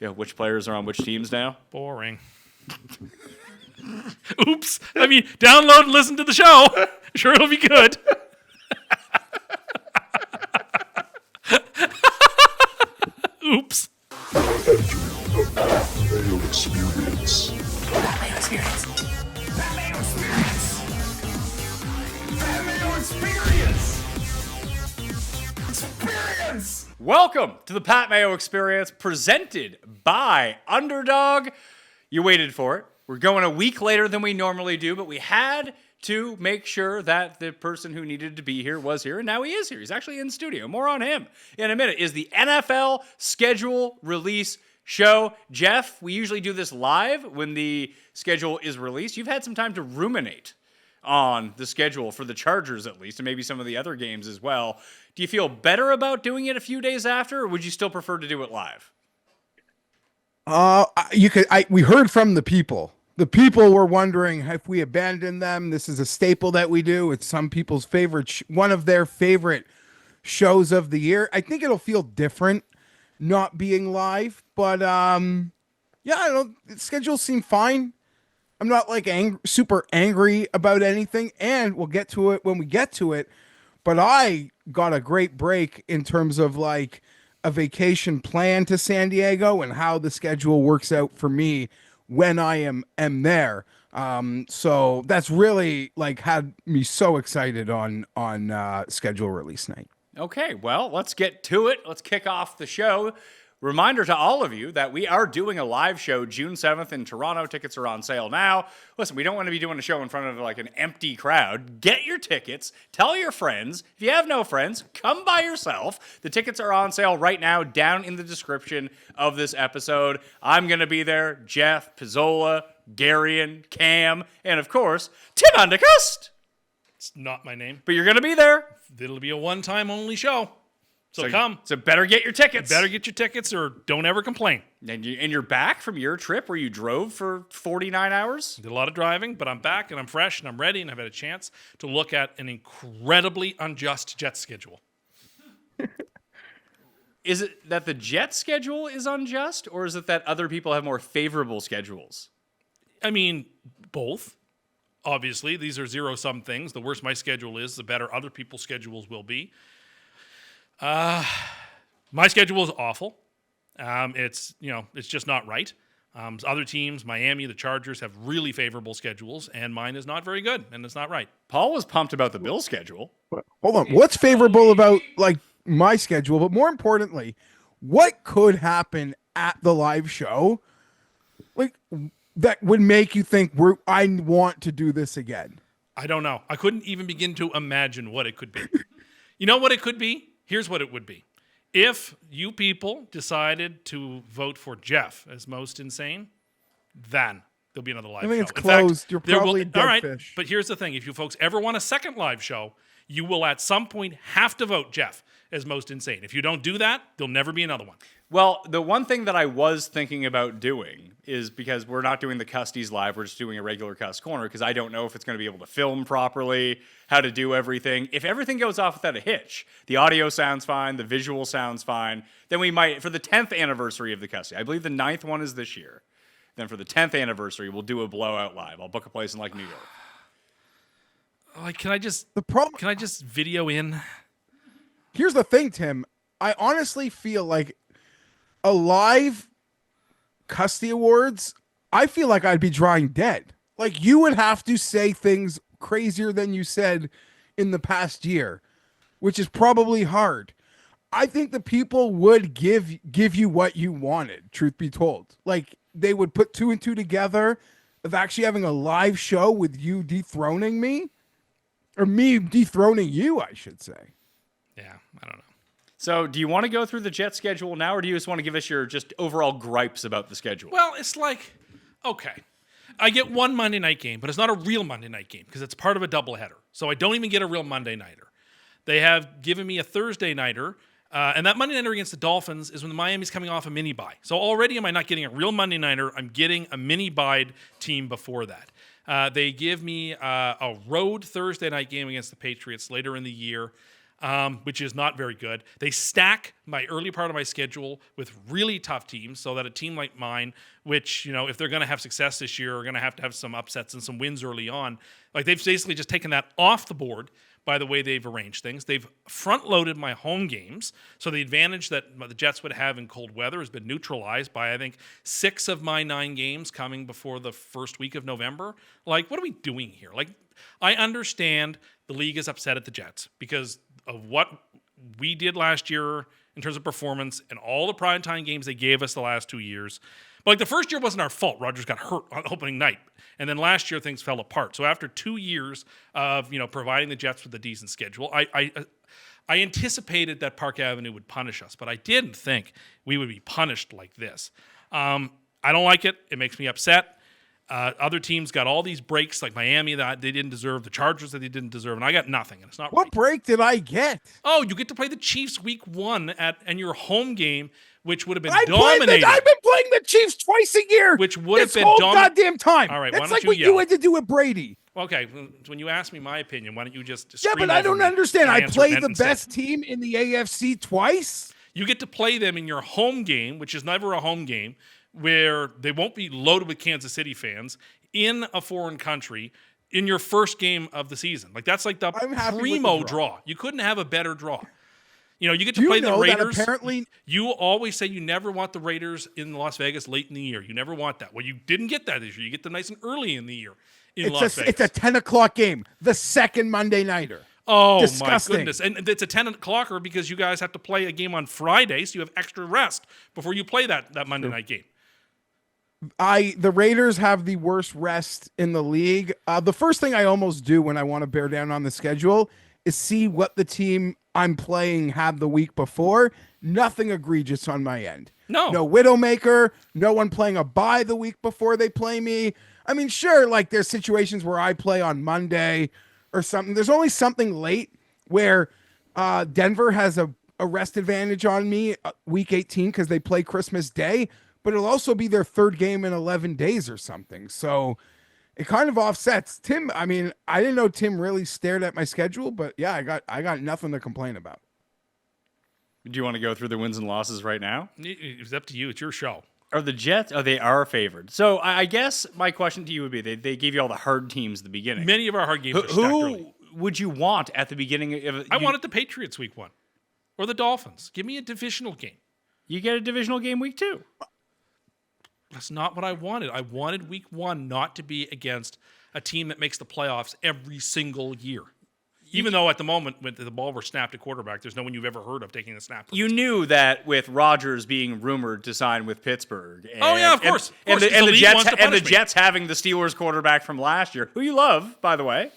Yeah, which players are on which teams now? Boring. Oops. I mean, download and listen to the show. Sure, it'll be good. Oops. Mayo experience. Mayo experience. Mayo experience. Mayo experience. Experience. Welcome to the Pat Mayo Experience, presented by Underdog. You waited for it. We're going a week later than we normally do, but we had to make sure that the person who needed to be here was here, and now he is here. He's actually in studio. More on him in a minute. Is the NFL schedule release show. Jeff, we usually do this live when the schedule is released. You've had some time to ruminate on the schedule for the Chargers, at least, and maybe some of the other games as well. Do you feel better about doing it a few days after, or would you still prefer to do it live? We heard from the people. The people were wondering if we abandoned them. This is a staple that we do. It's some people's favorite, one of their favorite shows of the year. I think it'll feel different not being live, but yeah, I don't. The schedules seem fine. I'm not like super angry about anything, and we'll get to it when we get to it. But I got a great break in terms of like a vacation plan to San Diego and how the schedule works out for me when I am there. So that's really like had me so excited on schedule release night. Okay, well, let's get to it. Let's kick off the show. Reminder to all of you that we are doing a live show June 7th in Toronto. Tickets are on sale now. Listen, we don't want to be doing a show in front of like an empty crowd. Get your tickets. Tell your friends. If you have no friends, come by yourself. The tickets are on sale right now down in the description of this episode. I'm going to be there. Jeff, Pizzola, Garion, Cam, and of course, Tim Undercust. It's not my name. But you're going to be there. It'll be a one-time only show. So come. So better get your tickets. Better get your tickets or don't ever complain. And you're back from your trip where you drove for 49 hours? Did a lot of driving, but I'm back and I'm fresh and I'm ready and I've had a chance to look at an incredibly unjust Jets schedule. Is it that the Jets schedule is unjust, or is it that other people have more favorable schedules? I mean, both. Obviously, these are zero-sum things. The worse my schedule is, the better other people's schedules will be. My schedule is awful. It's just not right. Other teams, Miami, the Chargers, have really favorable schedules, and mine is not very good, and it's not right. Paul was pumped about the Bills schedule. Hold on. What's favorable about like my schedule? But more importantly, what could happen at the live show? Like that would make you think I want to do this again. I don't know. I couldn't even begin to imagine what it could be. You know what it could be? Here's what it would be. If you people decided to vote for Jeff as most insane, then there'll be another live show. I think it's closed. You're probably dead all right, fish. but here's the thing. If you folks ever want a second live show, you will at some point have to vote Jeff as most insane. If you don't do that, there'll never be another one. Well, the one thing that I was thinking about doing is, because we're not doing the Custies live, we're just doing a regular Cust Corner, because I don't know if it's going to be able to film properly, how to do everything. If everything goes off without a hitch, the audio sounds fine, the visual sounds fine, then we might, for the 10th anniversary of the Custy, I believe the 9th one is this year, then for the 10th anniversary, we'll do a blowout live. I'll book a place in like New York. Like, can I just video in? Here's the thing, Tim. I honestly feel like a live Custy Awards, I feel like I'd be drawing dead. Like you would have to say things crazier than you said in the past year, which is probably hard. I think the people would give you what you wanted, truth be told. Like they would put two and two together of actually having a live show with you dethroning me, or me dethroning you, I should say. Yeah, I don't know. So do you want to go through the Jet schedule now, or do you just want to give us your just overall gripes about the schedule? Well, it's like, okay, I get one Monday night game, but it's not a real Monday night game because it's part of a doubleheader. So I don't even get a real Monday nighter. They have given me a Thursday nighter, and that Monday nighter against the Dolphins is when the Miami's coming off a mini bye. So already am I not getting a real Monday nighter? I'm getting a mini bye team before that. They give me a road Thursday night game against the Patriots later in the year. which is not very good. They stack my early part of my schedule with really tough teams, so that a team like mine, which, if they're going to have success this year, are going to have some upsets and some wins early on. Like, they've basically just taken that off the board by the way they've arranged things. They've front-loaded my home games, so the advantage that the Jets would have in cold weather has been neutralized by, I think, 6 of my 9 games coming before the first week of November. Like, what are we doing here? Like, I understand the league is upset at the Jets because of what we did last year in terms of performance and all the primetime games they gave us the last 2 years. But like, the first year wasn't our fault. Rodgers got hurt on opening night. And then last year things fell apart. So after 2 years of, providing the Jets with a decent schedule, I anticipated that Park Avenue would punish us, but I didn't think we would be punished like this. I don't like it. It makes me upset. Other teams got all these breaks, like Miami, that they didn't deserve, the Chargers that they didn't deserve, and I got nothing. And it's not What right. break did I get? Oh, you get to play the Chiefs week 1 and your home game, which would have been I've dominated. been playing the Chiefs twice a year. Which would have this been whole dominant. goddamn time. All right, why That's don't like you what yell? you had to do with Brady. Okay, when you ask me my opinion, why don't you just Yeah, scream but I over don't me understand. and I answer played it the instead? best team in the AFC twice. You get to play them in your home game, which is never a home game, where they won't be loaded with Kansas City fans in a foreign country in your first game of the season. Like, that's like the I'm happy with primo the draw. draw. You couldn't have a better draw. You get to Do you play the know that Raiders. apparently- You always say you never want the Raiders in Las Vegas late in the year. You never want that. Well, you didn't get that this year. You get them nice and early in the year in Las Vegas. It's a 10 o'clock game, the second Monday nighter. Oh, Disgusting. my goodness. And it's a 10 o'clocker because you guys have to play a game on Friday, so you have extra rest before you play that Monday night game. The Raiders have the worst rest in the league. The first thing I almost do when I want to bear down on the schedule is see what the team I'm playing had the week before. Nothing egregious on my end. No Widowmaker, no one playing a bye the week before they play me. I mean, sure, like there's situations where I play on Monday or something. There's only something late where Denver has a rest advantage on me week 18 because they play Christmas Day, but it'll also be their third game in 11 days or something. So it kind of offsets. Tim, I mean, I didn't know Tim really stared at my schedule, but yeah, I got nothing to complain about. Do you want to go through the wins and losses right now? It's up to you. It's your show. Are the Jets? Oh, they are favored. So I guess my question to you would be: they gave you all the hard teams at the beginning. Many of our hard games are stacked early. Who would you want at the beginning? I wanted the Patriots week 1 or the Dolphins. Give me a divisional game. You get a divisional game week 2. That's not what I wanted. I wanted week 1 not to be against a team that makes the playoffs every single year. Even though at the moment, when the ball were snapped at quarterback, there's no one you've ever heard of taking the snap. You knew that with Rodgers being rumored to sign with Pittsburgh. And, Oh, yeah, of course. And The the league Jets wants to and the punish me. Jets having the Steelers quarterback from last year, who you love, by the way.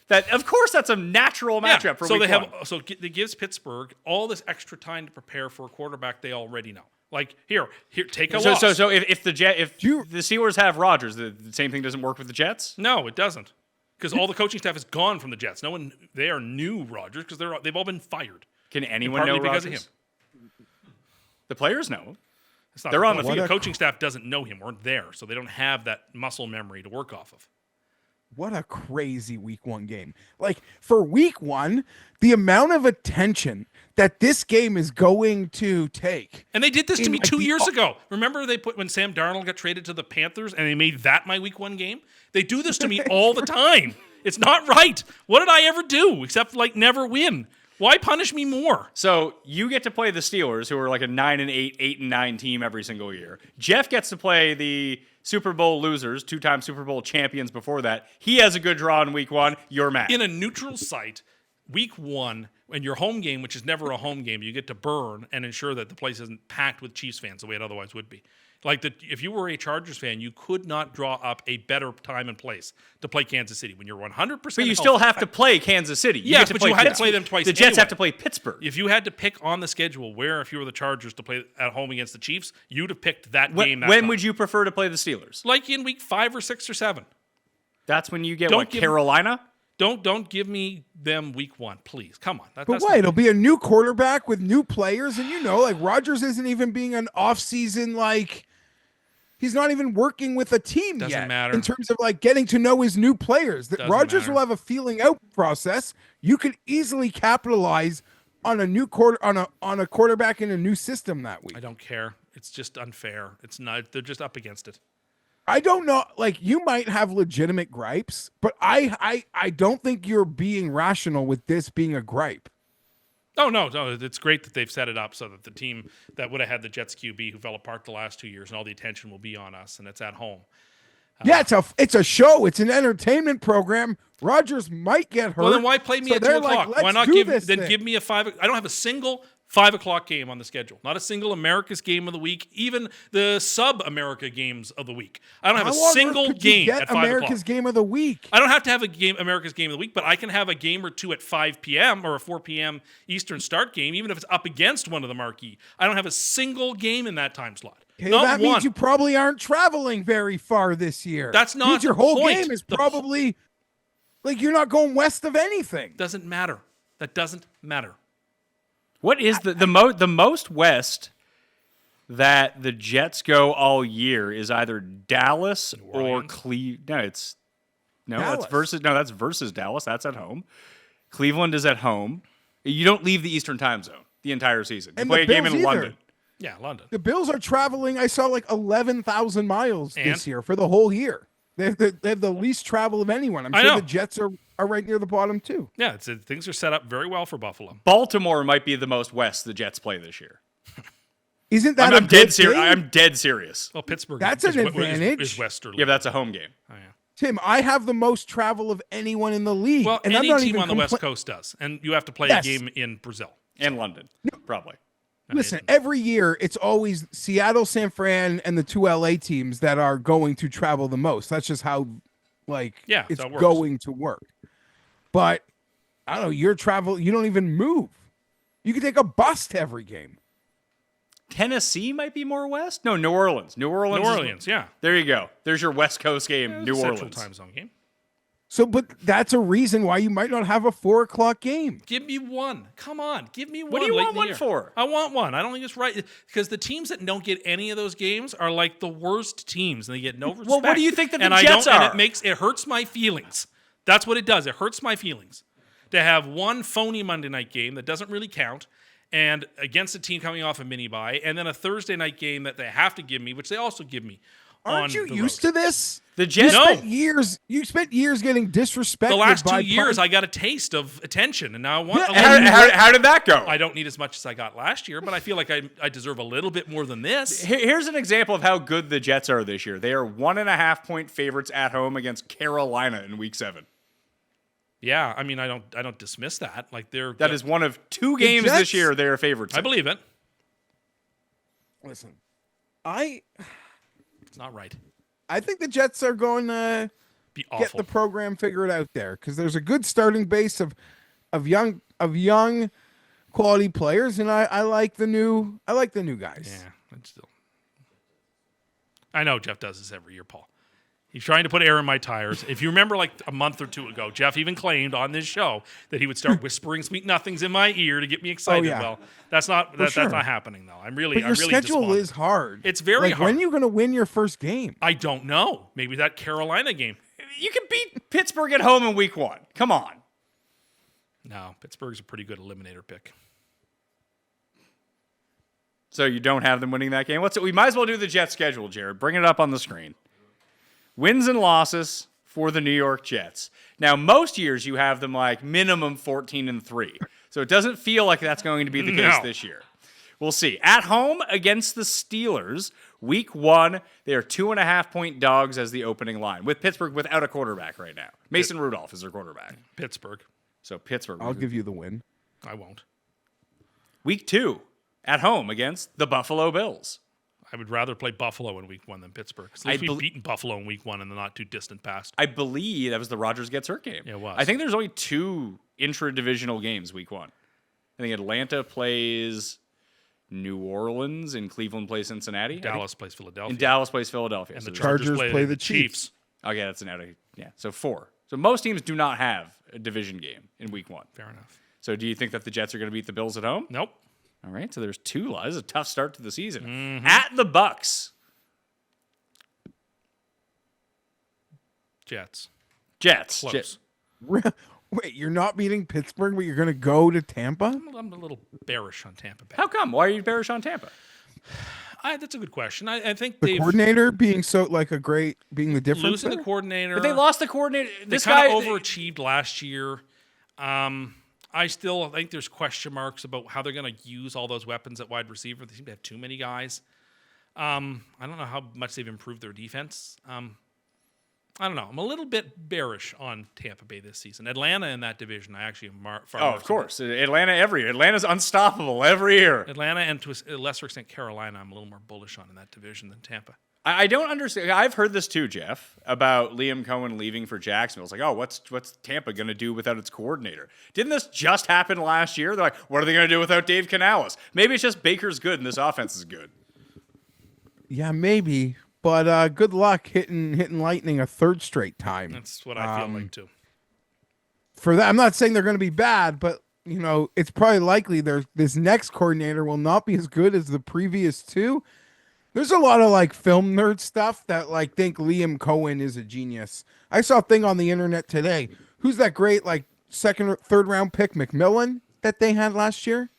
That of course that's a natural matchup for so week they 1. it gives Pittsburgh all this extra time to prepare for a quarterback they already know. Like here, take a loss. So if the Steelers have Rodgers, the same thing doesn't work with the Jets? No, it doesn't. Because all the coaching staff is gone from the Jets. No one there knew Rodgers because they've all been fired. Can anyone Partly know because Rodgers? of him. The players know. It's not They're on the point. field. The coaching staff doesn't know him, weren't there, so they don't have that muscle memory to work off of. What a crazy week 1 game. Like for week 1, the amount of attention that this game is going to take. And they did this to In me like 2 the- years ago. Remember when Sam Darnold got traded to the Panthers and they made that my week 1 game? They do this to me all the time. It's not right. What did I ever do except like never win? Why punish me more? So you get to play the Steelers, who are like a 9-8, 8-9 team every single year. Jeff gets to play the Super Bowl losers, 2-time Super Bowl champions before that. He has a good draw in week 1. You're mad. In a neutral site, week 1, and your home game, which is never a home game, you get to burn and ensure that the place isn't packed with Chiefs fans the way it otherwise would be. Like if you were a Chargers fan, you could not draw up a better time and place to play Kansas City when you're 100%. But you still have to play Kansas City. Yes, get but you had to Pittsburgh. play them twice The Jets anyway. have to play Pittsburgh. If you had to pick on the schedule where, if you were the Chargers to play at home against the Chiefs, you'd have picked that game. When would you prefer to play the Steelers? Like in week 5 or 6 or 7. That's when you get Don't give- Carolina? Don't give me them week 1, please. Come on. But that's why? not- It'll be a new quarterback with new players, and like Rodgers isn't even being an off-season He's not even working with a team Doesn't yet matter. in terms of like getting to know his new players. That Doesn't Rodgers matter. will have a feeling out process. You could easily capitalize on a new on a quarterback in a new system that week. I don't care. It's just unfair. It's not. They're just up against it. I don't know. Like you might have legitimate gripes, but I don't think you're being rational with this being a gripe. Oh, no. It's great that they've set it up so that the team that would have had the Jets QB who fell apart the last 2 years and all the attention will be on us, and it's at home. Yeah, it's a show. It's an entertainment program. Rodgers might get hurt. Well, then why play me at 2 they're like, o'clock? Why "Let's not do give this thing." give me a 5? I don't have a single 5 o'clock game on the schedule. Not a single America's game of the week. Even the sub-America games of the week. I don't have How a on earth single could you game get at 5 America's o'clock. game of the week. I don't have to have America's game of the week, but I can have a game or two at 5 p.m. or a 4 p.m. Eastern start game, even if it's up against one of the marquee. I don't have a single game in that time slot. Okay, Not that one. means you probably aren't traveling very far this year. That's not means your the whole point. game is The probably like you're not going west of anything. Doesn't matter. That doesn't matter. What is the most west that the Jets go all year is either Dallas or Orleans. Cleveland. Dallas. That's versus Dallas. That's at home. Cleveland is at home. You don't leave the Eastern time zone the entire season. You And play the a game Bills in either. London. Yeah, London. The Bills are traveling. I saw like 11,000 miles And? this year for the whole year. They have the least travel of anyone. I'm I sure know. the Jets are right near the bottom too. Yeah, things are set up very well for Buffalo. Baltimore might be the most west the Jets play this year. Isn't that I'm a dead good serious. thing? I'm dead serious. Well, Pittsburgh That's is, an is- advantage. is westerly. Yeah, but that's a home game. Oh, yeah. Tim, I have the most travel of anyone in the league. Well, and any I'm not team even on the West compla- Coast does, and you have to play Yes. a game in Brazil. And London, probably. Listen, every year it's always Seattle, San Fran, and the two LA teams that are going to travel the most. That's just how, Yeah, it's that's how it works. going to work. But I don't know. Your travel, you don't even move. You can take a bus to every game. Tennessee might be more west. No, New Orleans. New Orleans. New is- Orleans, yeah. There you go. There's your West Coast game. New Central Orleans. time zone game. So, but that's a reason why you might not have a 4:00 game. Give me one. Come on, give me one. What do you late want in the one year. for? I want one. I don't think it's right because the teams that don't get any of those games are like the worst teams, and they get no respect. Well, what do you think that the and I Jets don't, are? And it hurts my feelings. That's what it does. It hurts my feelings to have one phony Monday night game that doesn't really count, and against a team coming off a mini bye, and then a Thursday night game that they have to give me, which they also give me. Aren't you used to this? The Jets. No. You spent years getting disrespected. The last by 2 years, prime- I got a taste of attention, and now I want. Yeah, a and little you- How did that go? I don't need as much as I got last year, but I feel like I deserve a little bit more than this. Here's an example of how good the Jets are this year. They are 1.5 point favorites at home against Carolina in Week 7. Yeah, I mean, I don't dismiss that. Like That is one of 2 games Jets- this year they are favorites. I in. believe it. Listen, It's not right. I think the Jets are going to Be get awful. the program figured out there because there's a good starting base of young quality players, and I like the new guys. Yeah, it's still. I know Jeff does this every year, Paul. He's trying to put air in my tires. If you remember, like a month or two ago, Jeff even claimed on this show that he would start whispering sweet nothings in my ear to get me excited. yeah. Well, that's not sure. that's not happening though. But I'm your really schedule despondent. is hard. It's very like, when hard. are you going to win your first game? I don't know. Maybe that Carolina game. You can beat Pittsburgh at home in Week 1. Come on. No, Pittsburgh's a pretty good eliminator pick. So you don't have them winning that game? We might as well do the Jets schedule, Jared. Bring it up on the screen. Wins and losses for the New York Jets. Now, most years you have them like minimum 14-3. So it doesn't feel like that's going to be the case No. this year. We'll see. At home against the Steelers, Week 1, they are 2.5 point dogs as the opening line, with Pittsburgh without a quarterback right now. Mason Rudolph is their quarterback. Pittsburgh. So Pittsburgh. I'll give you the win. I won't. Week 2, at home against the Buffalo Bills. I would rather play Buffalo in Week 1 than Pittsburgh. At I least we've bel- beaten Buffalo in Week 1 in the not too distant past. I believe that was the Rodgers gets hurt game. Yeah, it was. I think there's only 2 intra-divisional games Week 1. I think Atlanta plays New Orleans and Cleveland plays Cincinnati. Dallas plays Philadelphia. And Dallas plays Philadelphia. And So the there's- Chargers play the Chiefs. okay, that's an out of yeah. So 4. So most teams do not have a division game in Week 1. Fair enough. So do you think that the Jets are going to beat the Bills at home? Nope. All right. So there's 2 losses. This is a tough start to the season. Mm-hmm. At the Bucks. Jets. Jets. Close. Wait, you're not beating Pittsburgh, but you're going to go to Tampa? I'm a little bearish on Tampa Bay. How come? Why are you bearish on Tampa? That's a good question. I think The they've coordinator being being the difference losing there? the coordinator. But they lost the coordinator. They This kind guy of overachieved last year. I still think there's question marks about how they're going to use all those weapons at wide receiver. They seem to have too many guys. I don't know how much they've improved their defense. I don't know. I'm a little bit bearish on Tampa Bay this season. Atlanta in that division, I actually am far Oh, more of course. Atlanta's unstoppable every year. Atlanta and to a lesser extent Carolina, I'm a little more bullish on in that division than Tampa. I don't understand. I've heard this too, Jeff, about Liam Cohen leaving for Jacksonville. It's like, oh, what's Tampa going to do without its coordinator? Didn't this just happen last year? They're like, what are they going to do without Dave Canales? Maybe it's just Baker's good and this offense is good. Yeah, maybe. But good luck hitting lightning a third straight time. That's what I feel like too. For that, I'm not saying they're going to be bad, but it's probably likely this next coordinator will not be as good as the previous two. There's a lot of film nerd stuff that think Liam Cohen is a genius. I saw a thing on the internet today. Who's that great second or third round pick McMillan that they had last year?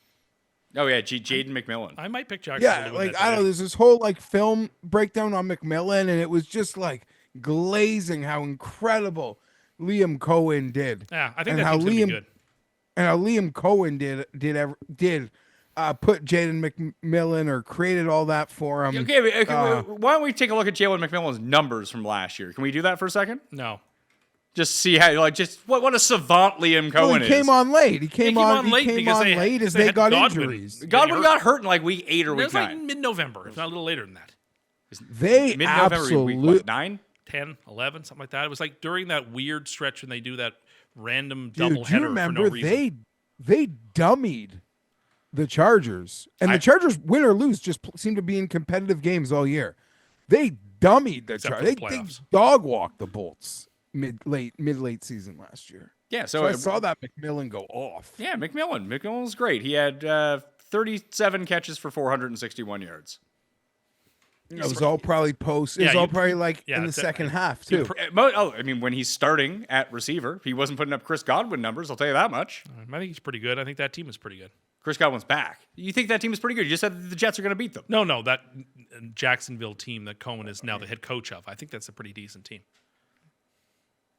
Oh yeah, Jaden McMillan. I might pick Jacksonville. Yeah, I don't know. There's this whole film breakdown on McMillan, and it was just glazing how incredible Liam Cohen did. Yeah, I think that team's gonna be good. And how Liam Cohen did put Jaden McMillan or created all that for him. Okay, why don't we take a look at Jalen McMillan's numbers from last year? Can we do that for a second? No. Just see how what a savant Liam Cohen He came on late. He came on late because they had got Godwin. injuries. Godwin got hurt in week 8 or It week was 9. mid-November, if not a little later than that. They Mid-November, absolutely. week 9? 10, 11, something like that. It was during that weird stretch when they do that random Dude, double do you header remember for no reason. they dummied the Chargers, and the Chargers, win or lose, just seem to be in competitive games all year. They dummied the Except for Chargers. the They playoffs. dog walked the Bolts mid-late season last year. Yeah, So I saw that McMillan go off. Yeah, McMillan was great. He had 37 catches for 461 yards. It was all probably post. It was all probably in the second half too. When he's starting at receiver, he wasn't putting up Chris Godwin numbers. I'll tell you that much. I think he's pretty good. I think that team is pretty good. Chris Godwin's back. You think that team is pretty good? You just said that the Jets are going to beat them. No, that Jacksonville team that Cohen is now the head coach of. I think that's a pretty decent team.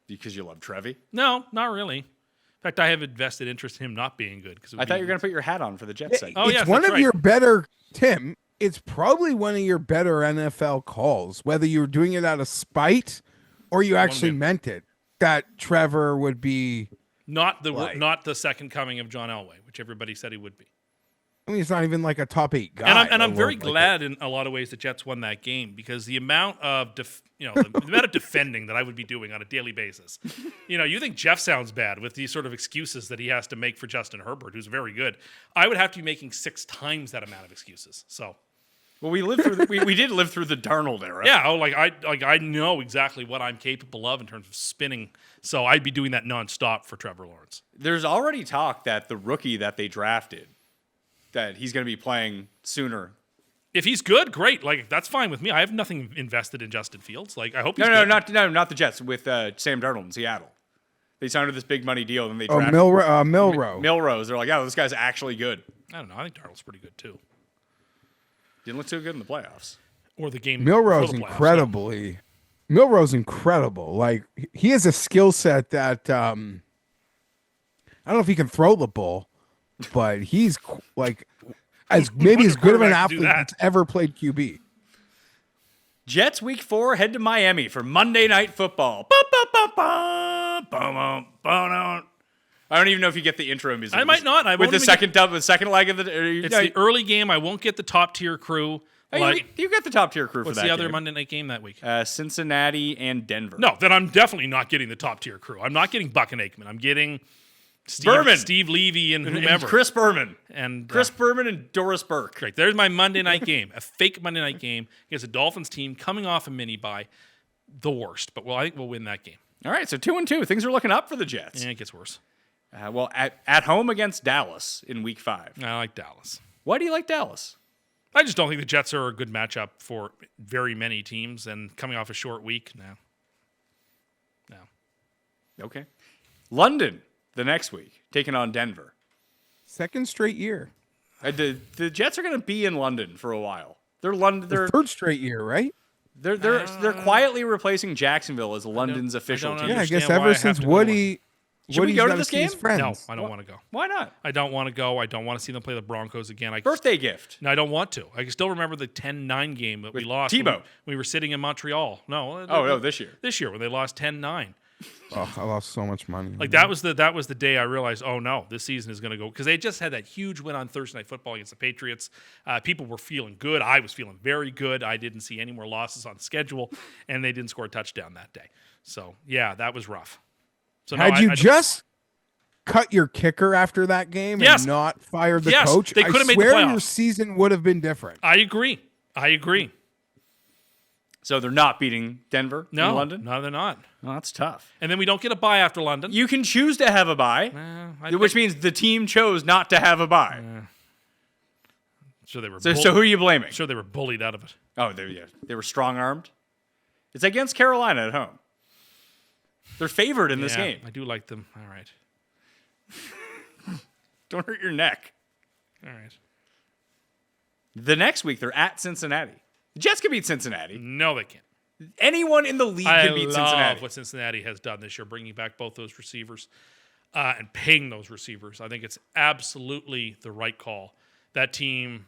Because you love Trevi? No, not really. In fact, I have invested interest in him not being good. I thought you were going to put your hat on for the Jets segment. Oh, It's yes, one that's of right. your better, Tim. It's probably one of your better NFL calls, whether you were doing it out of spite or you actually meant it. That Trevor would be not the second coming of John Elway, which everybody said he would be. I mean, it's not even a top 8 guy. And I'm very glad in a lot of ways the Jets won that game because the amount of the amount of defending that I would be doing on a daily basis. You think Jeff sounds bad with these sort of excuses that he has to make for Justin Herbert, who's very good. I would have to be making 6 times that amount of excuses. So, well, we lived through we did live through the Darnold era. Yeah, I know exactly what I'm capable of in terms of spinning. So I'd be doing that nonstop for Trevor Lawrence. There's already talk that the rookie that they drafted, that he's going to be playing sooner. If he's good, great. That's fine with me. I have nothing invested in Justin Fields. I hope he's good. Not the Jets with Sam Darnold in Seattle. They signed this big money deal and they drafted Milrow. They're like, oh, this guy's actually good. I don't know. I think Darnold's pretty good too. Didn't look too good in the playoffs. Or the game. Milrow's before the playoffs, incredibly. Milrow's incredible. He has a skill set that I don't know if he can throw the ball, but he's as good of an athlete that's ever played QB. Jets week 4 head to Miami for Monday Night Football. I don't even know if you get the intro music. I might not. With the second leg of the. It's the early game. I won't get the top tier crew. You get the top tier crew for that. What's the other Monday night game that week? Cincinnati and Denver. No, then I'm definitely not getting the top tier crew. I'm not getting Buck and Aikman. I'm getting Steve Levy and whomever. And Chris Berman. And Berman and Doris Burke. Great. There's my Monday night game. A fake Monday night game against a Dolphins team coming off a mini bye. The worst. But I think we'll win that game. All right, so 2-2. Things are looking up for the Jets. Yeah, it gets worse. At home against Dallas in week 5. I like Dallas. Why do you like Dallas? I just don't think the Jets are a good matchup for very many teams, and coming off a short week now. Okay. London the next week, taking on Denver. Second straight year. The Jets are going to be in London for a while. They're London. The third straight year, right? They're quietly replacing Jacksonville as London's official don't team. Yeah, I guess understand why I ever have since to go Woody. Should we Woody's go to gotta this see his game? friends. No, I don't want to go. Why not? I don't want to go. I don't want to see them play the Broncos again. Birthday gift. No, I don't want to. I can still remember the 10-9 game that we lost. Tebow. When we were sitting in Montreal. No. No, this year. This year when they lost 10-9. Oh, I lost so much money. Like that was the day I realized, oh no, this season is going to go, because they just had that huge win on Thursday Night Football against the Patriots. People were feeling good. I was feeling very good. I didn't see any more losses on the schedule, and they didn't score a touchdown that day. So yeah, that was rough. So no, Had you I just cut your kicker after that game Yes. and not fired the Yes, coach, they could have I made the swear playoffs. your season would have been different. I agree. So they're not beating Denver in No, London? no, they're not. Well, that's tough. And then we don't get a bye after London. You can choose to have a bye, which means the team chose not to have a bye. Sure they were. So who are you blaming? Sure they were bullied out of it. Oh, they were strong-armed. It's against Carolina at home. They're favored in this Yeah, game. I do like them. All right. Don't hurt your neck. All right. The next week, they're at Cincinnati. The Jets can beat Cincinnati. No, they can't. Anyone in the league can beat love Cincinnati. what Cincinnati has done this year, bringing back both those receivers and paying those receivers. I think it's absolutely the right call. That team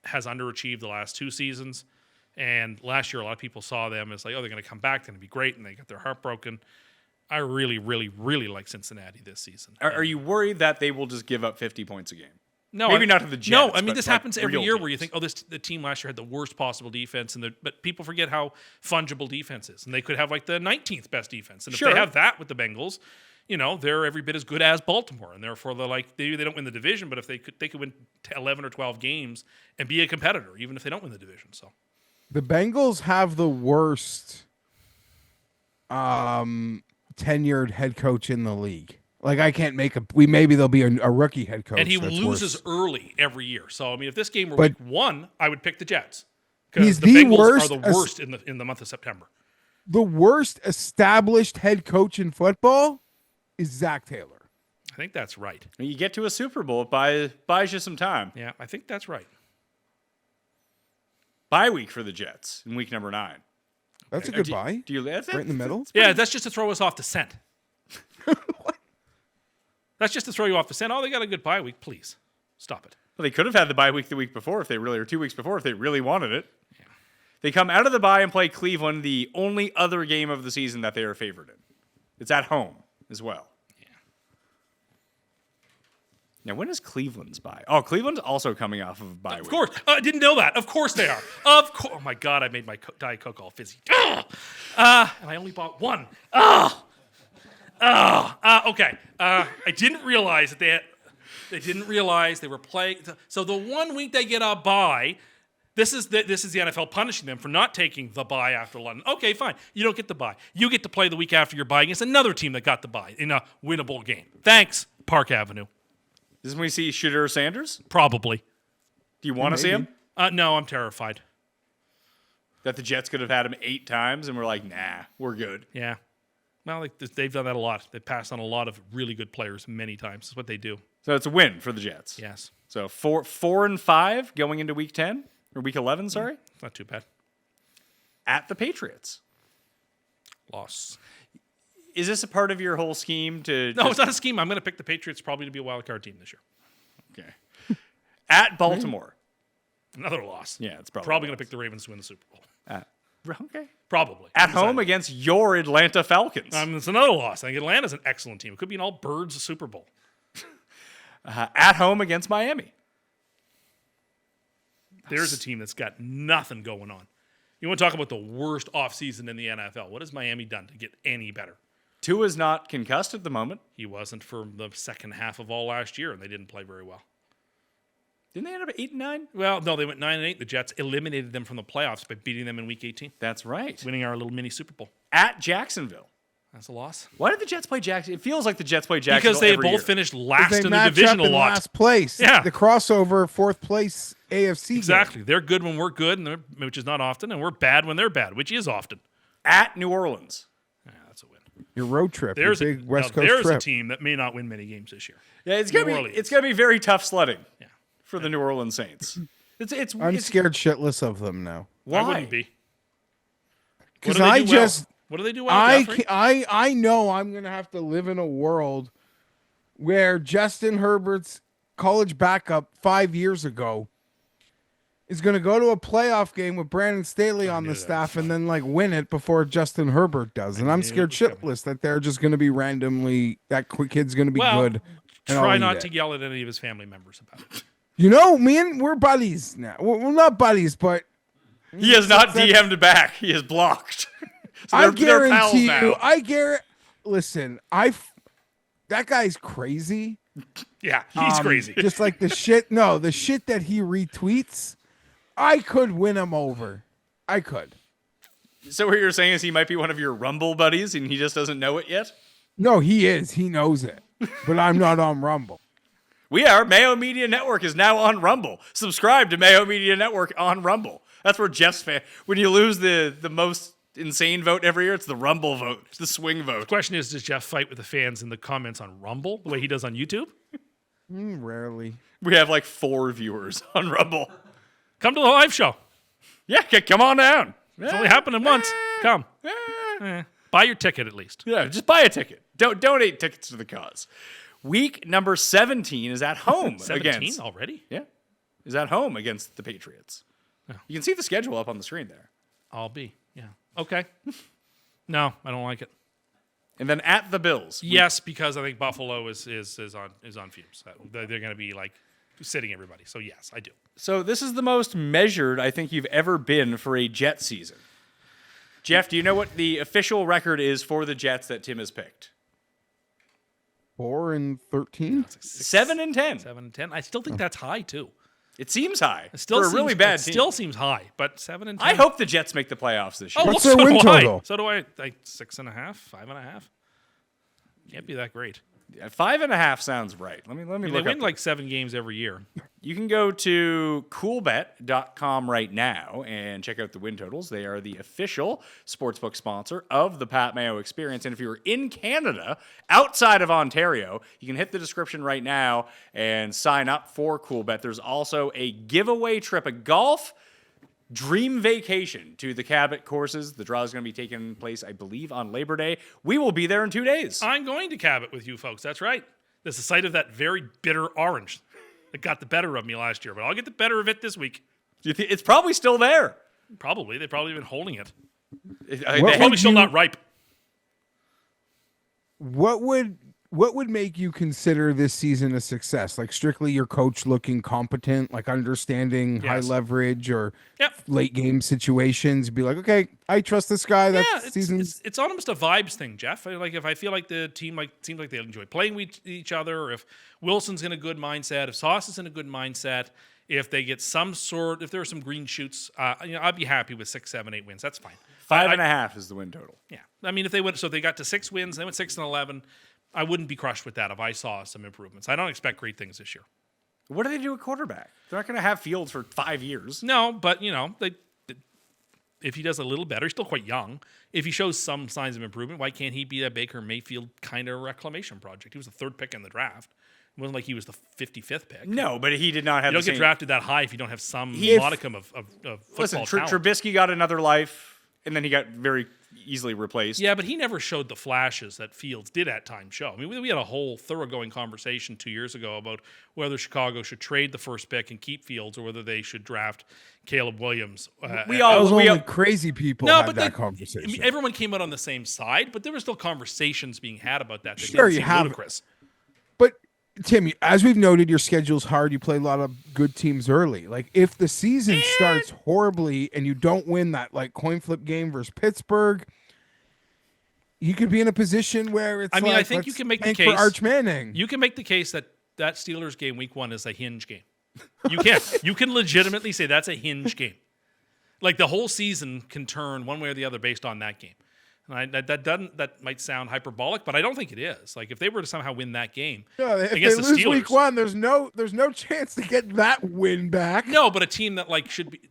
has underachieved the last 2 seasons, and last year a lot of people saw them as like, oh, they're going to come back, they're going to be great, and they got their heart broken. I really, really, really like Cincinnati this season. Are you worried that they will just give up 50 points a game? No, Maybe not to the Jets. No, I mean but this like happens every real year where you teams. think, the team last year had the worst possible defense, but people forget how fungible defense is, and they could have like the 19th best defense, and if Sure. they have that with the Bengals, they're every bit as good as Baltimore, and therefore they don't win the division, but if they could win 11 or 12 games and be a competitor, even if they don't win the division. So The Bengals have the worst tenured head coach in the league. Like I can't make maybe there'll be a rookie head coach. and he that's loses worse. early every year. So I mean, if this game were But- week 1, I would pick the Jets He's because the the Bengals worst are the worst in the month of September. The worst established head coach in football is Zach Taylor. I think that's right. When you get to a Super Bowl, it buys you some time. Yeah, I think that's right. Bye week for the Jets in week number 9. That's a good buy. Do you that's Right in the middle. Yeah, that's just to throw us off the scent. That's just to throw you off the scent. Oh, they got a good bye week. Please stop it. Well, they could have had the bye week the week before if they really, or 2 weeks before if they really wanted it. Yeah. They come out of the bye and play Cleveland, the only other game of the season that they are favored in. It's at home as well. Yeah. Now, when is Cleveland's bye? Oh, Cleveland's also coming off of a bye week. Of course. I didn't know that. Of course they are. Of course. Oh, my God. I made my Diet Coke all fizzy. And I only bought one. Okay. I didn't realize that they didn't realize they were playing. So the 1 week they get a bye, this is the NFL punishing them for not taking the bye after London. Okay, fine. You don't get the bye. You get to play the week after your bye against another team that got the bye in a winnable game. Thanks, Park Avenue. This is when we see Shedeur Sanders? Probably. Do you want to see him? No, I'm terrified. That the Jets could have had him 8 times and we're like, nah, we're good. Yeah. Well, they've done that a lot. They passed on a lot of really good players many times. That's what they do. So it's a win for the Jets. Yes. So 4-5 going into week 10 or week 11, sorry. It's not too bad. At the Patriots. Loss. Is this a part of your whole scheme to No, it's not a scheme. I'm going to pick the Patriots probably to be a wild card team this year. Okay. At Baltimore. Another loss. Yeah, it's probably Probably a going to pick the Ravens to win the Super Bowl. Okay. Probably. At home against your Atlanta Falcons. It's another loss. I think Atlanta's an excellent team. It could be an all birds Super Bowl. At home against Miami. There's a team that's got nothing going on. You want to talk about the worst offseason in the NFL. What has Miami done to get any better? Tua's not concussed at the moment. He wasn't for the second half of all last year, and they didn't play very well. Didn't they end up at 8-9? Well, no, they went 9-8. The Jets eliminated them from the playoffs by beating them in Week 18, That's right. winning our little mini Super Bowl. At Jacksonville. That's a loss. Why did the Jets play Jacksonville? It feels like the Jets play Jacksonville Because they every both year. finished last They in the match division up a in lot. last place. Yeah. The crossover 4th place AFC game. Exactly. They're good when we're good, which is not often, and we're bad when they're bad, which is often. At New Orleans. Yeah, that's a win. Your road trip. There's your a big West now Coast there's trip. a team that may not win many games this year. Yeah, it's New gonna be Orleans. it's gonna be very tough sledding. Yeah. For the New Orleans Saints. I'm it's scared shitless of them now. Why? I wouldn't be. Because What do they I do well? just What do they do well, Jeffrey? I know I'm gonna have to live in a world where Justin Herbert's college backup 5 years ago is gonna go to a playoff game with Brandon Staley on the staff and then like win it before Justin Herbert does. And I'm knew scared it was shitless that they're just gonna be randomly that kid's gonna be good. and I'll Try eat not it. to yell at any of his family members about it. You know, we're buddies now. We're not buddies, but He has not DM'd back. He is blocked. So I they're pals guarantee now. you. Listen, that guy's crazy. Yeah, he's crazy. Just like the shit. No, the shit that he retweets, I could win him over. I could. So what you're saying is he might be one of your Rumble buddies and he just doesn't know it yet? No, he is. He knows it. But I'm not on Rumble. We are. Mayo Media Network is now on Rumble. Subscribe to Mayo Media Network on Rumble. That's where Jeff's fan. When you lose the most insane vote every year, it's the Rumble vote. It's the swing vote. The question is, does Jeff fight with the fans in the comments on Rumble the way he does on YouTube? Rarely. We have like 4 viewers on Rumble. Come to the live show. Yeah, come on down. It's only happening once. Come. Buy your ticket at least. Yeah, just buy a ticket. Don't donate tickets to the cause. Week number 17 is at home 17 against. already? Yeah, is at home against the Patriots. You can see the schedule up on the screen there. I'll be. Yeah. Okay. No, I don't like it. And then at the Bills. Yes, because I think Buffalo is on fumes. They're going to be like sitting everybody. So yes, I do. So this is the most measured I think you've ever been for a Jet season. Jeff, do you know what the official record is for the Jets that Tim has picked? 4-13. 7-10. 7-10. I still think that's high too. It seems high. It still for a seems, really bad it team. still seems high, but 7-10. I hope the Jets make the playoffs this year. Oh, What's well, their win do I. total? So do I. Like 6.5, 5.5. Can't be that great. 5.5 sounds right. Let me I mean, they look win up like 7 games every year. You can go to coolbet.com right now and check out the win totals. They are the official sportsbook sponsor of the Pat Mayo Experience. And if you're in Canada, outside of Ontario, you can hit the description right now and sign up for Coolbet. There's also a giveaway trip, a golf dream vacation to the Cabot courses. The draw is going to be taking place, I believe, on Labor Day. We will be there in 2 days. I'm going to Cabot with you folks. That's right. That's the site of that very bitter orange that got the better of me last year, but I'll get the better of it this week. It's probably still there. Probably. They've probably been holding it. What Probably still not ripe. What would make you consider this season a success? Like strictly your coach looking competent, like understanding high Yes. leverage or Yep. late game situations. Be like, okay, I trust this guy. That Yeah, season's it's almost a vibes thing, Jeff. Like if I feel like the team seems like they enjoy playing with each other, or if Wilson's in a good mindset, if Sauce is in a good mindset, if they get if there are some green shoots, I'd be happy with 6, 7, 8 wins. That's fine. 5.5 is the win total. Yeah, I mean if they went, so if they got to 6 wins, they went 6-11. I wouldn't be crushed with that if I saw some improvements. I don't expect great things this year. What do they do at quarterback? They're not going to have Fields for 5 years. No, but if he does a little better, he's still quite young. If he shows some signs of improvement, why can't he be that Baker Mayfield kind of reclamation project? He was the 3rd pick in the draft. It wasn't like he was the 55th pick. No, but he did not have You don't the get same... drafted that high if you don't have some If- modicum of football Listen, talent. Trubisky got another life, and then he got very easily replaced. Yeah, but he never showed the flashes that Fields did at times show. I mean, we had a whole thoroughgoing conversation 2 years ago about whether Chicago should trade the 1st pick and keep Fields, or whether they should draft Caleb Williams. only crazy people No, had but that I conversation. mean, everyone came out on the same side, but there were still conversations being had about that. Sure, you seem have- ludicrous. But Tim, as we've noted, your schedule's hard. You play a lot of good teams early. Like if the season starts horribly and you don't win that like coin flip game versus Pittsburgh, you could be in a position where it's. I mean, like, I think you let's can make the tank case for Arch Manning. You can make the case that Steelers game week 1 is a hinge game. You can. You can legitimately say that's a hinge game. Like the whole season can turn one way or the other based on that game. And that might sound hyperbolic, but I don't think it is. Like if they were to somehow win that game If they against the lose Steelers, week 1, there's no chance to get that win back. no, but a team that like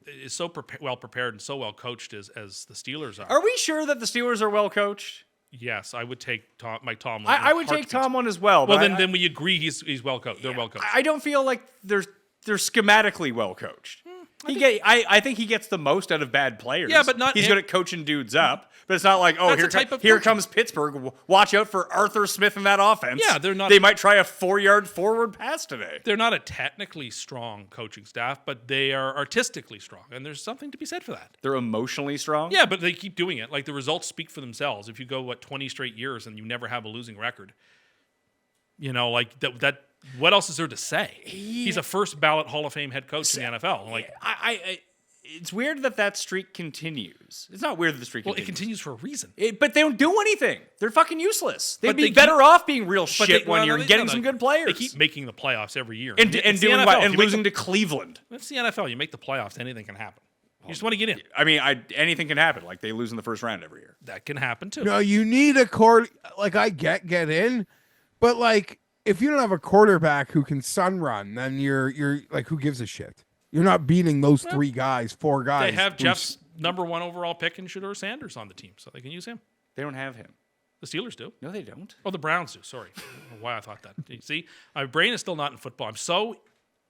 is so well prepared and so well coached as the Steelers are. Are we sure that the Steelers are well coached? yes, I would take Mike Tomlin. I would take Tomlin as well. Well, but then we agree he's well coached. They're well coached. I don't feel like they're schematically well coached. I think he gets the most out of bad players. Yeah, but not he's good at coaching dudes up. But it's not like, oh, here comes Pittsburgh. Watch out for Arthur Smith in that offense. Yeah, they're not. They might try a 4-yard forward pass today. They're not a technically strong coaching staff, but they are artistically strong, and there's something to be said for that. They're emotionally strong. Yeah, but they keep doing it. Like the results speak for themselves. If you go 20 straight years and you never have a losing record, like that. What else is there to say? He's a first ballot Hall of Fame head coach in the NFL. Like it's weird that streak continues. It's not weird that the streak continues. Well, it continues for a reason. But they don't do anything. They're fucking useless. They'd be better off being real shit one year and getting some good players. They keep making the playoffs every year. And doing NFL. what? And losing to Cleveland. That's the NFL. You make the playoffs, anything can happen. You just want to get in. I mean, anything can happen. Like they lose in the first round every year. That can happen too. No, you need a like I get in, but like if you don't have a quarterback who can sun run, then you're like, who gives a shit? You're not beating those 4 guys. They have Jeff's number 1 overall pick in Shedeur Sanders on the team, so they can use him. They don't have him. The Steelers do. No, they don't. Oh, the Browns do. Sorry. I don't know why I thought that. You see, my brain is still not in football. I'm so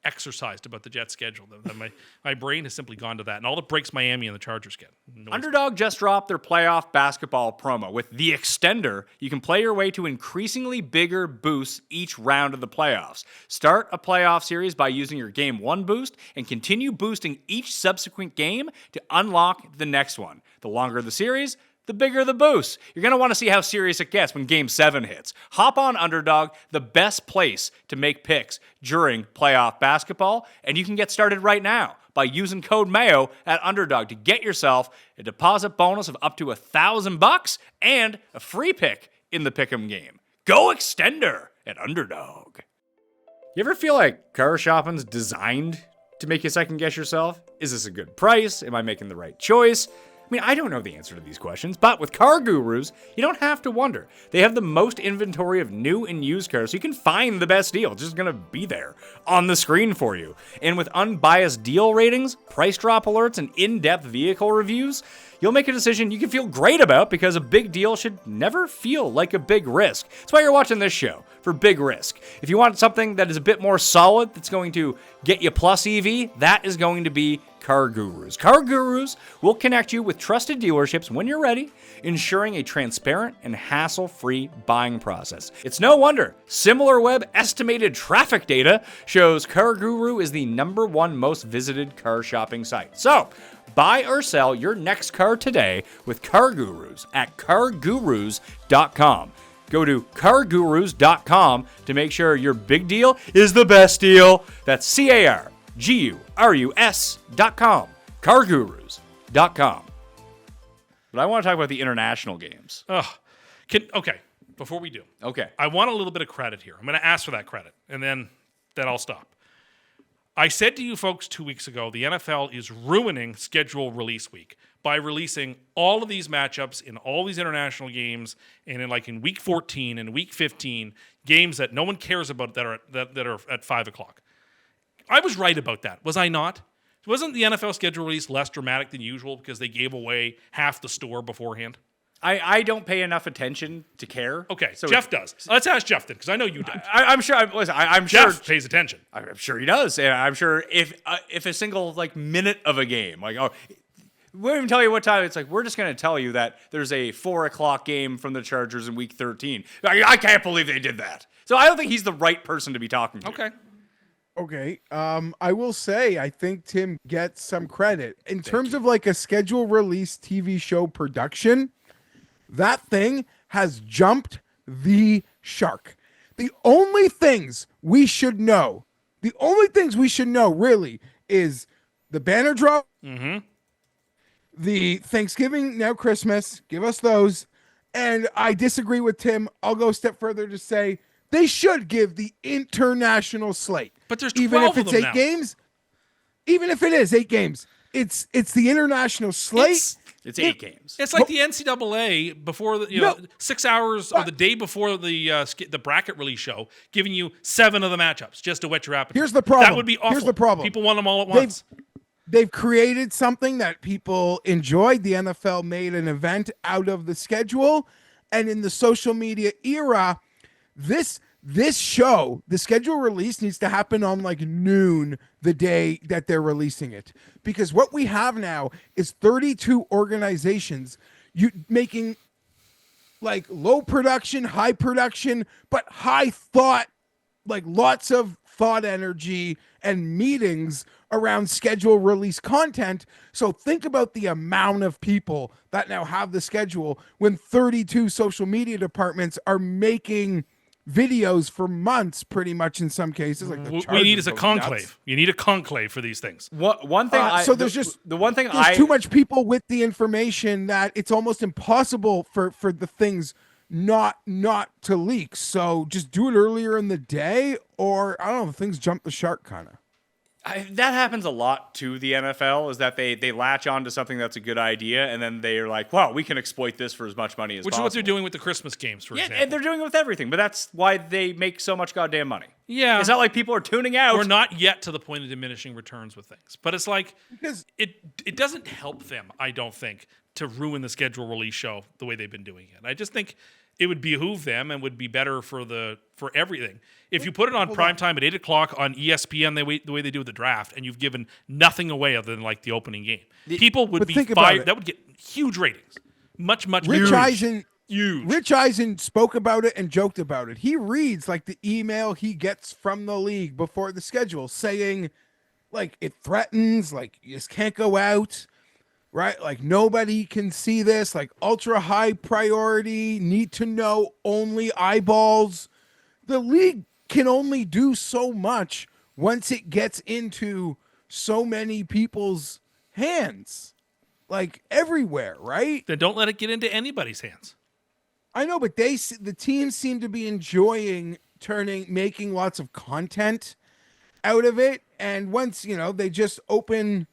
exercised about the Jets schedule that my brain has simply gone to that. And all the breaks Miami and the Chargers get. Underdog just dropped their playoff basketball promo. With the extender, you can play your way to increasingly bigger boosts each round of the playoffs. Start a playoff series by using your Game 1 boost and continue boosting each subsequent game to unlock the next one. The longer the series, the bigger the boost. You're going to want to see how serious it gets when Game 7 hits. Hop on Underdog, the best place to make picks during playoff basketball, and you can get started right now by using code Mayo at Underdog to get yourself a deposit bonus of up to $1,000 and a free pick in the Pick'em game. Go Extender at Underdog. You ever feel like car shopping's designed to make you second guess yourself? Is this a good price? Am I making the right choice? I mean, I don't know the answer to these questions, but with CarGurus, you don't have to wonder. They have the most inventory of new and used cars, so you can find the best deal. It's just going to be there on the screen for you. And with unbiased deal ratings, price drop alerts, and in-depth vehicle reviews, you'll make a decision you can feel great about because a big deal should never feel like a big risk. That's why you're watching this show, for Big Risk. If you want something that is a bit more solid, that's going to get you plus EV, that is going to be CarGurus. CarGurus will connect you with trusted dealerships when you're ready, ensuring a transparent and hassle-free buying process. It's no wonder SimilarWeb estimated traffic data shows CarGuru is the #1 most visited car shopping site. So, buy or sell your next car today with CarGurus at CarGurus.com. Go to CarGurus.com to make sure your big deal is the best deal. That's CarGurus.com. CarGurus.com. But I want to talk about the international games. Okay, before we do. Okay. I want a little bit of credit here. I'm going to ask for that credit, and then I'll stop. I said to you folks 2 weeks ago, the NFL is ruining schedule release week by releasing all of these matchups in all these international games, and in week 14 and week 15, games that no one cares about that are at 5 o'clock. I was right about that, was I not? Wasn't the NFL schedule release less dramatic than usual because they gave away half the store beforehand? I don't pay enough attention to care. Okay, so Jeff does. Let's ask Jeff then, because I know you don't. I'm sure. I'm Jeff sure pays attention. I'm sure he does, and I'm sure if a single minute of a game, we won't even tell you what time. It's we're just going to tell you that there's a 4 o'clock game from the Chargers in week 13. I can't believe they did that. So I don't think he's the right person to be talking to. Okay. I will say I think Tim gets some credit in terms of a schedule release TV show production. That thing has jumped the shark. The only things we should know really is the banner drop, the Thanksgiving, now Christmas, give us those. And I disagree with Tim. I'll go a step further to say they should give the international slate. But there's 12 of them now. Games, even if it is 8 games, it's the international slate. It's 8 games. It's like the NCAA before 6 hours or the day before the bracket release show, giving you 7 of the matchups just to whet your appetite. Here's the problem. That would be awful. Here's the problem. People want them all at once. They've created something that people enjoyed. The NFL made an event out of the schedule, And in the social media era, this show, the schedule release needs to happen on like noon the day that they're releasing it. Because what we have now is 32 organizations making like low production, high production, but high thought, like lots of thought energy and meetings around schedule release content. So think about the amount of people that now have the schedule when 32 social media departments are making videos for months, pretty much in some cases. Like What we need is a conclave. You need a conclave for these things. One thing there's too much people with the information that it's almost impossible for the things not to leak. So just do it earlier in the day, or I don't know, things jump the shark kind of. That happens a lot to the NFL, is that they latch on to something that's a good idea, and then they're like, wow, we can exploit this for as much money as possible. Which is what they're doing with the Christmas games, for example. And they're doing it with everything, but that's why they make so much goddamn money. Yeah. It's not like people are tuning out. We're not yet to the point of diminishing returns with things. But it's like, Because it doesn't help them, I don't think, to ruin the schedule release show the way they've been doing it. I just think it would behoove them and would be better for everything. If you put it on primetime at 8 o'clock on ESPN the way they do with the draft, and you've given nothing away other than like the opening game, people would be fired. That would get huge ratings. Much Rich Eisen, huge. Rich Eisen spoke about it and joked about it. He reads like the email he gets from the league before the schedule saying like it threatens, like you just can't go out. Right? Like nobody can see this, like ultra high priority, need to know only eyeballs. The league can only do so much once it gets into so many people's hands, like everywhere, right? Then don't let it get into anybody's hands. I know, but the teams seem to be enjoying making lots of content out of it. And once, they just open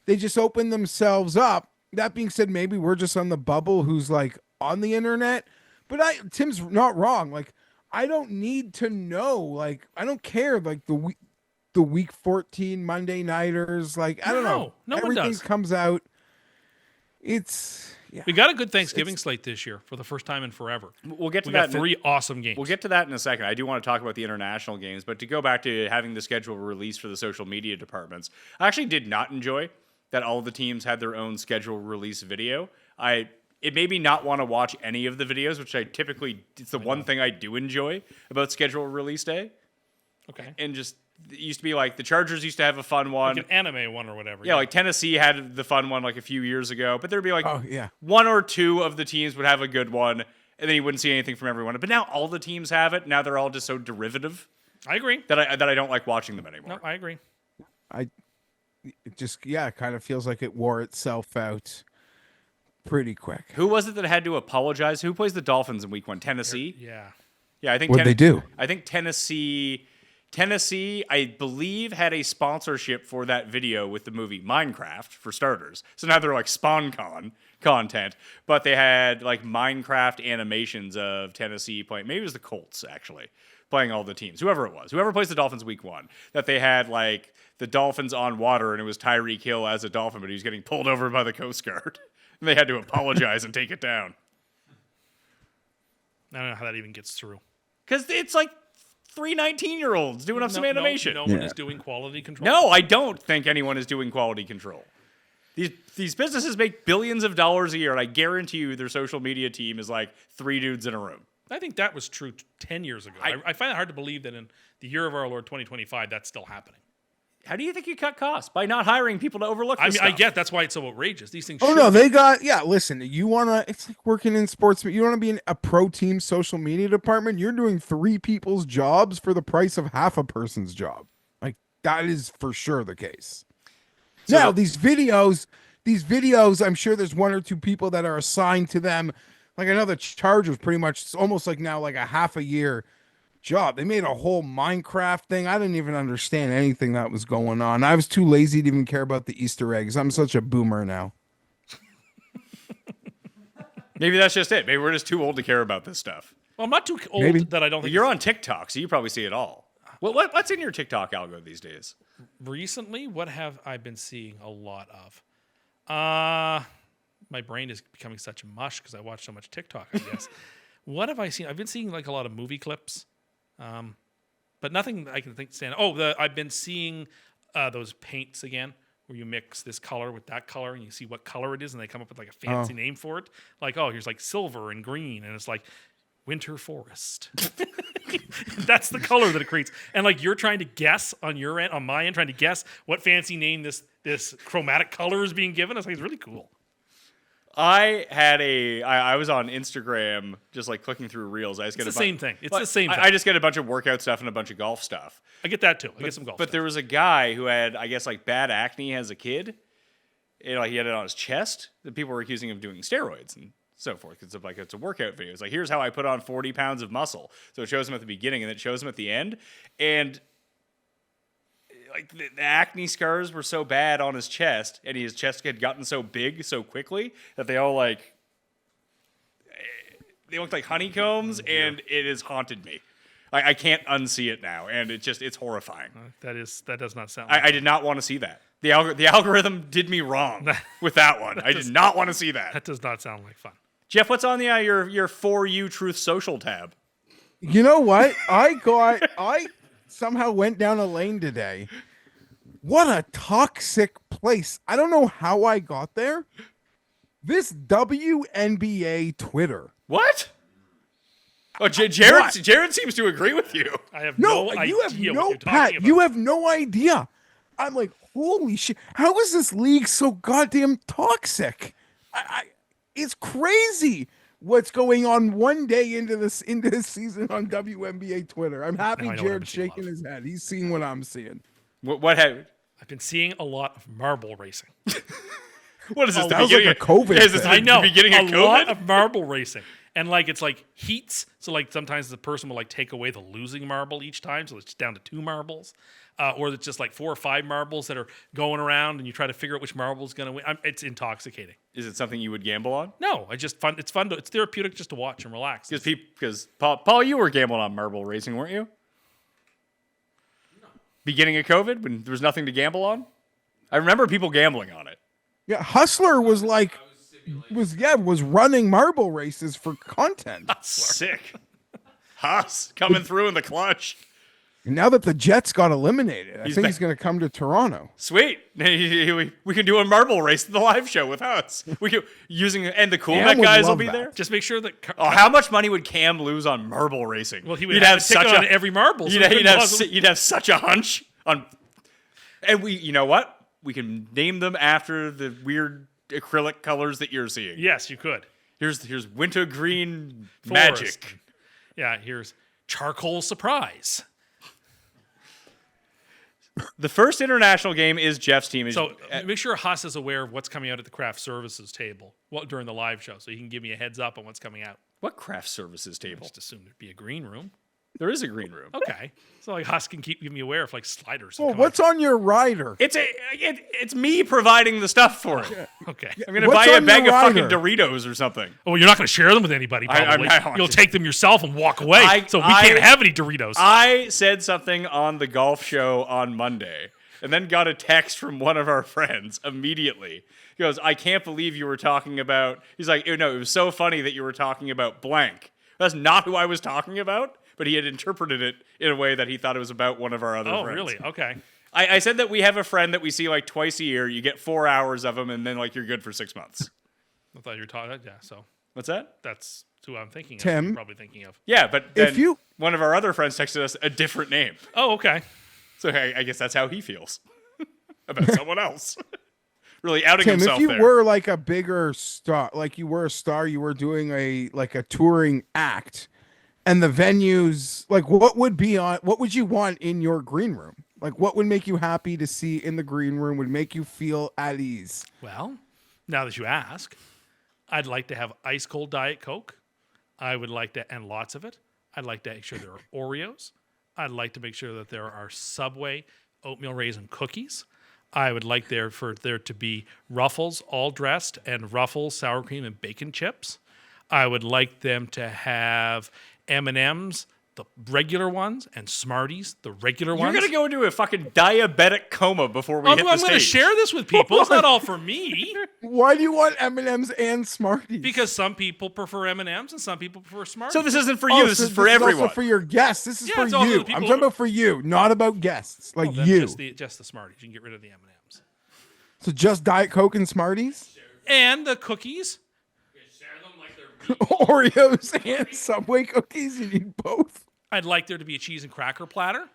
themselves up. That being said, maybe we're just on the bubble who's like on the internet, but Tim's not wrong. Like, I don't need to know, like, I don't care. Like the week 14 Monday nighters, like, I don't know. No one Everything does. comes out. We got a good Thanksgiving slate this year for the first time in forever. We'll get to We that. got 3 awesome games. We'll get to that in a second. I do want to talk about the international games, but to go back to having the schedule released for the social media departments, I actually did not enjoy that all the teams had their own schedule release video. It made me not want to watch any of the videos, which it's the one thing I do enjoy about schedule release day. Okay. And just, it used to be like the Chargers used to have a fun one. Like an anime one or whatever. Yeah, like Tennessee had the fun one like a few years ago, but there'd be like one or two of the teams would have a good one, and then you wouldn't see anything from everyone. But now all the teams have it. Now they're all just so derivative I agree. that I don't like watching them anymore. No, I agree. It just, it kind of feels like it wore itself out pretty quick. Who was it that had to apologize? Who plays the Dolphins in week 1? Tennessee? Yeah. Yeah, I think What'd they do? I think Tennessee, I believe, had a sponsorship for that video with the movie Minecraft, for starters. So now they're like SpawnCon content, but they had like Minecraft animations of Tennessee playing. Maybe it was the Colts, actually, playing all the teams. Whoever it was. Whoever plays the Dolphins week 1. That they had like the Dolphins on water, and it was Tyreek Hill as a dolphin, but he was getting pulled over by the Coast Guard. And they had to apologize and take it down. I don't know how that even gets through. Because it's like 3 19-year-olds doing up some animation. No one is doing quality control. No, I don't think anyone is doing quality control. These businesses make billions of dollars a year, and I guarantee you their social media team is like 3 dudes in a room. I think that was true 10 years ago. I find it hard to believe that in the year of our Lord 2025, that's still happening. How do you think you cut costs? By not hiring people to overlook this I mean, stuff. I get that's why it's so outrageous. These things. Oh no, they got listen, it's like working in sports. You want to be in a pro team social media department. You're doing 3 people's jobs for the price of half a person's job. Like that is for sure the case. So now these videos, I'm sure there's 1 or 2 people that are assigned to them. Like I know the Chargers pretty much, it's almost like now like a half a year job. They made a whole Minecraft thing. I didn't even understand anything that was going on. I was too lazy to even care about the Easter eggs. I'm such a boomer now. Maybe that's just it. Maybe we're just too old to care about this stuff. Well, I'm not too old Maybe. that I don't think. You're on TikTok, so you probably see it all. What's in your TikTok algo these days? Recently, what have I been seeing a lot of? My brain is becoming such mush because I watch so much TikTok, I guess. What have I seen? I've been seeing like a lot of movie clips, but nothing I can think stand. I've been seeing those paints again, where you mix this color with that color, and you see what color it is, and they come up with like a fancy name for it. Like, here's like silver and green, and it's like winter forest. That's the color that it creates. And like you're trying to guess on your end, on my end, trying to guess what fancy name this chromatic color is being given. I think it's really cool. I was on Instagram just like clicking through reels. It's the same thing. It's the same thing. I just get a bunch of workout stuff and a bunch of golf stuff. I get that too. I get some golf But stuff. there was a guy who had, I guess, like bad acne as a kid. He had it on his chest. The people were accusing him of doing steroids and so forth. It's a workout video. It's like, here's how I put on 40 pounds of muscle. So it shows him at the beginning and then it shows him at the end. And like the acne scars were so bad on his chest, and his chest had gotten so big so quickly that they looked like honeycombs, and it has haunted me. I can't unsee it now, and it's horrifying. That does not sound. I did not want to see that. The algorithm did me wrong with that one. I did not want to see that. That does not sound like fun. Jeff, what's on your For You Truth Social tab? You know what? I somehow went down a lane today. What a toxic place. I don't know how I got there. This WNBA Twitter. What? Oh, Jared seems to agree with you. I have no idea you have what no you're talking Pat. about. You have no idea. I'm like, holy shit! How is this league so goddamn toxic? It's crazy what's going on one day into this season on WNBA Twitter. I'm happy Now I know what Jared's I'm seeing, shaking his head. He's seeing what I'm seeing. What have? I've been seeing a lot of marble racing. What is this? Sounds like a COVID Is this thing. I know. the beginning of a COVID? lot of marble racing. And like it's like heats. So like sometimes the person will like take away the losing marble each time. So it's down to 2 marbles. Or it's just like 4 or 5 marbles that are going around and you try to figure out which marble is going to win. It's intoxicating. Is it something you would gamble on? No, it's fun. It's fun. It's therapeutic just to watch and relax. Because Paul, you were gambling on marble racing, weren't you? No. Beginning of COVID, when there was nothing to gamble on? I remember people gambling on it. Yeah, Hustler was like, was running marble races for content. Sick. Haas coming through in the clutch. And now that the Jets got eliminated, I think back. he's going to come to Toronto. Sweet. We can do a marble race at the live show with us. We could and the Cool Cam Met would guys will love be that. there. Just make sure that. Oh, how much money would Cam lose on marble racing? Well, he would have a ticket on every marble. So You'd have such a hunch on. And you know what? We can name them after the weird acrylic colors that you're seeing. Yes, you could. Here's wintergreen Forest. magic. Yeah, here's charcoal surprise. The first international game is Jeff's team. So make sure Haas is aware of what's coming out at the craft services table during the live show, so he can give me a heads up on what's coming out. What craft services table? Just assume there'd be a green room. There is a green room. Okay, so like Haas can keep me aware of like sliders. Well, what's on your rider? It's me providing the stuff for it. Okay. I'm gonna What's buy a on bag your of fucking rider? Doritos or something. Oh, you're not going to share them with anybody. Probably. I want You'll to. take them yourself and walk away. So we can't have any Doritos. I said something on the golf show on Monday, and then got a text from one of our friends immediately. He goes, "I can't believe you were talking about." He's like, "No, it was so funny that you were talking about blank." That's not who I was talking about. But he had interpreted it in a way that he thought it was about one of our other friends. Oh, really? Okay. I said that we have a friend that we see like twice a year. You get 4 hours of him, and then like you're good for 6 months. I thought you were talking. Yeah, so What's that? that's who I'm thinking of. Tim? You're probably thinking of. Yeah, but then If one of our other friends texted us a different name. Oh, okay. So I guess that's how he feels about someone else. Really outing Tim, himself if you there. were like a bigger star, like you were a star, you were doing a touring act, and the venues, like what would you want in your green room? Like what would make you happy to see in the green room, would make you feel at ease? Well, now that you ask, I'd like to have ice cold Diet Coke. I would like to, and lots of it. I'd like to make sure there are Oreos. I'd like to make sure that there are Subway oatmeal raisin cookies. I would like for there to be Ruffles all dressed and Ruffles sour cream and bacon chips. I would like them to have M&Ms the regular ones, and Smarties, the regular You're ones. going to go into a fucking diabetic coma before we I'm hit the going to stage. share this with people. It's not all for me. Why do you want M&Ms and Smarties? Because some people prefer M&Ms and some people prefer Smarties. So this isn't for you. This is for everyone. Also for your guests. This is Yeah, for it's also you. the people I'm who- talking about for you, not about guests. Like Then you. just the Smarties. You can get rid of the M&Ms. So just Diet Coke and Smarties? And the cookies. Oreos and Subway cookies? You need both? I'd like there to be a cheese and cracker platter.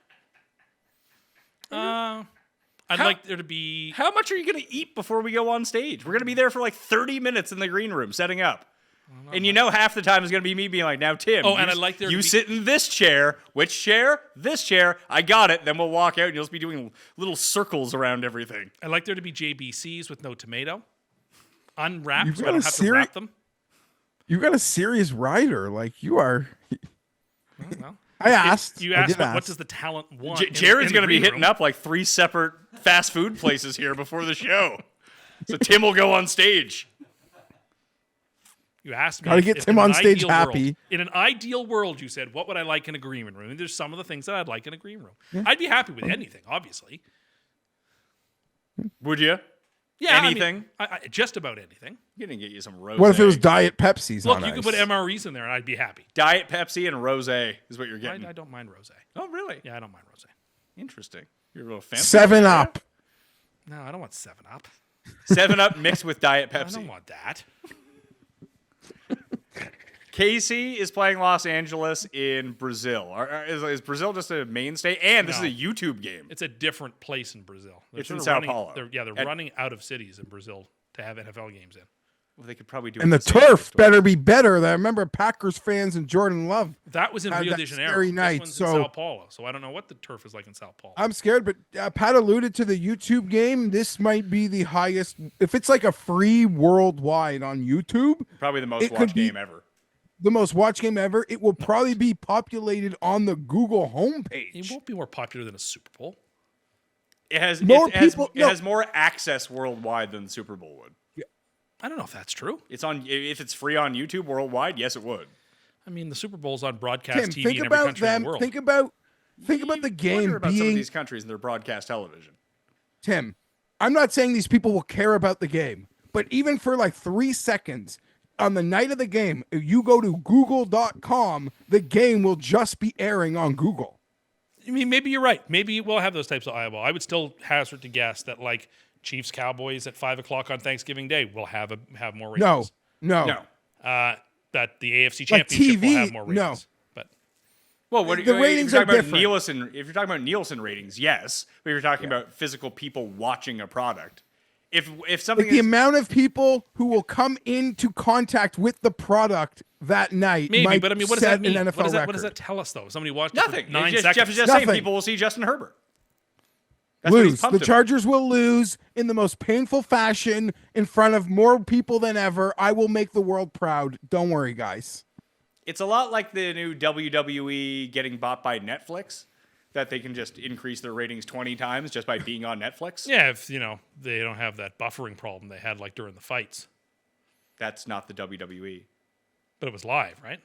I'd like there to be... How much are you going to eat before we go on stage? We're going to be there for like 30 minutes in the green room setting up. And you know half the time is going to be me being like, now, Tim, Oh, and I'd like there to you be- sit in this chair. Which chair? This chair. I got it. Then we'll walk out and you'll just be doing little circles around everything. I'd like there to be JBCs with no tomato. Unwrapped, You've so I got don't a have to seri- wrap them. You got a serious rider. Like you are. Well, I asked. you I asked did what ask. does the talent want? Jared's going to be hitting up like 3 separate fast food places here before the show. So Tim will go on stage. You asked me. Gotta get if Tim in an on stage ideal happy. world- in an ideal world, you said, what would I like in a green room? And there's some of the things that I'd like in a green room. I'd be happy with anything, obviously. Would you? Yeah, Anything? I just about anything. I'm going to get you some rosé. What if it was Diet Pepsi's Look, on you ice? could put MREs in there, and I'd be happy. Diet Pepsi and rosé is what you're I getting. don't mind rosé. Oh, really? Yeah, I don't mind rosé. Interesting. You're a little fancy. 7 Up. No, I don't want 7 Up. 7 Up mixed with Diet I don't Pepsi. want that. Casey is playing Los Angeles in Brazil. Is Brazil just a mainstay? And this No. is a YouTube game. It's a different place in Brazil. They're It's in sort of Sao Paulo. They're At- running out of cities in Brazil to have NFL games in. Well, they could probably do And it the in San turf Francisco. better be better. I remember Packers fans and Jordan Love. That was in Had Rio that de Janeiro. scary night, This one's so- in Sao Paulo, so I don't know what the turf is like in Sao Paulo. I'm scared, but Pat alluded to the YouTube game. This might be the highest. If it's like a free worldwide on YouTube, Probably the most It could watched be- game ever. the most watched game ever, it will probably be populated on the Google It homepage. won't be more popular than a Super Bowl. It has More it has, people- it no. has more access worldwide than the Super Bowl would. I don't know if that's true. It's on if it's free on YouTube worldwide. Yes, it would. I mean, the Super Bowl's on broadcast Tim, TV think in every about country in them. the world. Think about the game Wonder about some of being. these countries and their broadcast television. Tim, I'm not saying these people will care about the game, but even for like 3 seconds on the night of the game, if you go to google.com, the game will just be airing on Google. I mean, maybe you're right. Maybe we'll have those types of eyeball. I would still hazard to guess that like Chiefs Cowboys at 5:00 on Thanksgiving Day will have more ratings. No. No. That the AFC Like Championship will TV, have more ratings. no. But Well, what The ratings if you're are talking about different. Nielsen, if you're talking about Nielsen ratings, yes. But if you're talking about physical people watching a product, if something Like the is, amount of people who will come into contact with the product that night maybe. might But I mean, what does set that mean? an NFL What does that tell us though? Somebody watched nothing. it for 9 Jeff seconds. is just saying Nothing. people will see Justin Herbert. That's what he's Lose. pumped The about. Chargers will lose in the most painful fashion in front of more people than ever. I will make the world proud. Don't worry, guys. It's a lot like the new WWE getting bought by Netflix, that they can just increase their ratings 20 times just by being on Netflix. Yeah, if they don't have that buffering problem they had like during the fights. That's not the WWE. But it was live, right?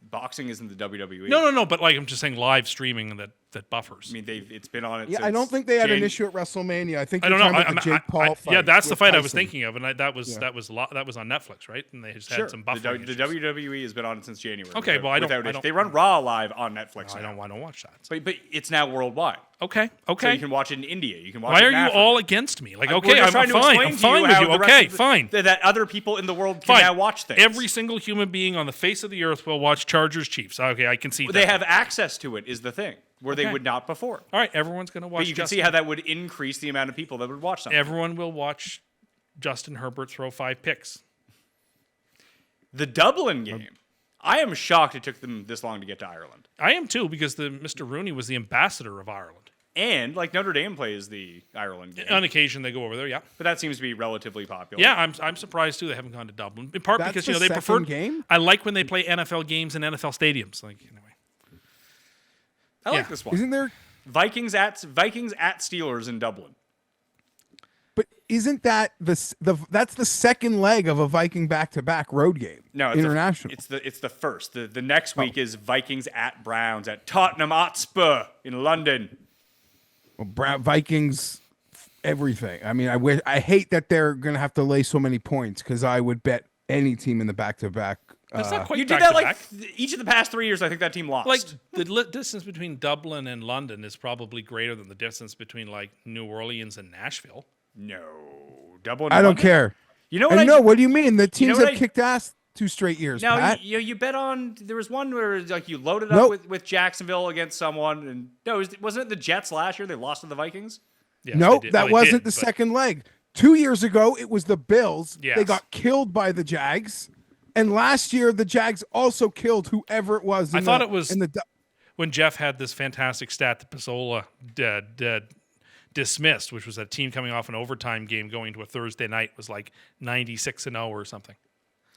Boxing isn't the WWE. No. But like I'm just saying, live streaming that buffers. I mean, it's been on it. Yeah, since I don't think they had an Jan- issue at WrestleMania. I think I you're don't know. talking about the Jake Paul fight. Yeah, that's the with fight I was Tyson. thinking of, and that was on Netflix, right? And they just Sure. had some buffering. The issues. WWE has been on it since January. Okay, well, I don't- They run Raw live on Netflix. I now. don't watch that. So. But it's now worldwide. Okay. So you can watch it in India. You can watch Why it are in you Africa. all against me? Like, We're okay, just I'm trying to fine. explain I'm to fine you with how you. the rest Okay, of the- fine. That other people in the world can Fine. now watch things. Every single human being on the face of the earth will watch Chargers Chiefs. Okay, I can see that. They have access to it, is the thing, where they Okay. would not before. All right, everyone's going to watch But you can see how that would increase the amount of people that would watch something. Everyone will watch Justin Herbert throw 5 picks. The Dublin game. I am shocked it took them this long to get to Ireland. I am too, because Mr. Rooney was the ambassador of Ireland. And like Notre Dame plays the Ireland game, On occasion, they go over there. Yeah, but that seems to be relatively popular. yeah. I'm surprised too. They haven't gone to Dublin in part That's because the they second prefer. game? I like when they play NFL games in NFL stadiums. Like anyway, I like Yeah. this one. Isn't there? Vikings at Steelers in Dublin. But isn't that that's the second leg of a Viking back-to-back road game? No, it's international. It's the first. The next week is Vikings at Browns at Tottenham Hotspur in London. Well, Vikings, everything. I mean, I hate that they're gonna have to lay so many points because I would bet any team in the back-to-back. That's not quite You did that back-to-back. each of the past 3 years. I think that team lost. Like the distance between Dublin and London is probably greater than the distance between like New Orleans and Nashville. no, Dublin. I don't London? care. You know what? And no, what do you mean? The teams what have kicked ass 2 straight years. Now Pat. you bet on. There was one where like you loaded Nope. up with Jacksonville against someone, and no, wasn't it the Jets last year? They lost to the Vikings. Yes, Nope, they did. that Well, they wasn't did, the but- second leg. 2 years ago, it was the Bills. Yes. They got killed by the Jags. And last year, the Jags also killed whoever it was. I thought it was in the when Jeff had this fantastic stat that Pizzola dismissed, which was a team coming off an overtime game going to a Thursday night was like 96-0 or something.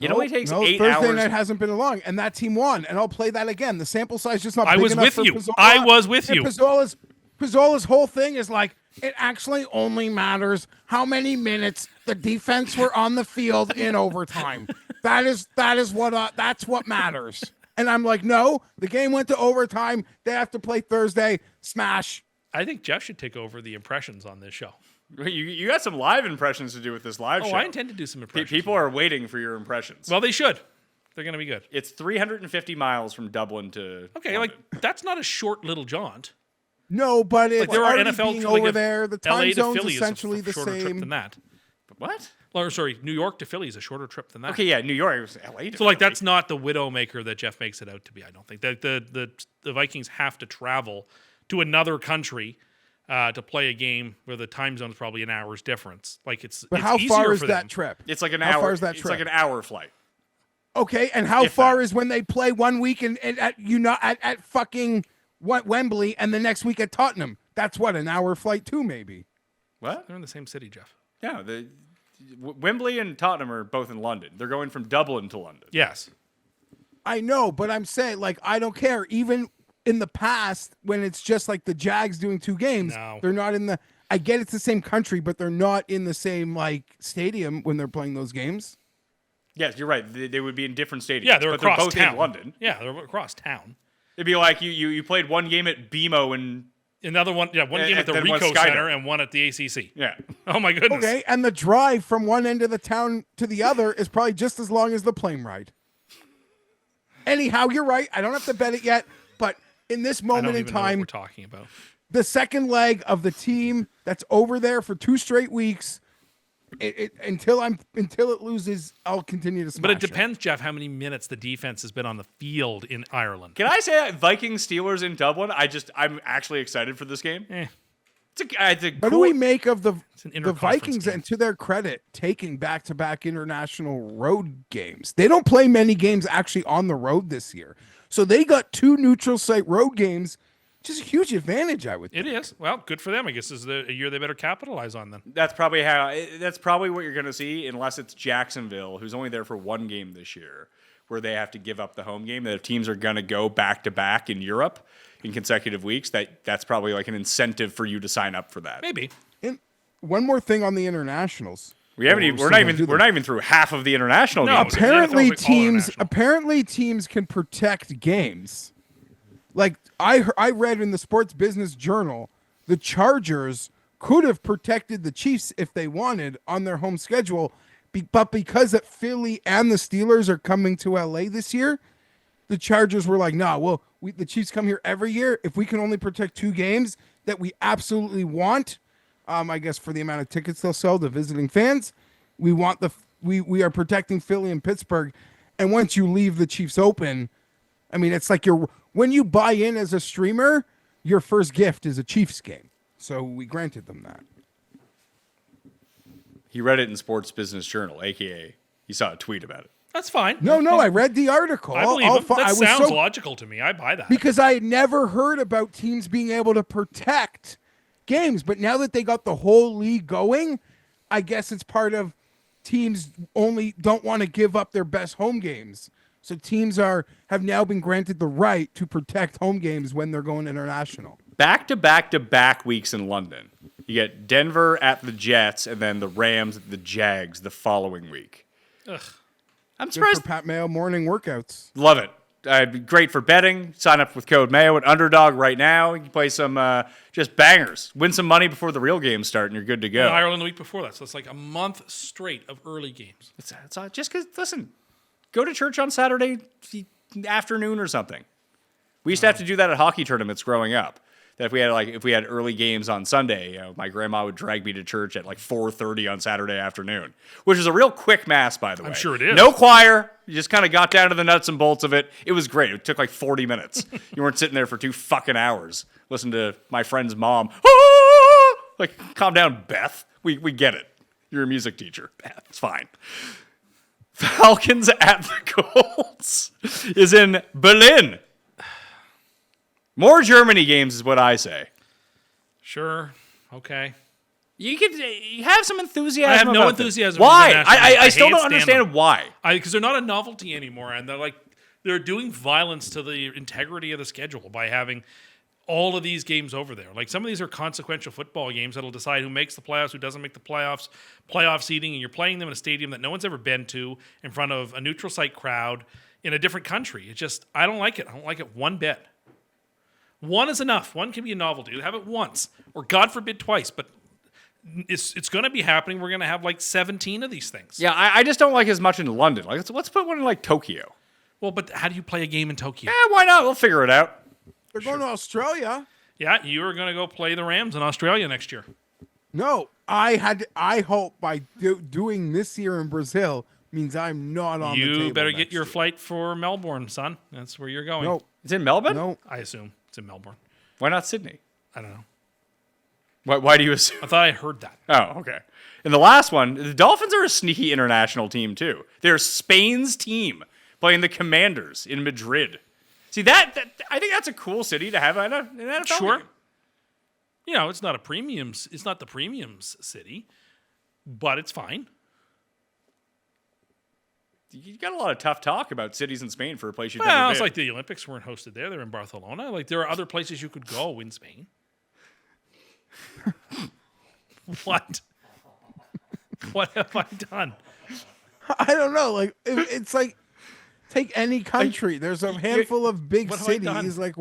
It only takes no, 8 Thursday hours. night hasn't been long, and that team won. And I'll play that again. The sample size just not. I big was enough with for you. Pizzola. I was with And you. Pizzola's whole thing is like it actually only matters how many minutes the defense were on the field in overtime. That's what matters. And I'm like, no, the game went to overtime. They have to play Thursday. Smash. I think Jeff should take over the impressions on this show. You got some live impressions to do with this live Oh, show. I intend to do some impressions. People are waiting for your impressions. Well, they should. They're going to be good. It's 350 miles from Dublin to. Okay, London. like that's not a short little jaunt. No, but it's There are already NFL being like over a there. The LA time to zone's Philly essentially is a the shorter trip same. than that. What? Or sorry, New York to Philly is a shorter trip than that. Okay, yeah, New York. It was LA. So like that's not the widowmaker that Jeff makes it out to be. I don't think that the Vikings have to travel to another country to play a game where the time zone is probably an hour's difference. Like it's But how easier far is for that them. trip? It's like an How hour. far is that It's trip? like an hour flight. Okay, and how If far that. is when they play 1 week and at fucking Wembley and the next week at Tottenham? That's what, an hour flight too, maybe. What? They're in the same city, Jeff. Yeah, Wembley and Tottenham are both in London. They're going from Dublin to London. Yes. I know, but I'm saying like I don't care. Even in the past, when it's just like the Jags doing 2 games, No. they're not in the. I get it's the same country, but they're not in the same like stadium when they're playing those games. Yes, you're right. They would be in different stadiums. Yeah, they're but across they're both town. in London. Yeah, they're across town. It'd be like you played one game at BMO and Another one, yeah, one game at the then one Ricoh Skydome. Center and one at the ACC. yeah. Oh my goodness. Okay, and the drive from one end of the town to the other is probably just as long as the plane ride. Anyhow, you're right. I don't have to bet it yet, but in this I don't moment in even know what time, we're talking about. the second leg of the team that's over there for 2 straight weeks, until it loses, I'll continue to smash But it depends, Jeff, how many minutes the defense has been on the field in Ireland. Can I say Vikings Steelers in Dublin? I'm actually excited for this game. It's a What do we make of the an the interconference Vikings, game. and to their credit, taking back-to-back international road games? They don't play many games actually on the road this year. So they got 2 neutral site road games, which is a huge advantage, I would think. It is. Well, good for them. I guess this is a year they better capitalize on then. That's probably what you're going to see, unless it's Jacksonville, who's only there for 1 game this year, where they have to give up the home game. That if teams are going to go back to back in Europe in consecutive weeks, that's probably like an incentive for you to sign up for that. Maybe. And one more thing on the internationals. We're not even through half of the international No, games. the Apparently NFL's like all teams can protect games. Like I read in the Sports Business Journal, the Chargers could have protected the Chiefs if they wanted on their home schedule, but because that Philly and the Steelers are coming to LA this year, the Chargers were like, "Nah, well, the Chiefs come here every year. If we can only protect 2 games that we absolutely want, I guess for the amount of tickets they'll sell to visiting fans, we are protecting Philly and Pittsburgh. And once you leave the Chiefs open, I mean, it's like when you buy in as a streamer, your first gift is a Chiefs game. So we granted them that. He read it in Sports Business Journal, aka he saw a tweet about it. That's fine. No, I read the article. I believe him. I That was sounds so- logical to me. I buy that. because I had never heard about teams being able to protect games. But now that they got the whole league going, I guess it's part of teams only don't want to give up their best home games. So teams have now been granted the right to protect home games when they're going international. Back to back to back weeks in London. You get Denver at the Jets, and then the Rams at the Jags the following week. Ugh. I'm Good surprised. for Pat Mayo morning workouts. Love it. It'd be great for betting. Sign up with code Mayo at Underdog right now. You can play some just bangers. Win some money before the real games start, and you're good to go. Ireland the week before that, so it's like a month straight of early games. It's just because, listen, go to church on Saturday afternoon or something. We used to have to do that at hockey tournaments growing up. That if we had early games on Sunday, my grandma would drag me to church at like 4:30 on Saturday afternoon, which is a real quick mass, by the way. I'm sure it is. No choir. You just kind of got down to the nuts and bolts of it. It was great. It took like 40 minutes. You weren't sitting there for 2 fucking hours. Listen to my friend's mom. Like, calm down, Beth. We get it. You're a music teacher. It's fine. Falcons at the Colts is in Berlin. More Germany games is what I say. Sure. Okay. You have some enthusiasm. I have no about this. enthusiasm. Why? for international I games. still can't don't stand understand them. why. Because they're not a novelty anymore, and they're doing violence to the integrity of the schedule by having all of these games over there. Like, some of these are consequential football games that'll decide who makes the playoffs, who doesn't make the playoffs, playoff seeding, and you're playing them in a stadium that no one's ever been to in front of a neutral site crowd in a different country. It just, I don't like it. I don't like it one bit. One is enough. One can be a novelty. You have it once, or God forbid twice, but it's going to be happening. We're going to have like 17 of these things. Yeah, I just don't like as much in London. Like, let's put one in like Tokyo. Well, but how do you play a game in Tokyo? Why not? We'll figure it out. They're going to Australia. Yeah, you are going to go play the Rams in Australia next year. No, I hope by doing this year in Brazil means I'm not on the table. You better get next your year. flight for Melbourne, son. That's where you're going. No, It's in Melbourne? no. I assume it's in Melbourne. Why not Sydney? I don't know. Why do you assume? I thought I heard that. Oh, okay. And the last one, the Dolphins are a sneaky international team, too. They're Spain's team playing the Commanders in Madrid. See, that I think that's a cool city to have an NFL Sure. game. You know, it's not a premium. It's not the premiums city, but it's fine. You got a lot of tough talk about cities in Spain for a place you've Well, never it's been. like the Olympics weren't hosted there. They're in Barcelona. Like, there are other places you could go in Spain. What? What have I done? I don't know. Like it's like take any country. There's a handful of big what have I done? cities. Like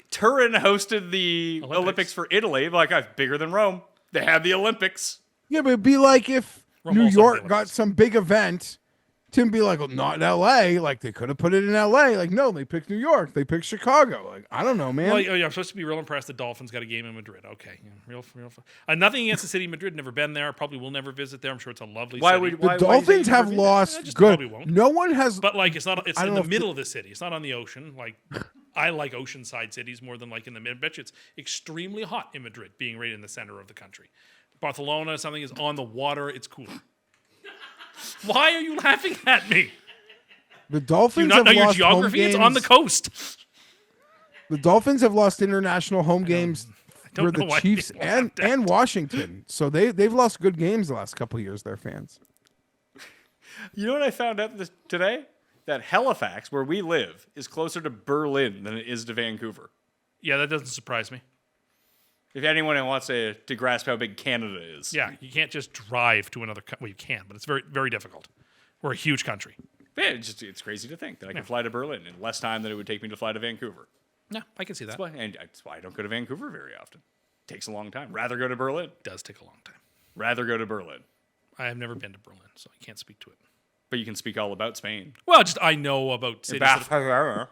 Turin hosted the Olympics. Olympics for Italy. Like, it's bigger than Rome. They have the Olympics. yeah, but it'd be like if Rome New also York had the got Olympics. some big event. Tim be like, well, not in L.A. Like they could have put it in L.A. Like no, they picked New York. They picked Chicago. Like I don't know, man. Well, yeah, I'm supposed to be real impressed. The Dolphins got a game in Madrid. Okay, yeah, real fun. Nothing against the city of Madrid. Never been there. Probably will never visit there. I'm sure it's a lovely Why city. would the why Dolphins you have never lost. just Good. probably won't. No one has. But like, it's not. It's I in don't the know if middle of the city. It's not on the ocean. Like, I like oceanside cities more than like in the mid. I bet you it's extremely hot in Madrid, being right in the center of the country. Barcelona, something is on the water. It's cooler. Why are you laughing at me? The Do you Dolphins not have know your lost home geography? games. It's on the coast. The Dolphins have lost international home games don't for the know why Chiefs people have that. and Washington. So they've lost good games the last couple of years. Their fans. You know what I found out today? That Halifax, where we live, is closer to Berlin than it is to Vancouver. Yeah, that doesn't surprise me. If anyone wants to grasp how big Canada is. Yeah, you can't just drive to another country. Well, you can, but it's very, very difficult. We're a huge country. Yeah, it's crazy to think that I can fly to Berlin in less time than it would take me to fly to Vancouver. Yeah, I can see that. That's why I don't go to Vancouver very often. Takes a long time. Rather go to Berlin. It does take a long time. Rather go to Berlin. I have never been to Berlin, so I can't speak to it. But you can speak all about Spain. Well, just I know about cities. Barcelona.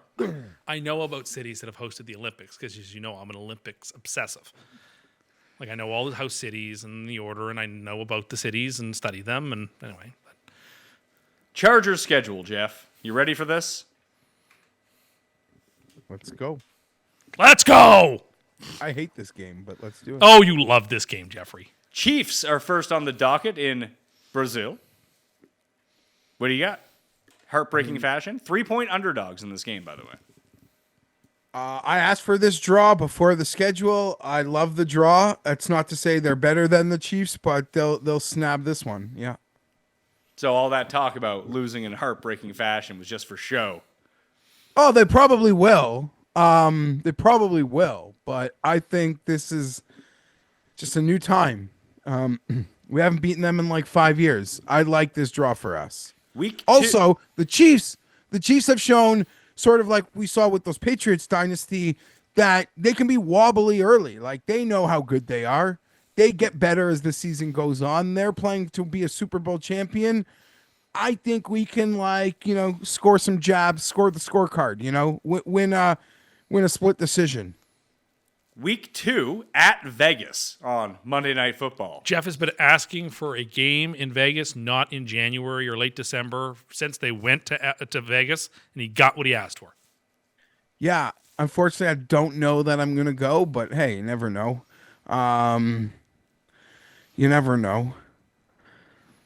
I know about cities that have hosted the Olympics because, as you know, I'm an Olympics obsessive. Like, I know all the house cities and the order, and I know about the cities and study them. And anyway, Chargers schedule, Jeff. You ready for this? Let's go. let's go. I hate this game, but let's do it. Oh, you love this game, Jeffrey. Chiefs are first on the docket in Brazil. What do you got? Heartbreaking fashion. 3-point underdogs in this game, by the way. I asked for this draw before the schedule. I love the draw. That's not to say they're better than the Chiefs, but they'll snab this one. Yeah. So all that talk about losing in heartbreaking fashion was just for show. Oh, they probably will. They probably will, but I think this is Just a new time. We haven't beaten them in like 5 years. I like this draw for us. Week 2. Also, the Chiefs have shown, sort of like we saw with those Patriots dynasty, that they can be wobbly early. Like, they know how good they are. They get better as the season goes on. They're playing to be a Super Bowl champion. I think we can, like, score some jabs, score the scorecard, win a split decision. Week 2 at Vegas on Monday Night Football. Geoff has been asking for a game in Vegas, not in January or late December, since they went to Vegas, and he got what he asked for. Yeah, unfortunately, I don't know that I'm going to go, but hey, you never know. You never know.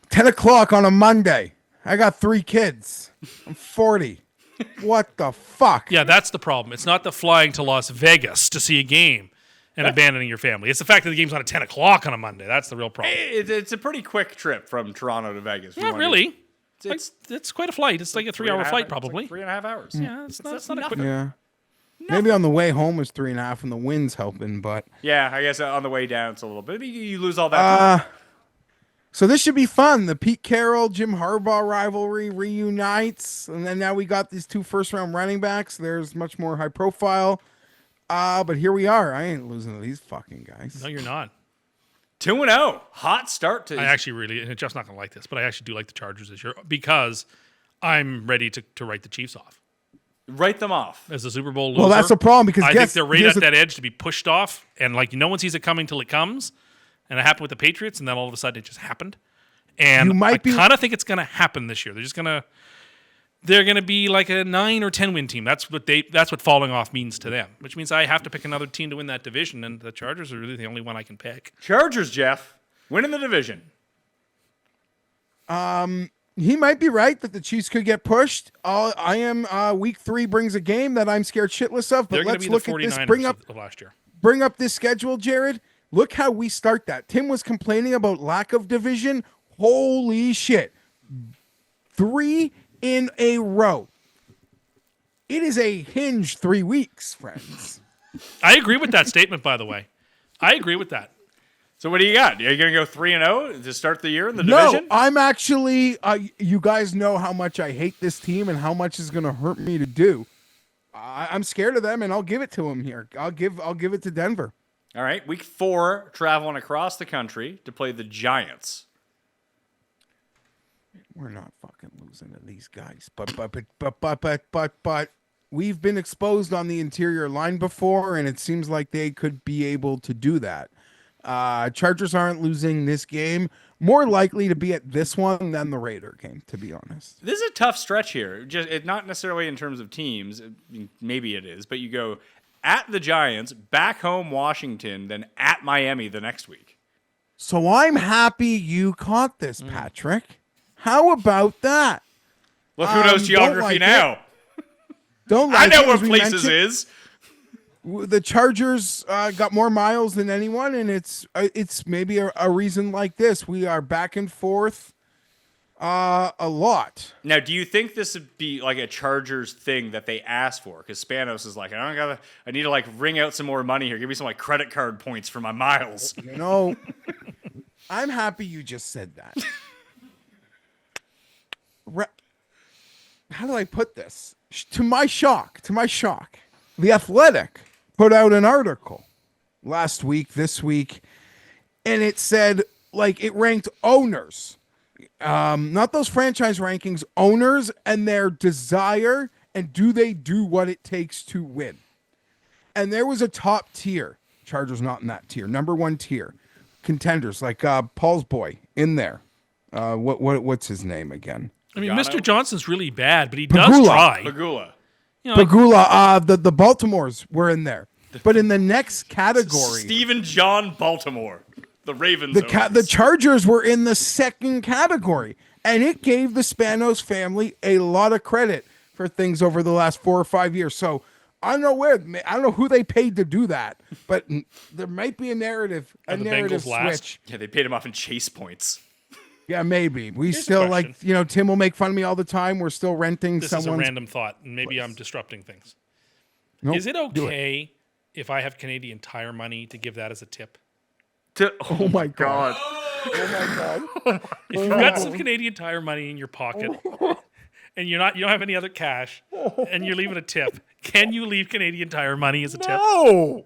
10 o'clock on a Monday. I got 3 kids. I'm 40. What the fuck? Yeah, that's the problem. It's not the flying to Las Vegas to see a game and abandoning your family. It's the fact that the game's on at 10 o'clock on a Monday. That's the real problem. It's a pretty quick trip from Toronto to Vegas. Not really. It's It's quite a flight. It's like a 3-hour flight, probably. It's like 3.5 hours. Yeah, it's not a quick. Yeah. Maybe on the way home was 3.5 and the wind's helping, but Yeah, I guess on the way down it's a little bit. You lose all that. so this should be fun. The Pete Carroll, Jim Harbaugh rivalry reunites, and then now we got these 2 first-round running backs. There's much more high profile. But here we are. I ain't losing to these fucking guys. No, you're not. 2-0. Hot start to I actually really, and Jeff's not going to like this, but I actually do like the Chargers this year because I'm ready to write the Chiefs off. write them off. As a Super Bowl loser. Well, that's the problem because I think they're right at that edge to be pushed off, and like no one sees it coming till it comes. And it happened with the Patriots, and then all of a sudden it just happened. And I kind of think it's going to happen this year. They're going to be like a 9 or 10 win team. That's what falling off means to them, which means I have to pick another team to win that division, and the Chargers are really the only one I can pick. Chargers, Geoff, winning the division. He might be right that the Chiefs could get pushed. Week 3 brings a game that I'm scared shitless of, but let's look at this. Of last year. Bring up this schedule, Jared. Look how we start that. Tim was complaining about lack of division. Holy shit. 3 in a row. It is a hinge 3 weeks, friends. I agree with that statement, by the way. I agree with that. So what do you got? Are you going to go 3-0 to start the year in the division? No, I'm actually, you guys know how much I hate this team and how much it's going to hurt me to do. I'm scared of them, and I'll give it to them here. I'll give it to Denver. All right, week 4, traveling across the country to play the Giants. We're not fucking losing to these guys, but we've been exposed on the interior line before, and it seems like they could be able to do that. Chargers aren't losing this game. More likely to be at this one than the Raider game, to be honest. This is a tough stretch here. Not necessarily in terms of teams. Maybe it is, but you go at the Giants, back home Washington, then at Miami the next week. So I'm happy you caught this, Patrick. How about that? Look who knows geography now. Don't I know it, where as we places mentioned. is. The Chargers got more miles than anyone, and it's maybe a reason like this. We are back and forth a lot. Now, do you think this would be like a Chargers thing that they asked for? Because Spanos is like, I need to like wring out some more money here. Give me some like credit card points for my miles. I'm happy you just said that. How do I put this? To my shock, The Athletic put out an article this week, and it said, like, it ranked owners, not those franchise rankings, owners and their desire, and do they do what it takes to win? And there was a top tier. Chargers not in that tier. Number 1 tier. Contenders, like Paul's boy in there. What's his name again? I mean, Gano? Mr. Johnson's really bad, but he does try. Pagula. You know, Pagula, the Baltimores were in there. But in the next category, Stephen John Baltimore, the Ravens. the Chargers were in the second category. And it gave the Spanos family a lot of credit for things over the last 4 or 5 years. So I don't know who they paid to do that, but there might be a narrative Bengals switch. last? Yeah, they paid him off in chase points. Yeah, maybe. We Here's a still question. Tim will make fun of me all the time. We're still renting this is a someone's. random thought, and maybe I'm disrupting things. Nope, Is it do okay if I have Canadian Tire money to give that as a tip? Oh my god. Oh my god. If you've got some Canadian Tire money in your pocket and you don't have any other cash and you're leaving a tip, can you leave Canadian Tire money as a tip? No.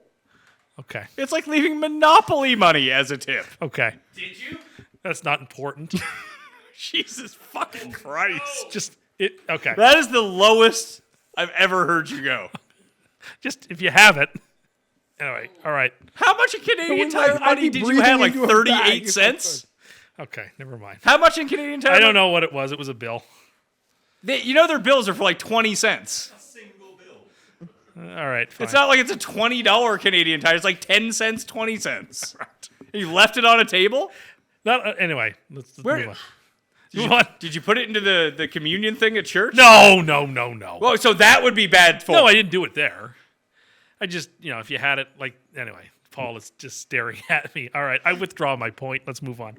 Okay. It's like leaving Monopoly money as a tip. Okay. Did you? That's not important. Jesus fucking Christ. Just it. Okay. That is the lowest I've ever heard you go. Just if you have it. Anyway. All right. How much in Canadian Like, Tire I'd money be did you breathing have? Like into a bag 38 if I cents? Okay. Never mind. How much in Canadian Tire I money? don't know what it was. It was a bill. You know their bills are for like 20 cents. All right. Fine. It's not like it's a $20 Canadian Tire. It's like 10 cents, 20 cents. You left it on a table? Not, anyway. Let's Where- move on. Move on. Did you put it into the communion thing at church? No. Well, so that would be bad form. No, I didn't do it there. I just, if you had it, like, anyway, Paul is just staring at me. All right, I withdraw my point. Let's move on.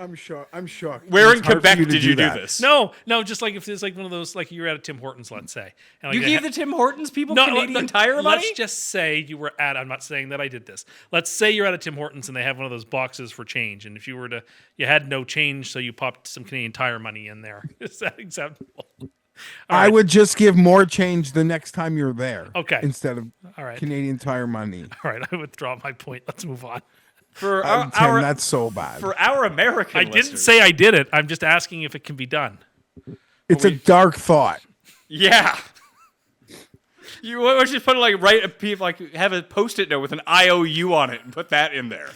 I'm shocked. Where in It's hard for Quebec to did you do that. this? No, just like if it's like one of those, like you were at a Tim Hortons, let's say. And like You they gave had- the Tim Hortons people No, Canadian Tire money? Let's just say you were at, I'm not saying that I did this. Let's say you're at a Tim Hortons and they have one of those boxes for change. And if you had no change, so you popped some Canadian Tire money in there. Is that acceptable? I would just give more change the next time you're there. Okay. Instead of All right. Canadian Tire money. All right, I withdraw my point. Let's move on. For Tim, our that's so bad. for our American I didn't listeners. say I did it. I'm just asking if it can be done. It's a dark thought. Yeah. You why don't you put like have a Post-it note with an IOU on it and put that in there.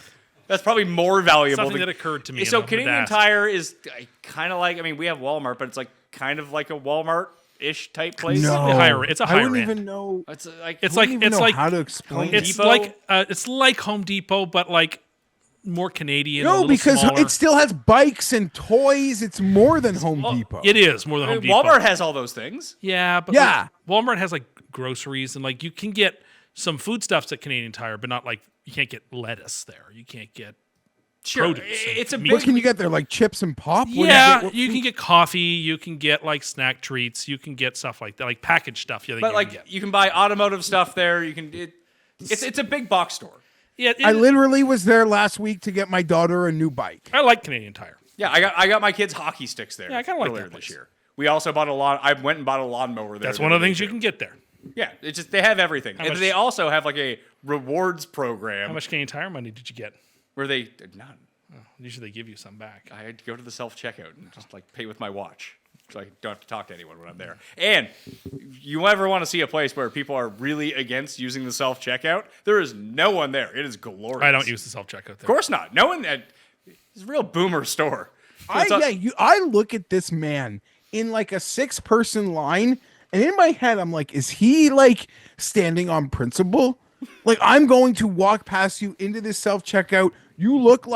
That's probably more valuable. Something than- that occurred to me. So and I wanted to Canadian ask. Tire is kind of like, I mean, we have Walmart, but it's like kind of like a Walmart-ish type place. No, It's a I higher wouldn't end. even know. It's like It's I like wouldn't even know how to explain. Home it. Depot? it's like Home Depot, but like more Canadian. a No, little because smaller. it still has bikes and toys. It's more than Home Depot. It is more than Home Depot. Walmart has all those things. Yeah, but Yeah. like, Walmart has like groceries and like you can get some foodstuffs at Canadian Tire, but not like you can't get lettuce there. You can't get Sure, produce. and it's a meat. big. What can you get there? Like chips and pop? What do Yeah, what you food- can get coffee. You can get like snack treats. You can get stuff like that, like packaged stuff. Yeah, But you like can get. you can buy automotive stuff there. You can. It's a big box store. Yeah, I literally was there last week to get my daughter a new bike. I like Canadian Tire. Yeah, I got my kids hockey sticks there. Yeah, I kinda like earlier that this place. year. We also bought a lawn. I went and bought a lawnmower there. That's one of the things you can get there. Yeah, it's just they have everything, and much- they also have like a rewards program How much Canadian Tire money did you get? where they none. Usually they give you some back. I had to go to the self checkout and just like pay with my watch, so I don't have to talk to anyone when I'm there. And you ever want to see a place where people are really against using the self checkout? There is no one there. It is glorious. I don't use the self checkout there. Of course not. No one. It's a real boomer store. It's I look at this man in like a 6-person line, and in my head, I'm like, is he like standing on principle? Like, I'm going to walk past you into this self checkout. You look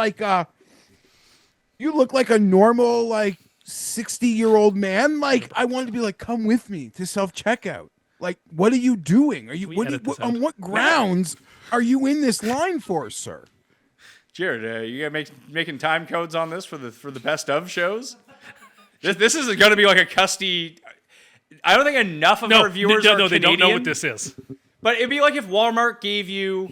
like a normal like 60-year-old man. Like, I wanted to be like, come with me to self checkout. Like, what are you doing? Are you we edit this out? on what grounds are you in this line for, sir? Jared, you got making time codes on this for the best of shows. This is going to be like a custy. I don't think enough of our viewers are they don't know Canadian, what this is. But it'd be like if Walmart gave you,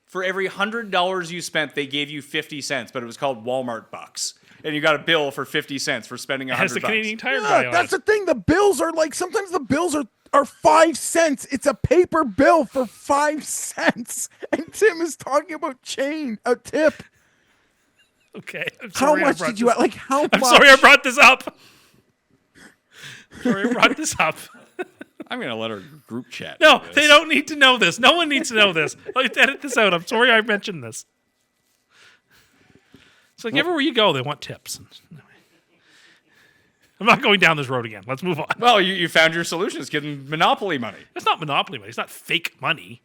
for every $100 you spent, they gave you 50 cents, but it was called Walmart bucks, and you got a bill for 50 cents for spending $100. Has the Canadian Tire guy Yeah, on that's it. the thing. The bills are like sometimes the bills are 5 cents. It's a paper bill for 5 cents, and Tim is talking about a tip. Okay. I'm How sorry I much brought did you this- like? How I'm much? sorry I brought this up. Sorry I brought this up. I'm going to let our group chat. No, do this. they don't need to know this. No one needs to know this. Let's edit this out. I'm sorry I mentioned this. It's like everywhere you go, they want tips. I'm not going down this road again. Let's move on. Well, you found your solution. It's giving Monopoly money. It's not monopoly money. It's not fake money.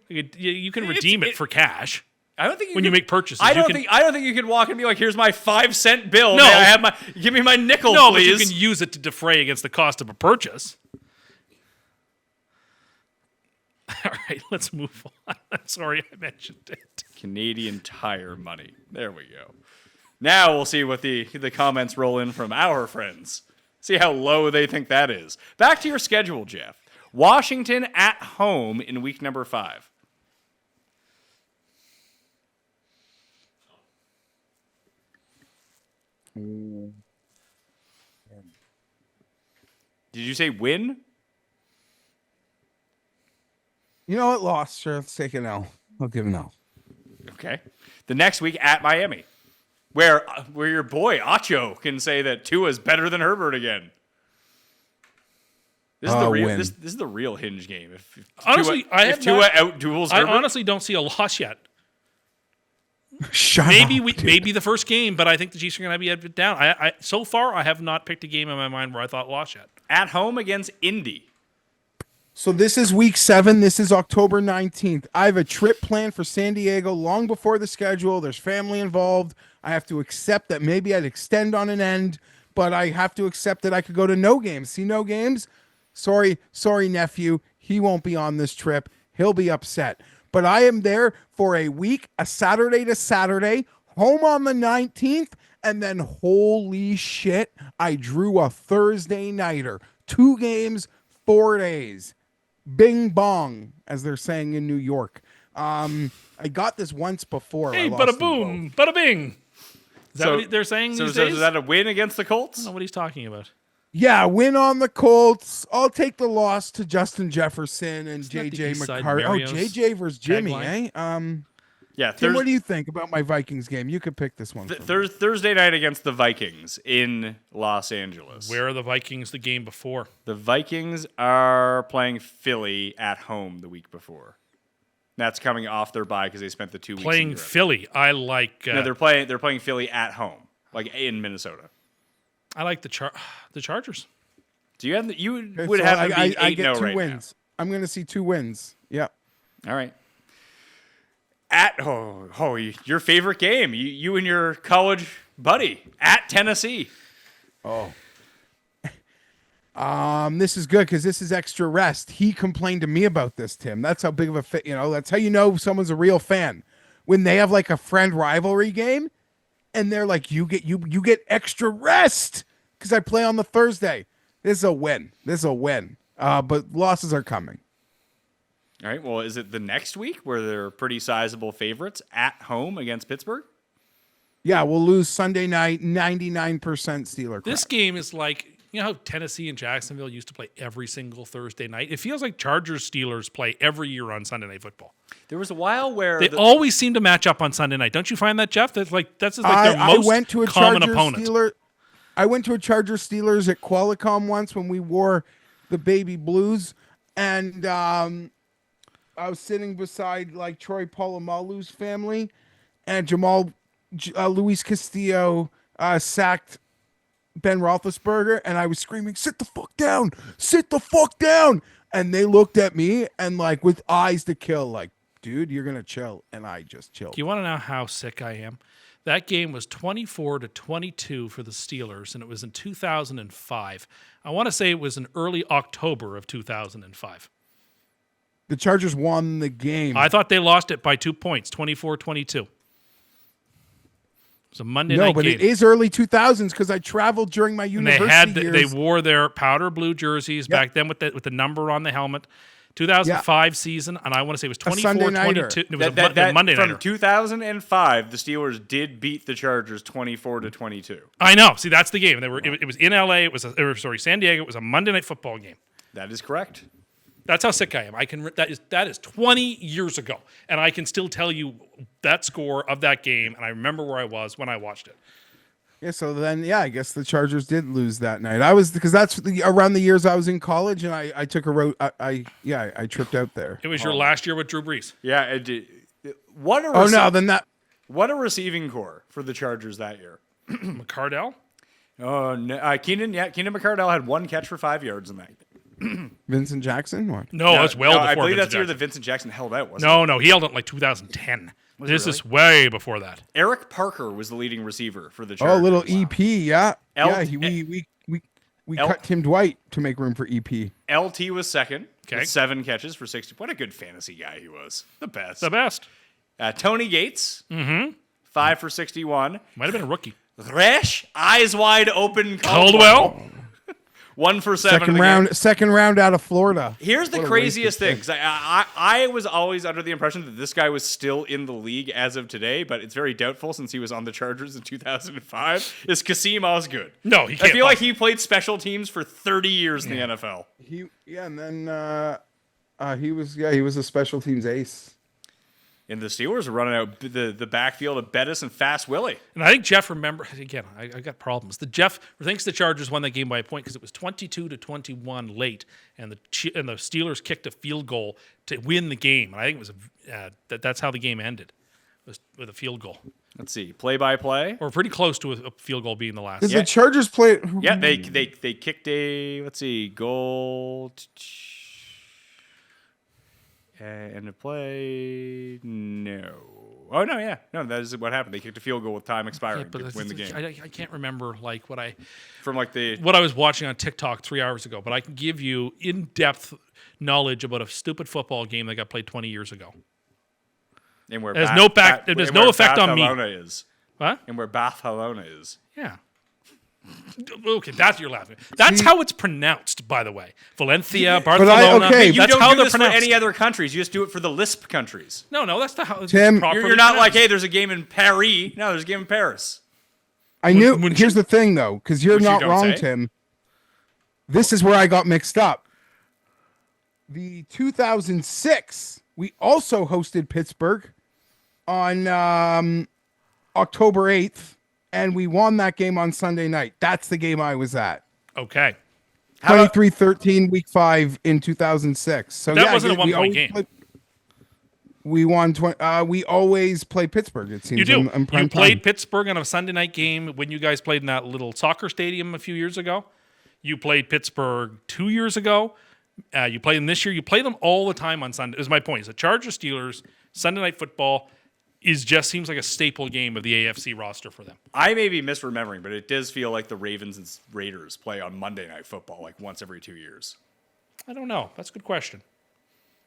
You can redeem it for cash. I don't think When you make purchases, I you don't can- think you could walk and be like, "Here's my 5-cent bill. No. May I have give me my nickel, No, but please." you can use it to defray against the cost of a purchase. All right, let's move on. I'm sorry I mentioned it. Canadian Tire money. There we go. Now we'll see what the comments roll in from our friends. See how low they think that is. Back to your schedule, Jeff. Washington at home in week number 5. Did you say win? You know what? Lost. Sure, let's take an L. I'll give an L. Okay. The next week at Miami, where your boy Acho can say that Tua's better than Herbert again. This is the real. Win. This is the real hinge game. If Honestly, Tua outduels I Herbert, honestly don't see a loss yet. Shut Maybe up, dude. maybe the first game, but I think the Chiefs are going to be a bit down. I so far I have not picked a game in my mind where I thought loss yet. at home against Indy. So this is week 7. This is October 19th. I have a trip planned for San Diego long before the schedule. There's family involved. I have to accept that maybe I'd extend on an end, but I have to accept that I could go to no games. See no games? Sorry, nephew. He won't be on this trip. He'll be upset. But I am there for a week, a Saturday to Saturday, home on the 19th, and then holy shit, I drew a Thursday nighter. 2 games, 4 days. Bing bong, as they're saying in New York. I got this once before. Hey, I lost bada them boom, bada bing. Is that So- what they're saying So these days? is that a win against the Colts? I don't know what he's talking about. Yeah, win on the Colts. I'll take the loss to Justin Jefferson and that the JJ Eastside McCarthy. Oh, Mario's JJ versus Jimmy, tagline? eh? Yeah. Tim, what do you think about my Vikings game? You could pick this one. for me. Thursday night against the Vikings in Los Angeles. Where are the Vikings the game before? The Vikings are playing Philly at home the week before. That's coming off their bye because they spent the 2 weeks in Playing Europe. Philly. I like No, they're playing Philly at home, like in Minnesota. I like the Chargers. Do you have you Okay, would so have them I being 8-0 get 2 right wins. I'm going to see 2 wins. Yeah. now. All right. At your favorite game, you and your college buddy at Tennessee. This is good because this is extra rest. He complained to me about this, Tim. That's how big of a fit. That's how you know someone's a real fan when they have like a friend rivalry game, and they're like, you get extra rest because I play on the Thursday. This is a win. But losses are coming. All right. Well, is it the next week where they're pretty sizable favorites at home against Pittsburgh? Yeah, we'll lose Sunday night. 99% Steeler. Crap. This game is like, you know how Tennessee and Jacksonville used to play every single Thursday night? It feels like Chargers Steelers play every year on Sunday Night Football. There was a while where They always seem to match up on Sunday night. Don't you find that, Jeff? That's just like their I most went to a common Chargers opponent. Steeler. I went to a Chargers Steelers at Qualicom once when we wore the baby blues, and I was sitting beside like Troy Polamalu's family, and Luis Castillo sacked Ben Roethlisberger, and I was screaming, "Sit the fuck down! Sit the fuck down!" And they looked at me and like with eyes to kill, like, "Dude, you're gonna chill," and I just chilled. Do you want to know how sick I am? That game was 24-22 for the Steelers, and it was in 2005. I want to say it was in early October of 2005. The Chargers won the game. I thought they lost it by 2 points, 24-22. It was a Monday No, night but game. it is early 2000s because I traveled during my And they university had years. they wore their powder blue jerseys back then with the number on the helmet. 2005 season, and I want to say it was Sunday nighter. 24-22. It was that a Monday from nighter. 2005, the Steelers did beat the Chargers 24-22. I know. See, that's the game. It was in LA. It was San Diego. It was a Monday Night Football game. That is correct. That's how sick I am. That is 20 years ago, and I can still tell you that score of that game, and I remember where I was when I watched it. Yeah, so then, I guess the Chargers did lose that night. Because that's around the years I was in college, and I took a road. I tripped out there. It was your last year with Drew Brees. Yeah. It did. What a receiving core for the Chargers that year. McCardell? Oh, no, Keenan McCardell had 1 catch for 5 yards in that. Vincent Jackson? What? No, that's well before I believe Vincent that's the year Jackson. that Vincent Jackson held out, wasn't it? No, he held it in like 2010. This it is way before that. Eric Parker was the leading receiver for the Oh, Chargers. little EP, yeah. L- We L- cut Tim Dwight to make room for EP. LT was second Okay. with 7 catches for 60. What a good fantasy guy he was. The best. The best. Tony Gates, 5 for 61. Might have been a rookie. Resh, eyes wide open. Caldwell. 1 for 7 in the game. Second round out of Florida. Here's the What a craziest racist thing. 'Cause I was always under the impression that this guy was still in the league as of today, but it's very doubtful since he was on the Chargers in 2005. Is Kasim Osgood? No, he I can't. feel like he played special teams for 30 years in the NFL. And then he was a special teams ace. And the Steelers are running out the backfield of Bettis and Fast Willie. And I think Jeff again, I got problems. Jeff thinks the Chargers won that game by a point because it was 22-21 late, and the Steelers kicked a field goal to win the game. And I think it was that's how the game ended, was with a field goal. Let's see, play-by-play. Or pretty close to a field goal being the last. Because the Chargers played. Yeah, they kicked a goal. And the play, no. Oh, no, yeah. No, that is what happened. They kicked a field goal with time expiring to win the game. I can't remember what I was watching on TikTok 3 hours ago, but I can give you in-depth knowledge about a stupid football game that got played 20 years ago. And where there's no effect on me. Is. What? And where Barcelona is. Yeah. Okay, that's you're laughing. That's how it's pronounced, by the way. Valencia, Barcelona. You don't how do they're this for pronounced. any other countries. You just do it for the Lisp countries. No, that's not how it's Tim, properly you're not like, pronounced. hey, there's a game in Paris. No, there's a game in Paris. I knew. Here's the thing, though, because you're Which you not don't wrong, say. Tim. This is where I got mixed up. The 2006, we also hosted Pittsburgh on October 8th. And we won that game on Sunday night. That's the game I was at. Okay. 23-13, week 5 in 2006. So that wasn't a one-point game. We won. We always play Pittsburgh. It seems You do. in prime You played time. Pittsburgh on a Sunday night game when you guys played in that little soccer stadium a few years ago. You played Pittsburgh 2 years ago. You played them this year. You play them all the time on Sunday. Is my point. It's the Chargers Steelers Sunday night football just seems like a staple game of the AFC roster for them. I may be misremembering, but it does feel like the Ravens and Raiders play on Monday Night Football like once every 2 years. I don't know. That's a good question. I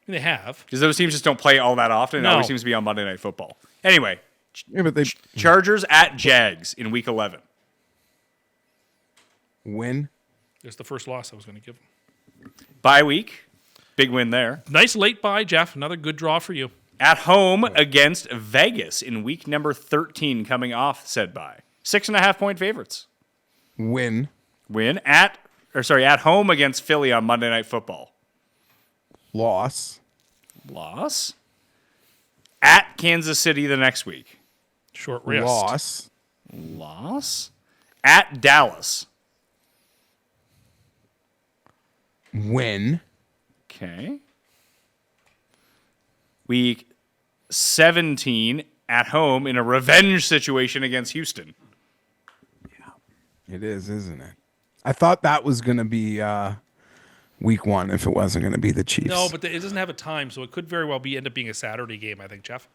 mean, they have. Because those teams just don't play all that often. It No. always seems to be on Monday Night Football. Anyway, Yeah, but they Chargers at Jags in Week 11. win. It's the first loss I was going to give them. Bye week. Big win there. Nice late bye, Jeff. Another good draw for you. At home against Vegas in week number 13, coming off said bye. 6.5-point favorites. Win. Win at home against Philly on Monday Night Football. Loss. Loss. At Kansas City the next week. Short wrist. Loss. Loss. At Dallas. Win. Okay. Week 17 at home in a revenge situation against Houston. It is, isn't it? I thought that was going to be week 1 if it wasn't going to be the Chiefs. No, but it doesn't have a time, so it could very well end up being a Saturday game, I think, Jeff.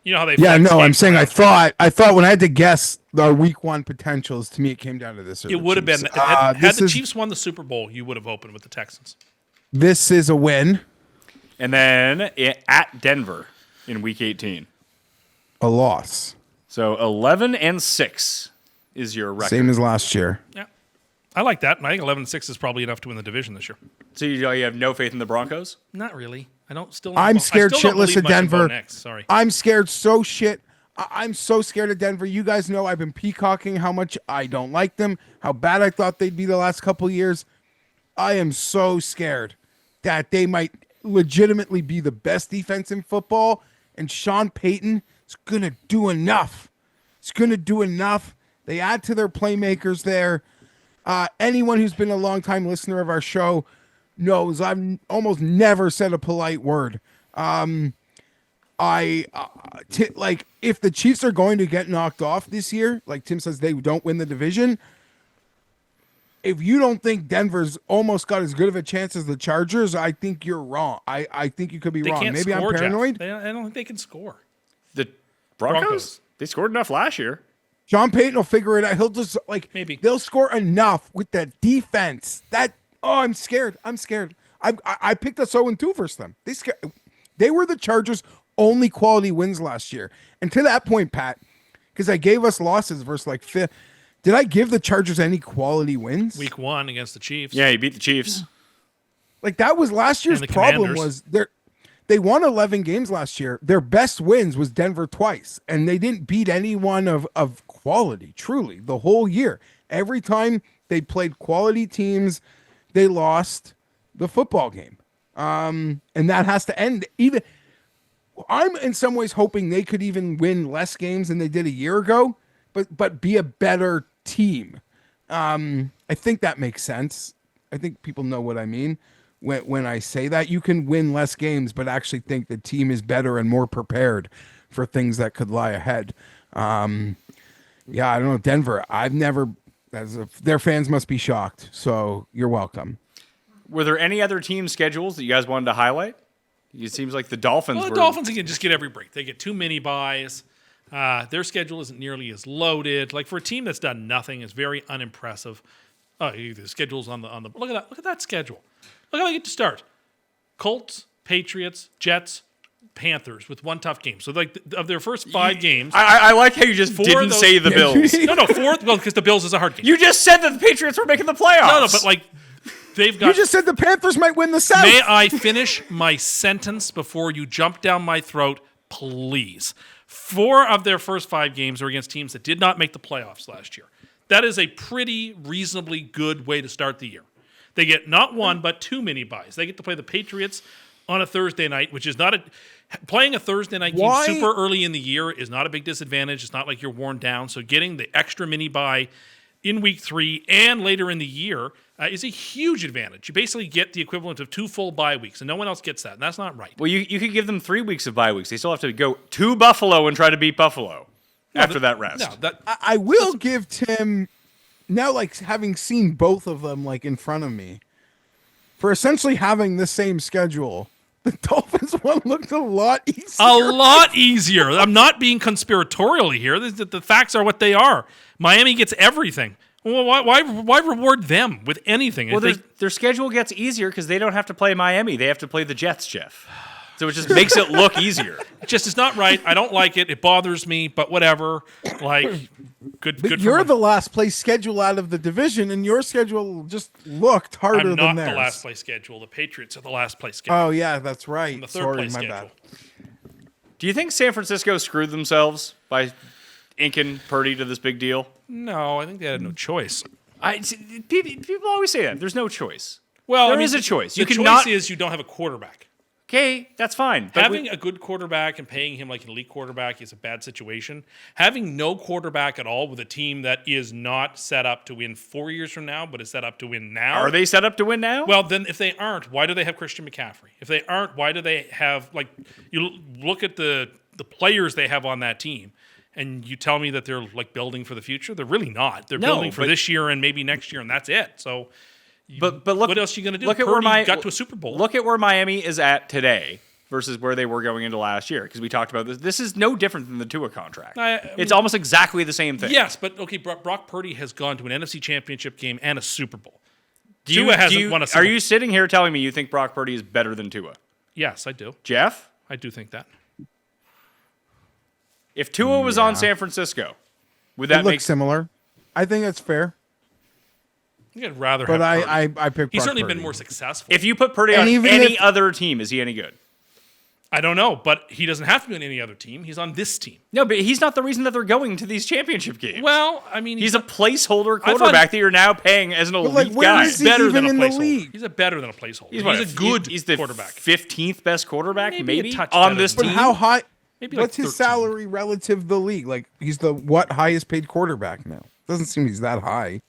You know how they Yeah, flex no, I'm games saying I around. thought when I had to guess our week 1 potentials, to me it came down to this. It would have been. Had the Chiefs won the Super Bowl, you would have opened with the Texans. This is a win. And then at Denver in week 18. A loss. So 11-6 is your record. Same as last year. Yeah. I like that. And I think 11-6 is probably enough to win the division this year. So you have no faith in the Broncos? Not really. I don't still. I'm scared I still don't shitless believe of much in Bo Denver. Nix. Sorry. I'm scared so shit. I'm so scared of Denver. You guys know I've been peacocking how much I don't like them, how bad I thought they'd be the last couple of years. I am so scared that they might legitimately be the best defense in football, and Sean Payton is going to do enough. It's going to do enough. They add to their playmakers there. Anyone who's been a long-time listener of our show knows I've almost never said a polite word. If the Chiefs are going to get knocked off this year, like Tim says, they don't win the division. If you don't think Denver's almost got as good of a chance as the Chargers, I think you're wrong. I think you could be They wrong. can't Maybe score, I'm paranoid. Jeff. I don't think they can score. The Broncos? Broncos. They scored enough last year. Sean Payton will figure it out. He'll just Maybe. they'll score enough with that defense. I'm scared. I picked us 0-2 versus them. They were the Chargers' only quality wins last year. And to that point, Pat, because I gave us losses versus Did I give the Chargers any quality wins? Week 1 against the Chiefs. Yeah, he beat the Chiefs. Like that was last year's And the problem. Commanders. Was they won 11 games last year. Their best wins was Denver twice, and they didn't beat anyone of quality. Truly, the whole year. Every time they played quality teams, they lost the football game. And that has to end. Even I'm in some ways hoping they could even win less games than they did a year ago, but be a better team. I think that makes sense. I think people know what I mean when I say that. You can win less games, but actually think the team is better and more prepared for things that could lie ahead. Yeah, I don't know. Denver, I've never, their fans must be shocked. So you're welcome. Were there any other team schedules that you guys wanted to highlight? It seems like the Dolphins Well, the Dolphins can just get every break. They get 2 mini buys. Their schedule isn't nearly as loaded. Like for a team that's done nothing, it's very unimpressive. Oh, the schedule's on the look at that. Look at that schedule. Look how they get to start. Colts, Patriots, Jets, Panthers with 1 tough game. So like of their first 5 games, I like how you just didn't say the Bills. no, 4. Well, because the Bills is a hard game. You just said that the Patriots were making the playoffs. No, but like they've got. You just said the Panthers might win the South. May I finish my sentence before you jump down my throat, please? 4 of their first 5 games are against teams that did not make the playoffs last year. That is a pretty reasonably good way to start the year. They get not 1, but 2 mini buys. They get to play the Patriots on a Thursday night, which is not a... Playing a Thursday night game super early in the year is not a big disadvantage. It's not like you're worn down. So getting the extra mini buy in week 3 and later in the year is a huge advantage. You basically get the equivalent of 2 full bye weeks, and no one else gets that, and that's not right. Well, you could give them 3 weeks of bye weeks. They still have to go to Buffalo and try to beat Buffalo after that rest. No, I will give Tim, now like having seen both of them like in front of me, for essentially having the same schedule, the Dolphins one looked a lot easier. a lot easier. I'm not being conspiratorial here. The facts are what they are. Miami gets everything. Well, why reward them with anything? Well, their schedule gets easier because they don't have to play Miami. They have to play the Jets, Jeff. So it just makes it look easier. Just it's not right. I don't like it. It bothers me, but whatever. Like, good. But you're the last place schedule out of the division, and your schedule just looked harder I'm than not theirs. the last place schedule. The Patriots are the last place schedule. Oh yeah, that's right. The third Sorry, place my schedule. bad. Do you think San Francisco screwed themselves by inking Purdy to this big deal? No, I think they had no choice. People always say that. There's no choice. Well, There is a choice. You The cannot- choice is you don't have a quarterback. Okay, that's fine. But Having a good quarterback and paying him like an elite quarterback is a bad situation. Having no quarterback at all with a team that is not set up to win 4 years from now, but is set up to win now. are they set up to win now? Well, then if they aren't, why do they have Christian McCaffrey? If they aren't, why do they have, like, you look at the players they have on that team, and you tell me that they're, like, building for the future? They're really not. They're building for this year and maybe next year, and that's it. So... But look, what else are you going to do? Look at Purdy where got to a Super Bowl. Look at where Miami is at today versus where they were going into last year. Because we talked about this. This is no different than the Tua contract. It's almost exactly the same thing. Yes, but okay, Brock Purdy has gone to an NFC Championship game and a Super Bowl. Tua hasn't won a single. Are you sitting here telling me you think Brock Purdy is better than Tua? Yes, I do. Jeff? I do think that. If Tua was on San Francisco, would that Look make similar. I think it's fair. I'd rather But have Purdy. I picked. He's Brock certainly Purdy. been more successful. If you put Purdy And on even any if- other team, is he any good? I don't know, but he doesn't have to be on any other team. He's on this team. No, but he's not the reason that they're going to these championship games. Well, I mean, he's a placeholder quarterback that you're now paying as an elite like, where guy. is he better even than a in the placeholder. league? He's better than a placeholder. He's what, a good He's the quarterback. 15th best quarterback, Maybe a maybe touch on better this than But team. how high? Maybe like What's his 13. salary relative to the league? Like he's the highest paid quarterback now? Doesn't seem he's that high.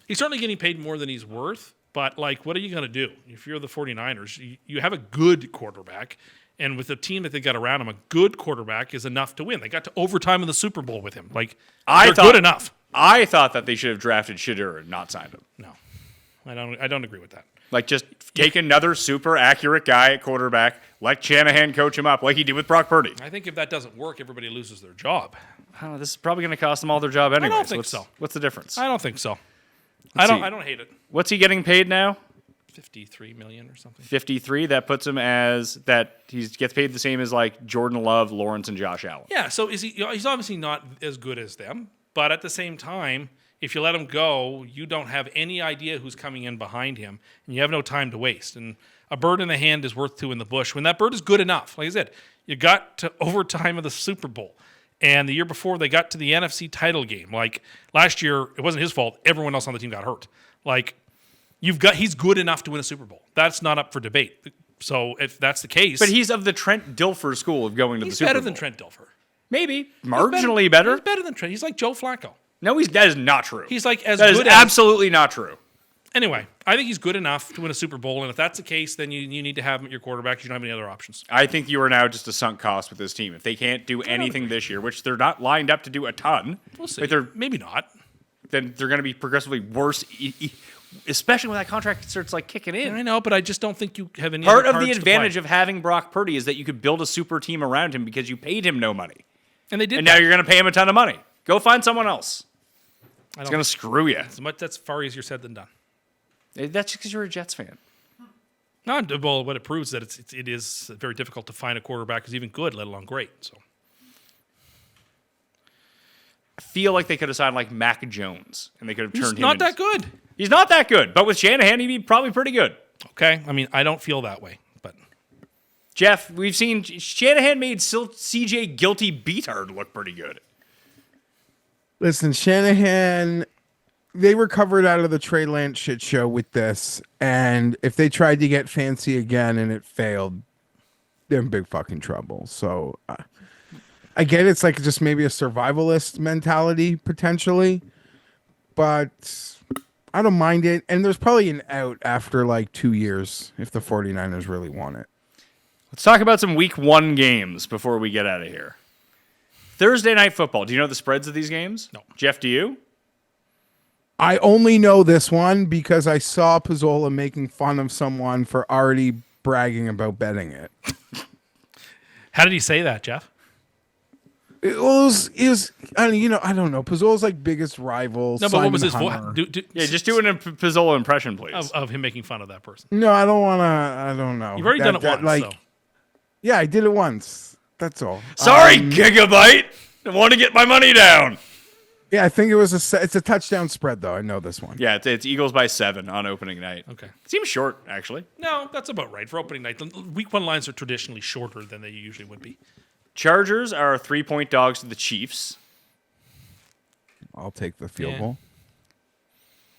He's certainly getting paid more than he's worth, but like, what are you going to do? If you're the 49ers, you have a good quarterback, and with the team that they got around him, a good quarterback is enough to win. They got to overtime in the Super Bowl with him. Like, they're good enough. I thought that they should have drafted Shadur and not signed him. No, I don't agree with that. Like, just take another super accurate guy at quarterback, let Shanahan coach him up like he did with Brock Purdy. I think if that doesn't work, everybody loses their job. Oh, this is probably going to cost them all their job anyway. don't think so. What's the difference? I don't think so. see. I don't hate it. What's he getting paid now? 53 million or something. 53. That puts him as that he gets paid the same as like Jordan Love, Lawrence, and Josh Allen. Yeah, so is he? He's obviously not as good as them, but at the same time, If you let him go, you don't have any idea who's coming in behind him, and you have no time to waste. And a bird in the hand is worth two in the bush. When that bird is good enough, like I said, you got to overtime of the Super Bowl. And the year before, they got to the NFC title game. Like last year, it wasn't his fault. Everyone else on the team got hurt. Like he's good enough to win a Super Bowl. That's not up for debate. So if that's the case, But he's of the Trent Dilfer school of going to the he's Super Bowl. better than Trent Dilfer. Maybe. Marginally better. He's better than Trent. He's like Joe Flacco. No, that is not true. He's like as That is good as absolutely not true. Anyway, I think he's good enough to win a Super Bowl, and if that's the case, then you need to have him at your quarterback. You don't have any other options. I think you are now just a sunk cost with this team. If they can't do anything this year, which they're not lined up to do a ton, We'll see. like they're, Maybe not. then they're going to be progressively worse, especially when that contract starts like kicking in. I know, but I just don't think you have any Part other of the cards to advantage play. of having Brock Purdy is that you could build a super team around him because you paid him no money. And they did And that. now you're going to pay him a ton of money. Go find someone else. I It's don't going to screw you. that's far easier said than done. That's because you're a Jets fan. No, well, what it proves is that it is very difficult to find a quarterback who's even good, let alone great. So I feel like they could have signed like Mac Jones, and they could have he's turned him not into... that good. He's not that good, but with Shanahan, he'd be probably pretty good. Okay, I mean, I don't feel that way, but Jeff, we've seen Shanahan made CJ Guilty Beathard look pretty good. Listen, Shanahan, they recovered out of the Trey Lance shit show with this, and if they tried to get fancy again and it failed, they're in big fucking trouble. So I get it's like just maybe a survivalist mentality potentially, but I don't mind it. And there's probably an out after like 2 years if the 49ers really want it. Let's talk about some week 1 games before we get out of here. Thursday night football. Do you know the spreads of these games? No. Jeff, do you? I only know this one because I saw Pizzola making fun of someone for already bragging about betting it. how did he say that, Jeff? It was I mean, I don't know. Pizzola's like biggest rival. No, but what was his Simon voice? Hunter. Yeah, just do an Pizzola impression, please. Of him making fun of that person. No, I don't want to. I don't know. You've already done it once, Like, so. yeah, I did it once. That's all. Sorry, Gigabyte. I want to get my money down. Yeah, I think it's a touchdown spread though. I know this one. Yeah, it's Eagles by 7 on opening night. Okay. Seems short, actually. No, that's about right for opening night. Week 1 lines are traditionally shorter than they usually would be. Chargers are 3-point dogs to the Chiefs. I'll take the field Yeah. goal.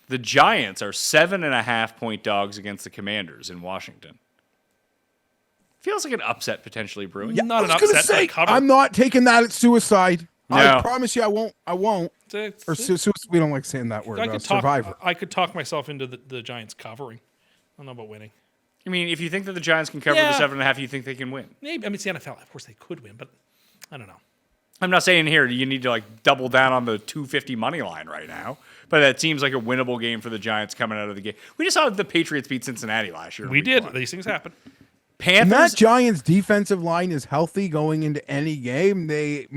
The Giants are 7.5-point dogs against the Commanders in Washington. Feels like an upset potentially brewing. Not an I was gonna upset, but a say, cover. I'm not taking that at suicide. No. I promise you, I won't. I won't. It's- Or we don't like saying that word. I could Survivor. I could talk myself into the Giants covering. I don't know about winning. I mean, if you think that the Giants can cover Yeah. the 7.5, you think they can win. Maybe. I mean, it's the NFL. Of course, they could win, but I don't know. I'm not saying here you need to like double down on the 250 money line right now, but that seems like a winnable game for the Giants coming out of the game. We just saw the Patriots beat Cincinnati last year. in We week did. 1. These things happen. And Panthers. that Giants defensive line is healthy going into any game. They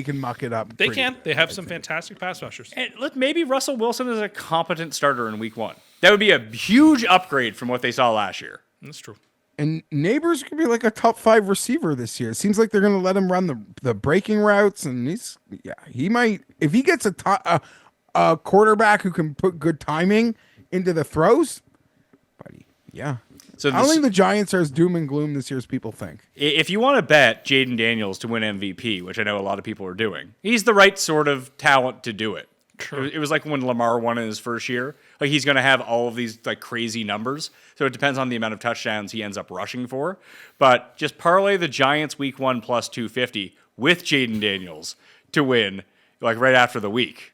can muck it up. They pretty can. good, They have I some think. fantastic pass rushers. And look, maybe Russell Wilson is a competent starter in week 1. That would be a huge upgrade from what they saw last year. That's true. And Neighbors could be like a top 5 receiver this year. It seems like they're going to let him run the breaking routes, and he might, if he gets a quarterback who can put good timing into the throws, buddy. Yeah. So I don't think the Giants are as doom and gloom this year as people think. if you want to bet Jaden Daniels to win MVP, which I know a lot of people are doing, he's the right sort of talent to do it. It was like when Lamar won in his first year. Like he's going to have all of these like crazy numbers. So it depends on the amount of touchdowns he ends up rushing for. But just parlay the Giants week 1 plus 250 with Jaden Daniels to win like right after the week.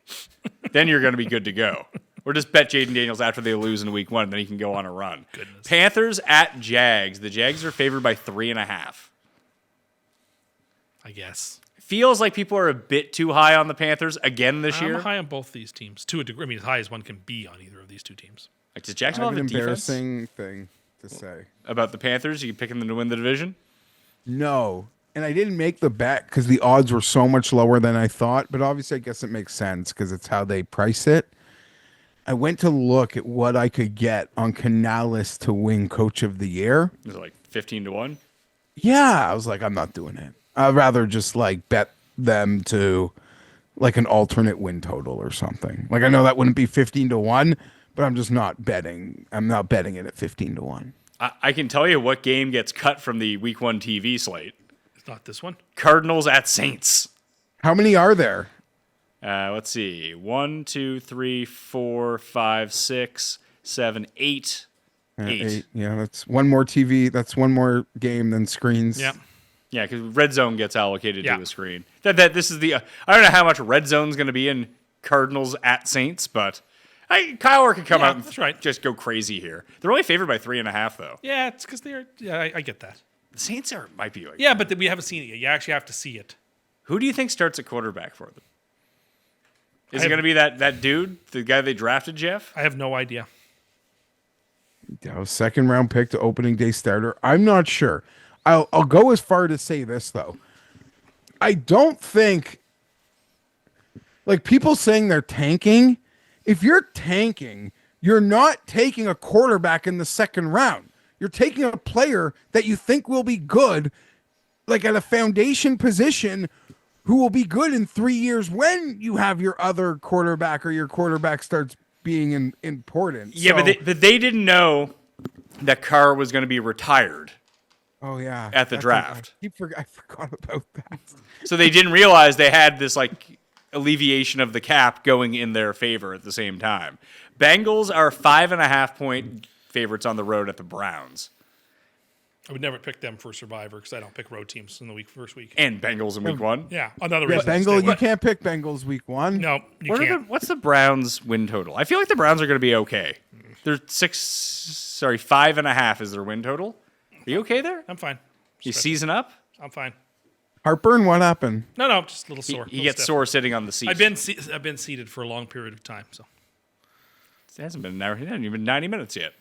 Then you're going to be good to go. Or just bet Jaden Daniels after they lose in week 1, then he can go on a run. Goodness. Panthers at Jags. The Jags are favored by 3.5. I guess. Feels like people are a bit too high on the Panthers again this I'm year. high on both these teams to a degree. I mean, as high as one can be on either of these two teams. Like, does I Jacksonville have have an a defense? embarrassing thing to say. About the Panthers? You picking them to win the division? No. And I didn't make the bet because the odds were so much lower than I thought. But obviously, I guess it makes sense because it's how they price it. I went to look at what I could get on Canales to win Coach of the Year. Is it like 15-1? Yeah, I was like, I'm not doing it. I'd rather just like bet them to like an alternate win total or something. Like I know that wouldn't be 15-1, but I'm just not betting. I'm not betting it at 15-1. I can tell you what game gets cut from the Week 1 TV slate. It's not this one. Cardinals at Saints. How many are there? Let's see. 1, 2, 3, 4, 5, 6, 7, 8. 8. Yeah, that's one more TV. That's one more game than screens. Yeah. Yeah, because red zone gets allocated Yeah. to a screen. That this is the. I don't know how much red zone's going to be in Cardinals at Saints, but Kyle could come Yeah, out and that's right. just go crazy here. They're only favored by 3.5 though. Yeah, it's because they're. Yeah, I get that. The Saints might be like. Yeah, but we haven't seen it yet. You actually have to see it. Who do you think starts at quarterback for them? Is I it have- going to be that dude, the guy they drafted, Jeff? I have no idea. Second round pick to opening day starter. I'm not sure. I'll go as far to say this though. I don't think like people saying they're tanking. If you're tanking, you're not taking a quarterback in the second round. You're taking a player that you think will be good, like at a foundation position, who will be good in 3 years when you have your other quarterback or your quarterback starts being important. Yeah, So- but they didn't know that Carr was going to be retired. oh yeah, at the That's draft. I forgot about that. So they didn't realize they had this like alleviation of the cap going in their favor at the same time. Bengals are 5.5 point favorites on the road at the Browns. I would never pick them for Survivor because I don't pick road teams in the first week. And Bengals in week 1. Yeah, another Yeah, reason. to Bengal. stay You away. can't pick Bengals week 1. No, you can't. What's the Browns win total? I feel like the Browns are going to be okay. They're 5.5 is their win total. Are you okay there? I'm fine. You season up? I'm fine. Heartburn. What happened? No, just a little He, sore. he little gets stiff. sore sitting on the seat. I've been seated for a long period of time, so It hasn't been an hour. It hasn't even 90 minutes yet.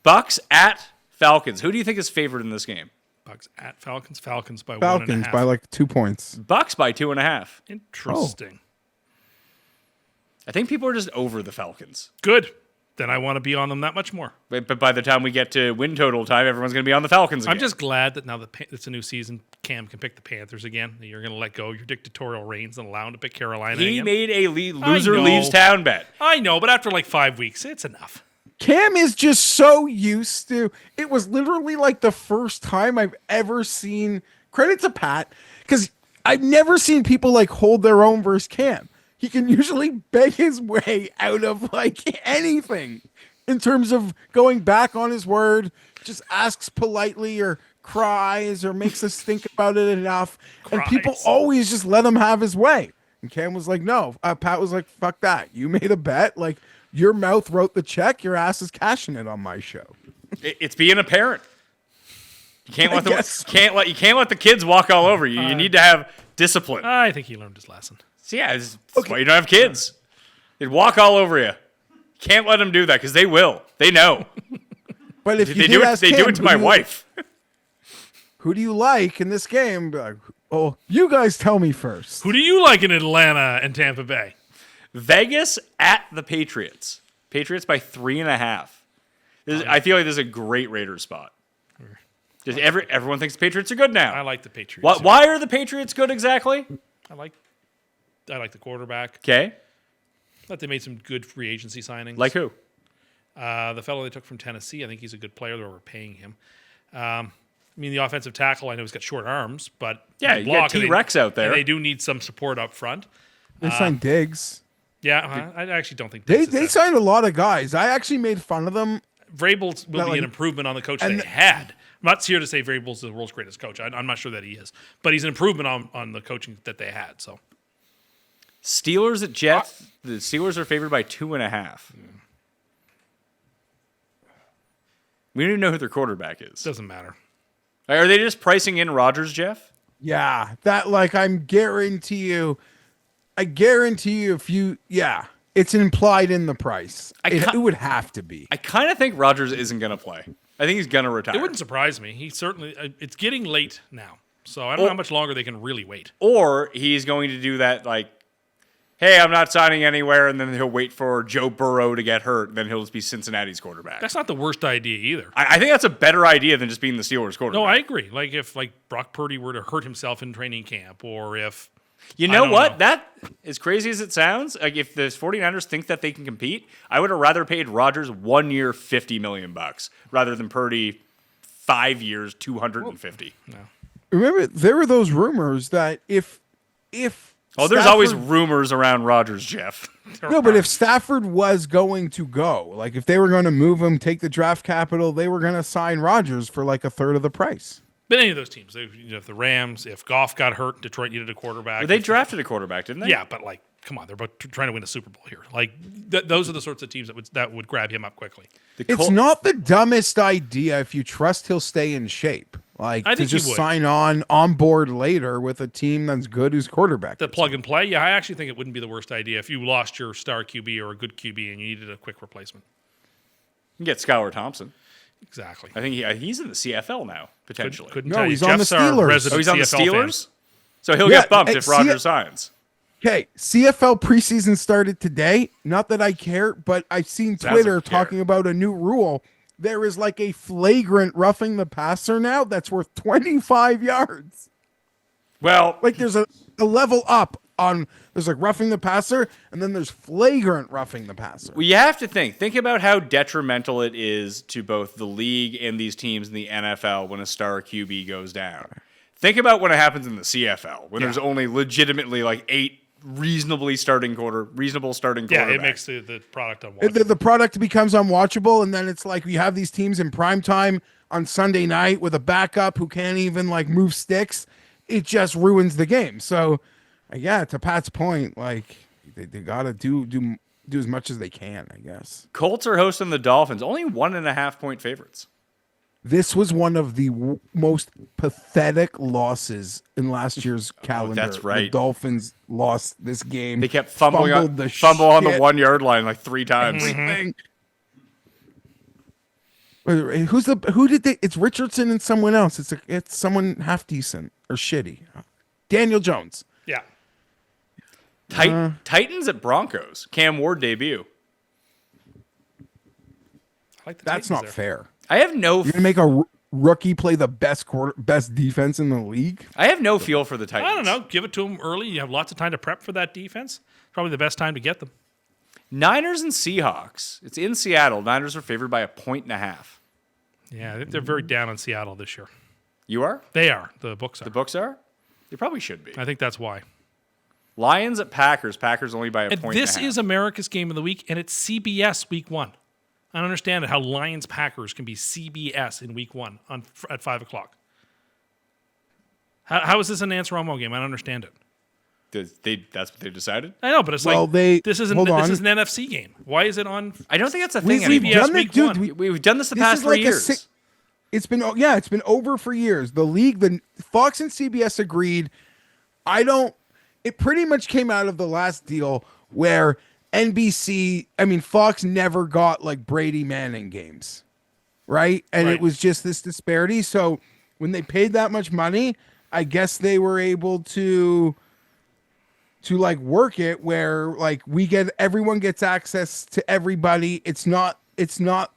Bucks at Falcons. Who do you think is favored in this game? Bucks at Falcons. Falcons by 1.5. Falcons by like 2 points. Bucks by 2.5. Interesting. I think people are just over the Falcons. Good. Then I want to be on them that much more. But by the time we get to win total time, everyone's going to be on the Falcons again. I'm just glad that now that it's a new season, Cam can pick the Panthers again. You're going to let go your dictatorial reins and allow him to pick Carolina He again. made a loser know. leaves town bet. I know, but after like 5 weeks, it's enough. Cam is just so used to. It was literally like the first time I've ever seen. Credit to Pat, because I've never seen people like hold their own versus Cam. He can usually beg his way out of like anything in terms of going back on his word, just asks politely or cries or makes us think about it enough. And people Cries. always just let him have his way. And Cam was like, no. Pat was like, fuck that. You made a bet. Like, your mouth wrote the check. Your ass is cashing it on my show. It's being a parent. You can't let guess. you can't let the kids walk all over you. You need to have discipline. I think he learned his lesson. So yeah, that's why you don't have kids. They'd walk all over you. Can't let them do that because they will. They know. But if you They did do it. ask They do Cam, it to my wife. Who do you like in this game? Be like, oh, you guys tell me first. Who do you like in Atlanta and Tampa Bay? Vegas at the Patriots. Patriots by 3.5. I feel like this is a great Raiders spot. Just everyone thinks the Patriots are good now. I like the Patriots. Why are the Patriots good exactly? I like the quarterback. Okay, Thought they made some good free agency signings. like who? The fellow they took from Tennessee, I think he's a good player. They're overpaying him. I mean, the offensive tackle, I know he's got short arms, but Yeah, he you can got block, and T-Rex out there. And they do need some support up front. They signed Diggs. Yeah, I actually don't think They signed a lot of guys. I actually made fun of them. Vrabel will Not be like- an improvement on the coach and they had. I'm not here to say Vrabel's the world's greatest coach. I'm not sure that he is, but he's an improvement on the coaching that they had. So Steelers at Jets. The Steelers are favored by 2.5. We don't even know who their quarterback is. doesn't matter. Are they just pricing in Rodgers, Jeff? Yeah, that like I guarantee you if you it's implied in the price. It would have to be. I kind of think Rodgers isn't going to play. I think he's going to retire. It wouldn't surprise me. He certainly. It's getting late now, so I don't know how much longer they can really wait. Or he's going to do that like, hey, I'm not signing anywhere, and then he'll wait for Joe Burrow to get hurt, and then he'll just be Cincinnati's quarterback. That's not the worst idea either. I think that's a better idea than just being the Steelers quarterback. No, I agree. Like if Brock Purdy were to hurt himself in training camp, or if You I know don't what? know. That, as crazy as it sounds, like if the 49ers think that they can compete, I would have rather paid Rodgers 1 year $50 million rather than Purdy 5 years 250. Remember, there were those rumors that if Oh, there's always Stafford- rumors around Rodgers, Jeff. no, but if Stafford was going to go, like if they were going to move him, take the draft capital, they were going to sign Rodgers for like a third of the price. But any of those teams, if the Rams, if Goff got hurt, Detroit needed a quarterback. But they drafted a quarterback, didn't they? Yeah, but like, come on, they're both trying to win a Super Bowl here. Like, those are the sorts of teams that would grab him up quickly. It's not the dumbest idea if you trust he'll stay in shape. Like I to think he just would. sign on board later with a team that's good who's quarterback. The plug and play, yeah, I actually think it wouldn't be the worst idea if you lost your star QB or a good QB and you needed a quick replacement. You can get Skylar Thompson. Exactly. I think he's in the CFL now, potentially. Couldn't No, tell you. he's on the Jeff's our Steelers. resident Oh, he's on the CFL fan. Steelers? So he'll Yeah, get bumped hey, if Rodgers signs. Okay, CFL preseason started today. Not that I care, but I've seen Sounds Twitter like you care. talking about a new rule. There is like a flagrant roughing the passer now that's worth 25 yards. Well, Like there's a level up on there's like roughing the passer, and then there's flagrant roughing the passer. well, you have to think about how detrimental it is to both the league and these teams in the NFL when a star QB goes down. Think about when it happens in the CFL, when there's only legitimately like 8 reasonable starting quarterbacks. Yeah, it makes the product unwatchable. The product becomes unwatchable, and then it's like we have these teams in prime time on Sunday night with a backup who can't even like move sticks. It just ruins the game. So, yeah, to Pat's point, like they gotta do as much as they can, I guess. Colts are hosting the Dolphins, only 1.5 point favorites. This was one of the most pathetic losses in last year's calendar. that's right. The Dolphins lost this game. They kept fumble on the shit 1 yard line like 3 times. everything. Who did they? It's Richardson and someone else. It's someone half decent or shitty. Daniel Jones. Yeah. Titans at Broncos. Cam Ward debut. I like the That's Titans not there. fair. I have no You're gonna make a rookie play the best defense in the league. I have no feel for the Titans. I don't know. Give it to them early. You have lots of time to prep for that defense. Probably the best time to get them. Niners and Seahawks. It's in Seattle. Niners are favored by 1.5. Yeah, I think they're very down on Seattle this year. You are? They are. The books are. The books are? They probably should be. I think that's why. Lions at Packers. Packers only by a And point. this and a half. is America's game of the week, and it's CBS week 1. I don't understand how Lions Packers can be CBS in week 1 at 5 o'clock. How is this an Nance Romo game? I don't understand it. That's what they decided. I know, but it's Well, like this is an hold on. NFC game. Why is it on? I don't think that's a We've thing anymore. done it, week dude. one. We've done this the This past is 3 like years. it's been over for years. The league, the Fox and CBS agreed. It pretty much came out of the last deal where Fox never got like Brady Manning games, right? And Right. it was just this disparity. So when they paid that much money, I guess they were able to like work it where like everyone gets access to everybody. It's not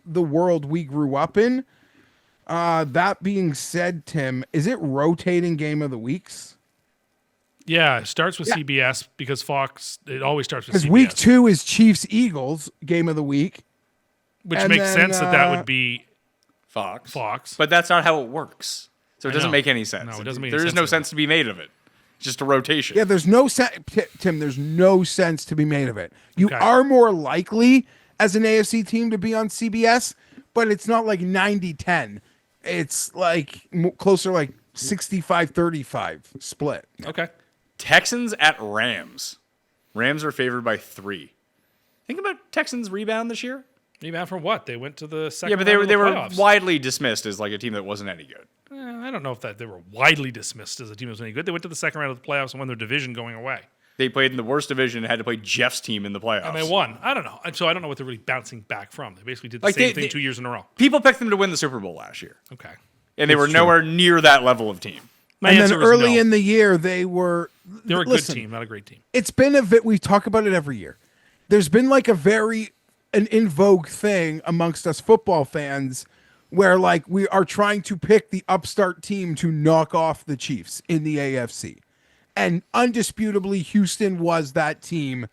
the world we grew up in. That being said, Tim, is it rotating game of the weeks? Yeah, it starts with CBS because Fox. It always starts with Because CBS. week 2 is Chiefs Eagles game of the week. which and makes then, sense that would be Fox. Fox. But that's not how it works. So it doesn't know. make any sense. No, it doesn't make There any is no sense sense to be made of it. It's just a rotation. Yeah, there's no sense, Tim. There's no sense to be made of it. You Okay. are more likely as an AFC team to be on CBS, but it's not like 90-10. It's like closer like 65-35 split. Okay. Texans at Rams. Rams are favored by 3. Think about Texans' rebound this year. Rebound from what? They went to the second. Yeah, but they round were of the playoffs. widely dismissed as like a team that wasn't any good. I don't know if they were widely dismissed as a team that was any good. They went to the second round of the playoffs and won their division going away. They played in the worst division and had to play Jeff's team in the playoffs. And they won. I don't know. And so I don't know what they're really bouncing back from. They basically did the Like, same they- thing they- 2 years in a row. People picked them to win the Super Bowl last year, Okay. and they were It's true. nowhere near that level of team. My And then answer is early no. in the year, they were They're a listen, good team, not a great team. It's been we talk about it every year. There's been like an in vogue thing amongst us football fans where like we are trying to pick the upstart team to knock off the Chiefs in the AFC. And undisputably, Houston was that team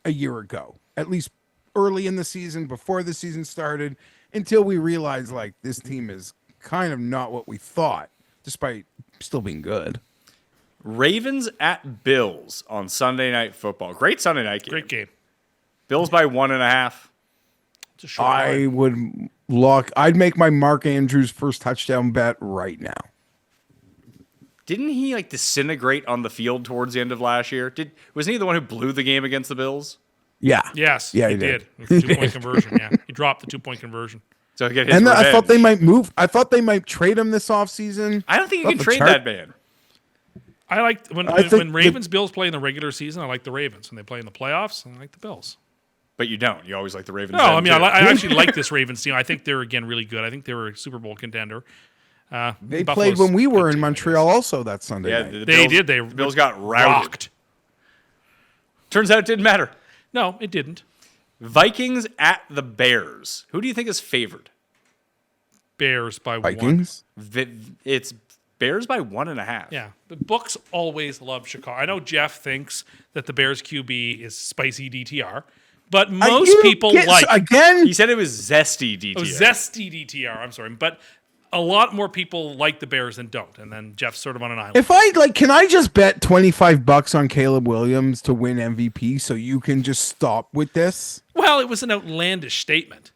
a year ago, at least early in the season, before the season started, until we realized like this team is kind of not what we thought, despite still being good. Ravens at Bills on Sunday Night Football. Great Sunday night game. Great game. Bills by 1.5. It's a short I line. would I'd make my Mark Andrews first touchdown bet right now. Didn't he like disintegrate on the field towards the end of last year? Wasn't he the one who blew the game against the Bills? Yeah. Yes, Yeah, he he did. did. With the 2-point conversion, yeah. He dropped the 2-point conversion. So he get his And I thought revenge. they might move. I thought they might trade him this offseason. I don't think you can The trade chart- that man. I like when I think when Ravens Bills play in the regular season. I like the Ravens. When they play in the playoffs, I like the Bills. But you don't. You always like the Ravens. No, I then, mean too. I actually like this Ravens team. I think they're again really good. I think they were a Super Bowl contender. They Buffalo's played when we a were good in team, I Montreal guess. also that Sunday Yeah, night. the They Bills, did. They the Bills got routed. rocked. Turns out it didn't matter. No, it didn't. Vikings at the Bears. Who do you think is favored? Bears by one. Vikings? It's Bears by 1.5. Yeah, the books always love Chicago. I know Jeff thinks that the Bears QB is spicy DTR, but most You people get- like again. He said it was zesty DTR. zesty DTR. I'm sorry, but a lot more people like the Bears than don't. And then Jeff's sort of on an island. If I like, can I just bet $25 on Caleb Williams to win MVP so you can just stop with this? Well, it was an outlandish statement.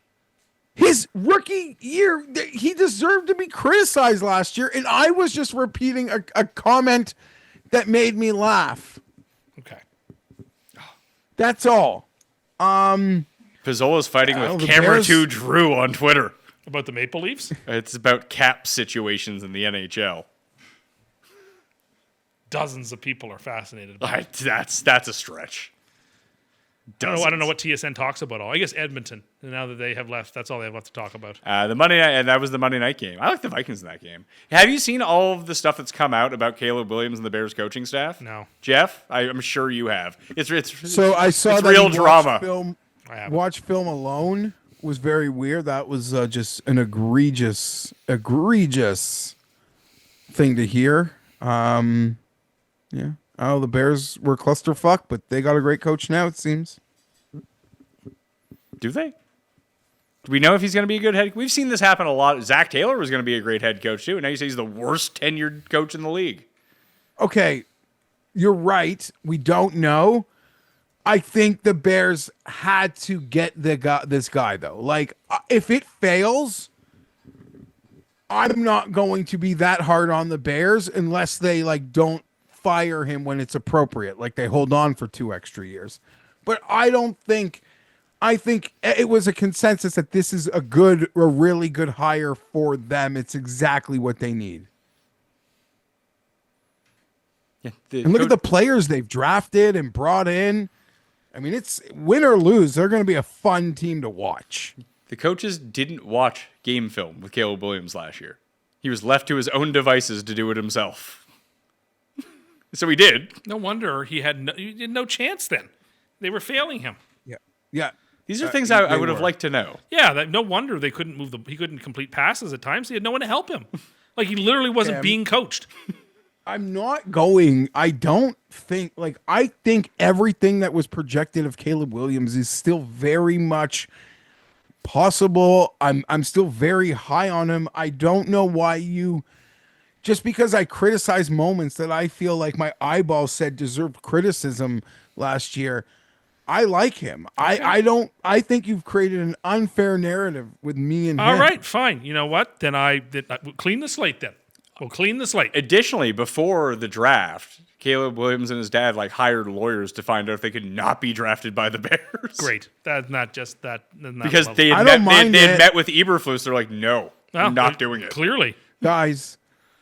His rookie year, he deserved to be criticized last year, and I was just repeating a comment that made me laugh. Okay. That's all. Pizzola's fighting Oh, with the Camera Bears- 2 Drew on Twitter. About the Maple Leafs? It's about cap situations in the NHL. Dozens of people are fascinated by it. That's a stretch. I don't know what TSN talks about all. I guess Edmonton. And now that they have left, that's all they have left to talk about. The Monday night, and that was the Monday night game. I like the Vikings in that game. Have you seen all of the stuff that's come out about Caleb Williams and the Bears coaching staff? No. Jeff, I'm sure you have. It's So I saw it's that real he drama. I haven't. Watch film alone was very weird. That was just an egregious thing to hear. Yeah. Oh, the Bears were clusterfuck, but they got a great coach now, it seems. Do they? Do we know if he's going to be a good head? We've seen this happen a lot. Zach Taylor was going to be a great head coach too, and now you say he's the worst tenured coach in the league. Okay, you're right. We don't know. I think the Bears had to get this guy though. Like, if it fails, I'm not going to be that hard on the Bears unless they like don't fire him when it's appropriate. Like they hold on for 2 extra years. But I think it was a consensus that this is a really good hire for them. It's exactly what they need. Yeah, And look at the players they've drafted and brought in. I mean, it's win or lose. They're going to be a fun team to watch. The coaches didn't watch game film with Caleb Williams last year. He was left to his own devices to do it himself. So he did. No wonder he had no chance then. They were failing him. Yeah. These are things I they would have were. liked to know. Yeah, no wonder they couldn't he couldn't complete passes at times. He had no one to help him. Like he literally wasn't Yeah, being coached. I'm not going. I think everything that was projected of Caleb Williams is still very much possible. I'm still very high on him. I don't know why just because I criticize moments that I feel like my eyeball said deserved criticism last year. I like him. I think you've created an unfair narrative with me and him. All right, fine. You know what? Then we'll clean the slate then. We'll clean the slate. Additionally, before the draft, Caleb Williams and his dad hired lawyers to find out if they could not be drafted by the Bears. Great. That's not just that. Because they I had, don't met, mind they had it. met with Eberflus. They're like, no, Well, not doing it. Clearly. Guys,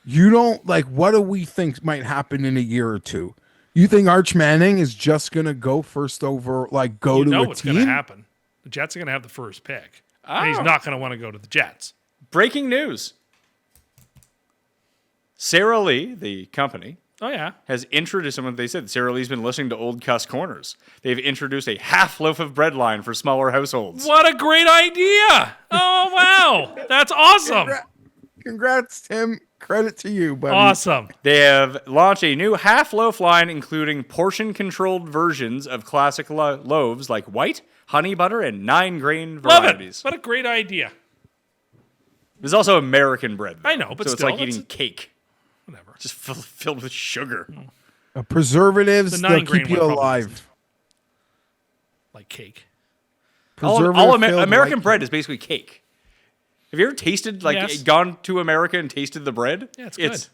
you don't what do we think might happen in a year or two? You think Arch Manning is just gonna go first over, go You to know a what's team? going to happen. The Jets are going to have the first pick. And he's not going to want to go to the Jets. Breaking news. Sarah Lee, the company, Oh, yeah. has introduced someone. They said Sarah Lee's been listening to old Cust Corners. They've introduced a half loaf of bread line for smaller households. What a great idea. Oh, wow. That's awesome. Congrats, Tim. Credit to you, buddy. Awesome. They have launched a new half-loaf line, including portion-controlled versions of classic loaves like white, honey butter, and 9-grain Love varieties. it. What a great idea. There's also American bread, though. I know, but so still, it's like that's- eating cake, Whatever. just filled with sugar. Preservatives, The they'll 9-grain keep you one probably alive. isn't. Like cake. All Preservative-filled American white bread is basically cake. Have you ever tasted, like, Yes. gone to America and tasted the bread? Yeah, it's good.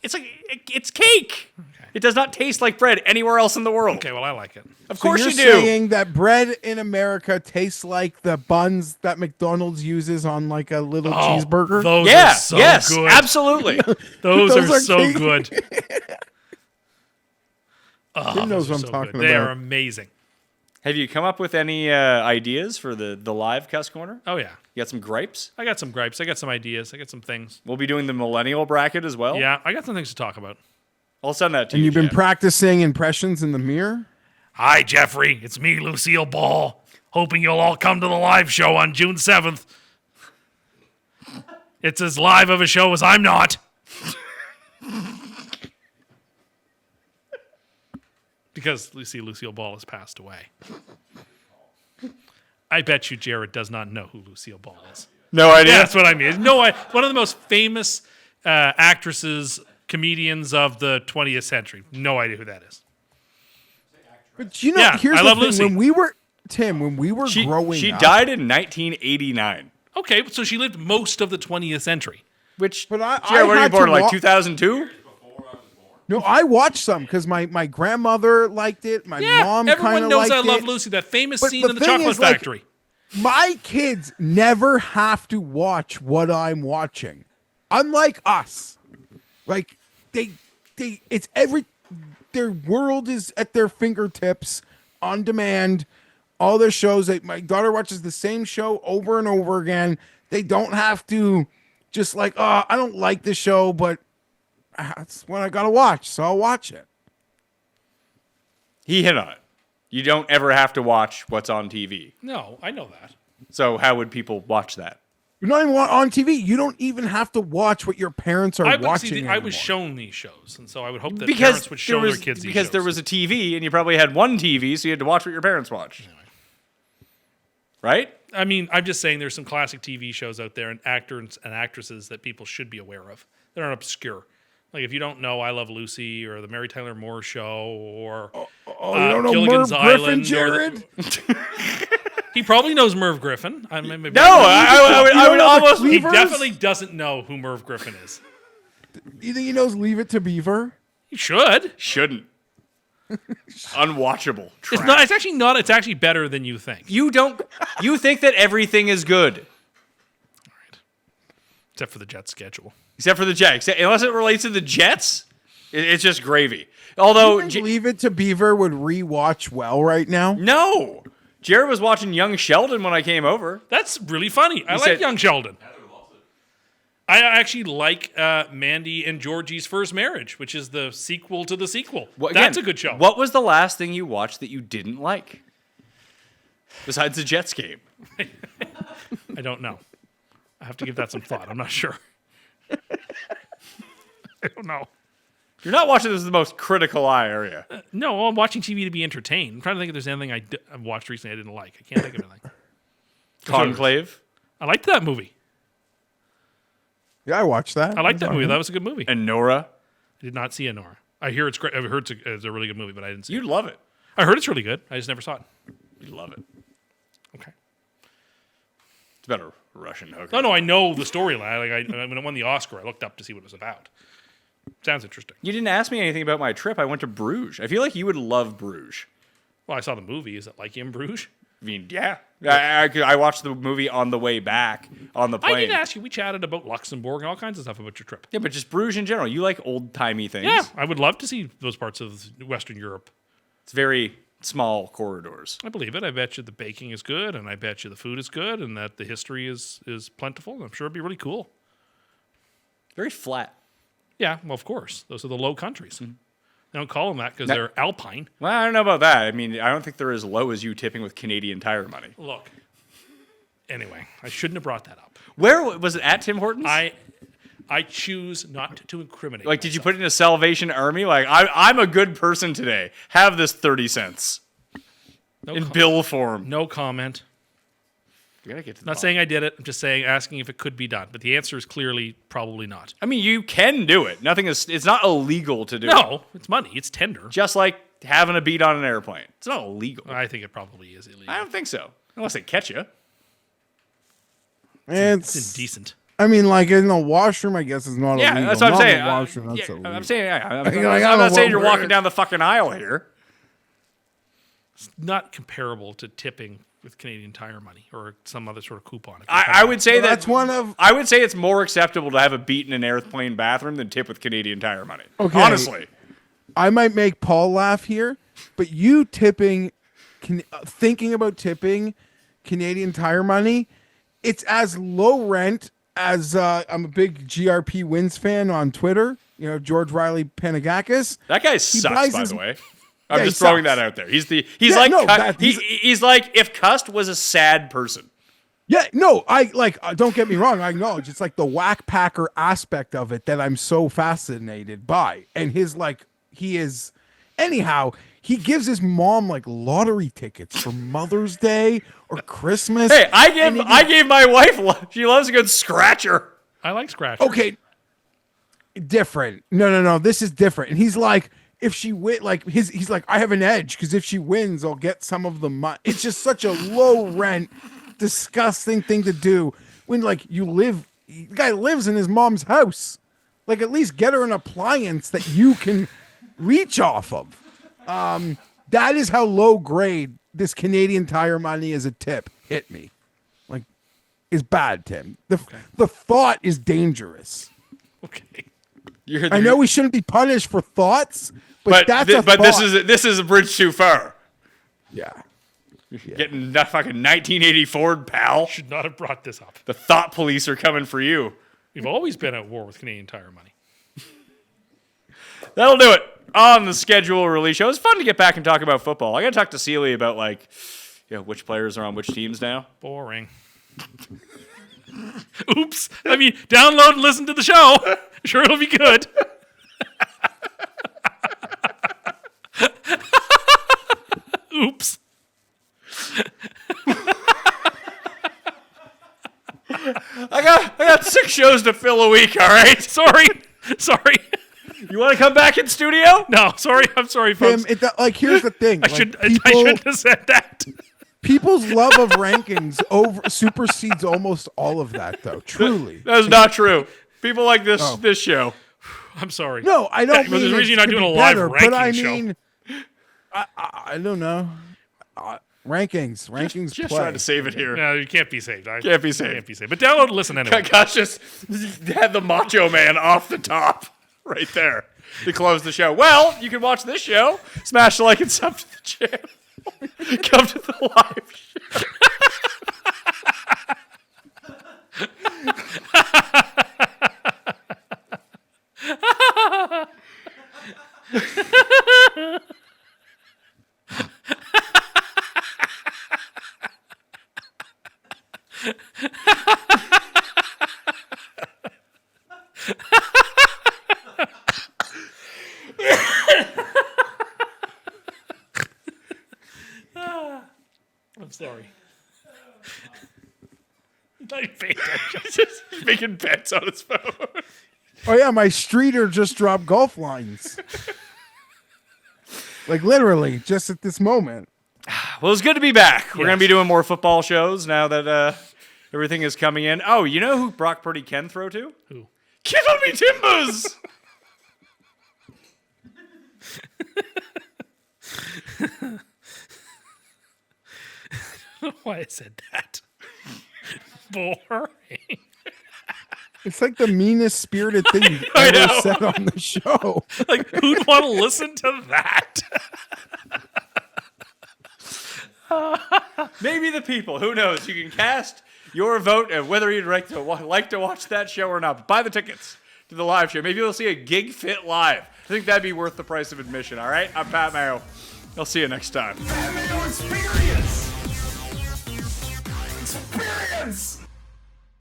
It's like, it's cake. It does not taste like bread anywhere else in the world. Okay, well, I like it. Of So course you're you do. saying that bread in America tastes like the buns that McDonald's uses on like a little cheeseburger? Those Yeah, are so yes, good. absolutely. Those Those are are so cake. good. Tim knows Those what are I'm so talking good. They are about. amazing. Have you come up with any ideas for the live Cuss Corner? Oh, yeah. You got some gripes? I got some gripes. I got some ideas. I got some things. We'll be doing the millennial bracket as well. Yeah, I got some things to talk about. I'll send that to And you. you've been Jeff. practicing impressions in the mirror? Hi, Jeffrey. It's me, Lucille Ball. Hoping you'll all come to the live show on June 7th. It's as live of a show as I'm not. Because Lucille Ball has passed away. I bet you Jared does not know who Lucille Ball is. No idea. Yeah, that's what I mean. No, one of the most famous actresses, comedians of the 20th century. No idea who that is. But you know, Yeah, here's I the love thing. Lucy. When we were growing She up, died in 1989. Okay, so she lived most of the 20th century. Which, But I Jared, when were you had to born? Like wa- 2002? No, I watched some because my grandmother liked it. My Yeah, mom kind everyone of knows liked I Love it. Lucy, that famous But scene the in the thing Chocolate is, like, Factory. My kids never have to watch what I'm watching. Unlike us. Like it's their world is at their fingertips on demand. All their shows, my daughter watches the same show over and over again. They don't have to just like, oh, I don't like this show, but that's what I gotta watch, so I'll watch it. He hit on it. You don't ever have to watch what's on TV. No, I know that. So how would people watch that? You're not even on TV. You don't even have to watch what your parents are watching. I was anymore. shown these shows, and so I would hope that Because parents would there show was their kids these because shows. there was a TV and you probably had one TV, so you had to watch what your parents watched. Right? I mean, I'm just saying there's some classic TV shows out there and actors and actresses that people should be aware of. They're not obscure. Like if you don't know I Love Lucy or the Mary Tyler Moore Show or You don't know Gilligan's Merv Griffin, Island, Jared? he probably knows Merv Griffin. I mean, maybe No, I would know the almost. he Cleavers? definitely doesn't know who Merv Griffin is. You think he knows Leave It to Beaver? He should. Shouldn't. Unwatchable. It's Trash. not. It's actually not. It's actually better than you think. You don't. You think that everything is good, Except for the Jets schedule. except for the Jets. Unless it relates to the Jets, it's just gravy. Although, You think Leave It to Beaver would rewatch well right now? no, Jared was watching Young Sheldon when I came over. That's really funny. I like said- Young Sheldon. I actually like Mandy and Georgie's First Marriage, which is the sequel to the sequel. Well, That's again, a good show. What was the last thing you watched that you didn't like? Besides the Jets game. I don't know. I have to give that some thought. I'm not sure. I don't know. You're not watching this in the most critical eye area. No, I'm watching TV to be entertained. I'm trying to think if there's anything I've watched recently I didn't like. I can't think of anything. Conclave I liked that movie. Yeah, I watched that. I liked that movie. That was a good movie. I and Nora. did not see Anora. I hear it's great. I've heard it's a really good movie, but I didn't see You'd it. love it. I heard it's really good. I just never saw it. You'd love it. Okay. It's about a Russian hooker. No, I know the storyline. Like when it won the Oscar, I looked up to see what it was about. Sounds interesting. You didn't ask me anything about my trip. I went to Bruges. I feel like you would love Bruges. Well, I saw the movie. Is it like in Bruges? I mean, yeah. I watched the movie on the way back on the plane. I did ask you. We chatted about Luxembourg and all kinds of stuff about your trip. Yeah, but just Bruges in general. You like old-timey things. Yeah, I would love to see those parts of Western Europe. It's very small corridors. I believe it. I bet you the baking is good, and I bet you the food is good, and that the history is plentiful. I'm sure it'd be really cool. Very flat. Yeah, well, of course. Those are the low countries. They don't call them that because they're alpine. Well, I don't know about that. I mean, I don't think they're as low as you tipping with Canadian Tire money. Look. Anyway, I shouldn't have brought that up. Where was it at Tim Hortons? I choose not to incriminate. Like, did you put it in a Salvation Army? Like, I'm a good person today. Have this 30 cents in bill form. No comment. You gotta get to the Not bottom. saying I did it. I'm just saying, asking if it could be done. But the answer is clearly probably not. I mean, you can do it. It's not illegal to do it. No, it's money. It's tender. Just like having a beat on an airplane. It's not illegal. I think it probably is illegal. I don't think so. Unless they catch you. It's indecent. I mean, like in the washroom, I guess is not illegal. Yeah, that's what I'm Not in saying. the washroom, that's illegal. I'm saying, I'm like, not saying you're well, walking down the fucking aisle here. It's not comparable to tipping with Canadian Tire money or some other sort of coupon. I would say Well, that's one of. I would say it's more acceptable to have a beat in an airplane bathroom than tip with Canadian Tire money. Okay. Honestly. I might make Paul laugh here, but you thinking about tipping Canadian Tire money, it's as low rent as I'm a big GRP Wins fan on Twitter. You know, George Riley Panagakis. That guy sucks, buys by his- the way. I'm Yeah, just he throwing sucks. that out there. He's Yeah, like no, he's like if Cust was a sad person. Yeah, no, I like. Don't get me wrong. I acknowledge it's like the whack packer aspect of it that I'm so fascinated by, and he is. Anyhow, he gives his mom like lottery tickets for Mother's Day or Christmas. Hey, I gave my wife. She loves a good scratcher. I like scratch. Okay, different. No. This is different. And he's like, if she win, like he's like, I have an edge because if she wins, I'll get some of the money. It's just such a low rent, disgusting thing to do when like the guy lives in his mom's house. Like at least get her an appliance that you can reach off of. That is how low grade this Canadian Tire money as a tip hit me. Like, is bad, Tim. The thought is dangerous. Okay. I know we shouldn't be punished for thoughts, but that's a but thought. this is a bridge too far. Yeah. Getting that fucking 1980 Ford, pal. Should not have brought this up. The thought police are coming for you. We've always been at war with Canadian Tire money. That'll do it on the schedule release show. It's fun to get back and talk about football. I got to talk to Sealy about which players are on which teams now. Boring. Oops. I mean, download and listen to the show. Sure, it'll be good. Oops. I got 6 shows to fill a week. All right. Sorry. You want to come back in studio? No, sorry. I'm sorry, folks. Tim, here's the thing. I shouldn't have said that. People's love of rankings supersedes almost all of that, though. Truly. That is not true. People like this show. I'm sorry. No, I don't Yeah, well, mean there's a reason it you're not could doing be a live better, ranking but I show. mean, I don't know. Rankings Just play. trying to save it here. No, you can't be saved. Can't be saved. Can't be saved. But download and listen anyway. Gosh, just had the Macho Man off the top right there to close the show. Well, you can watch this show. Smash the like and sub to the channel. Come to the live show. I'm sorry. Not even paying attention. Just making bets on his phone. Oh yeah, my streeter just dropped golf lines. Like literally, just at this moment. Well, it's good to be back. We're Yes. going to be doing more football shows now that everything is coming in. Oh, you know who Brock Purdy can throw to? Who? Get on me, Timbers! Why I said that. Boring. It's like the meanest spirited thing you've I ever know. said on the show. Like, who'd want to listen to that? Maybe the people. Who knows? You can cast your vote of whether you'd like to watch that show or not. But buy the tickets to the live show. Maybe you'll see a Gig Fit live. I think that'd be worth the price of admission. All right? I'm Pat Mayo. I'll see you next time. Mayo experience. Experience.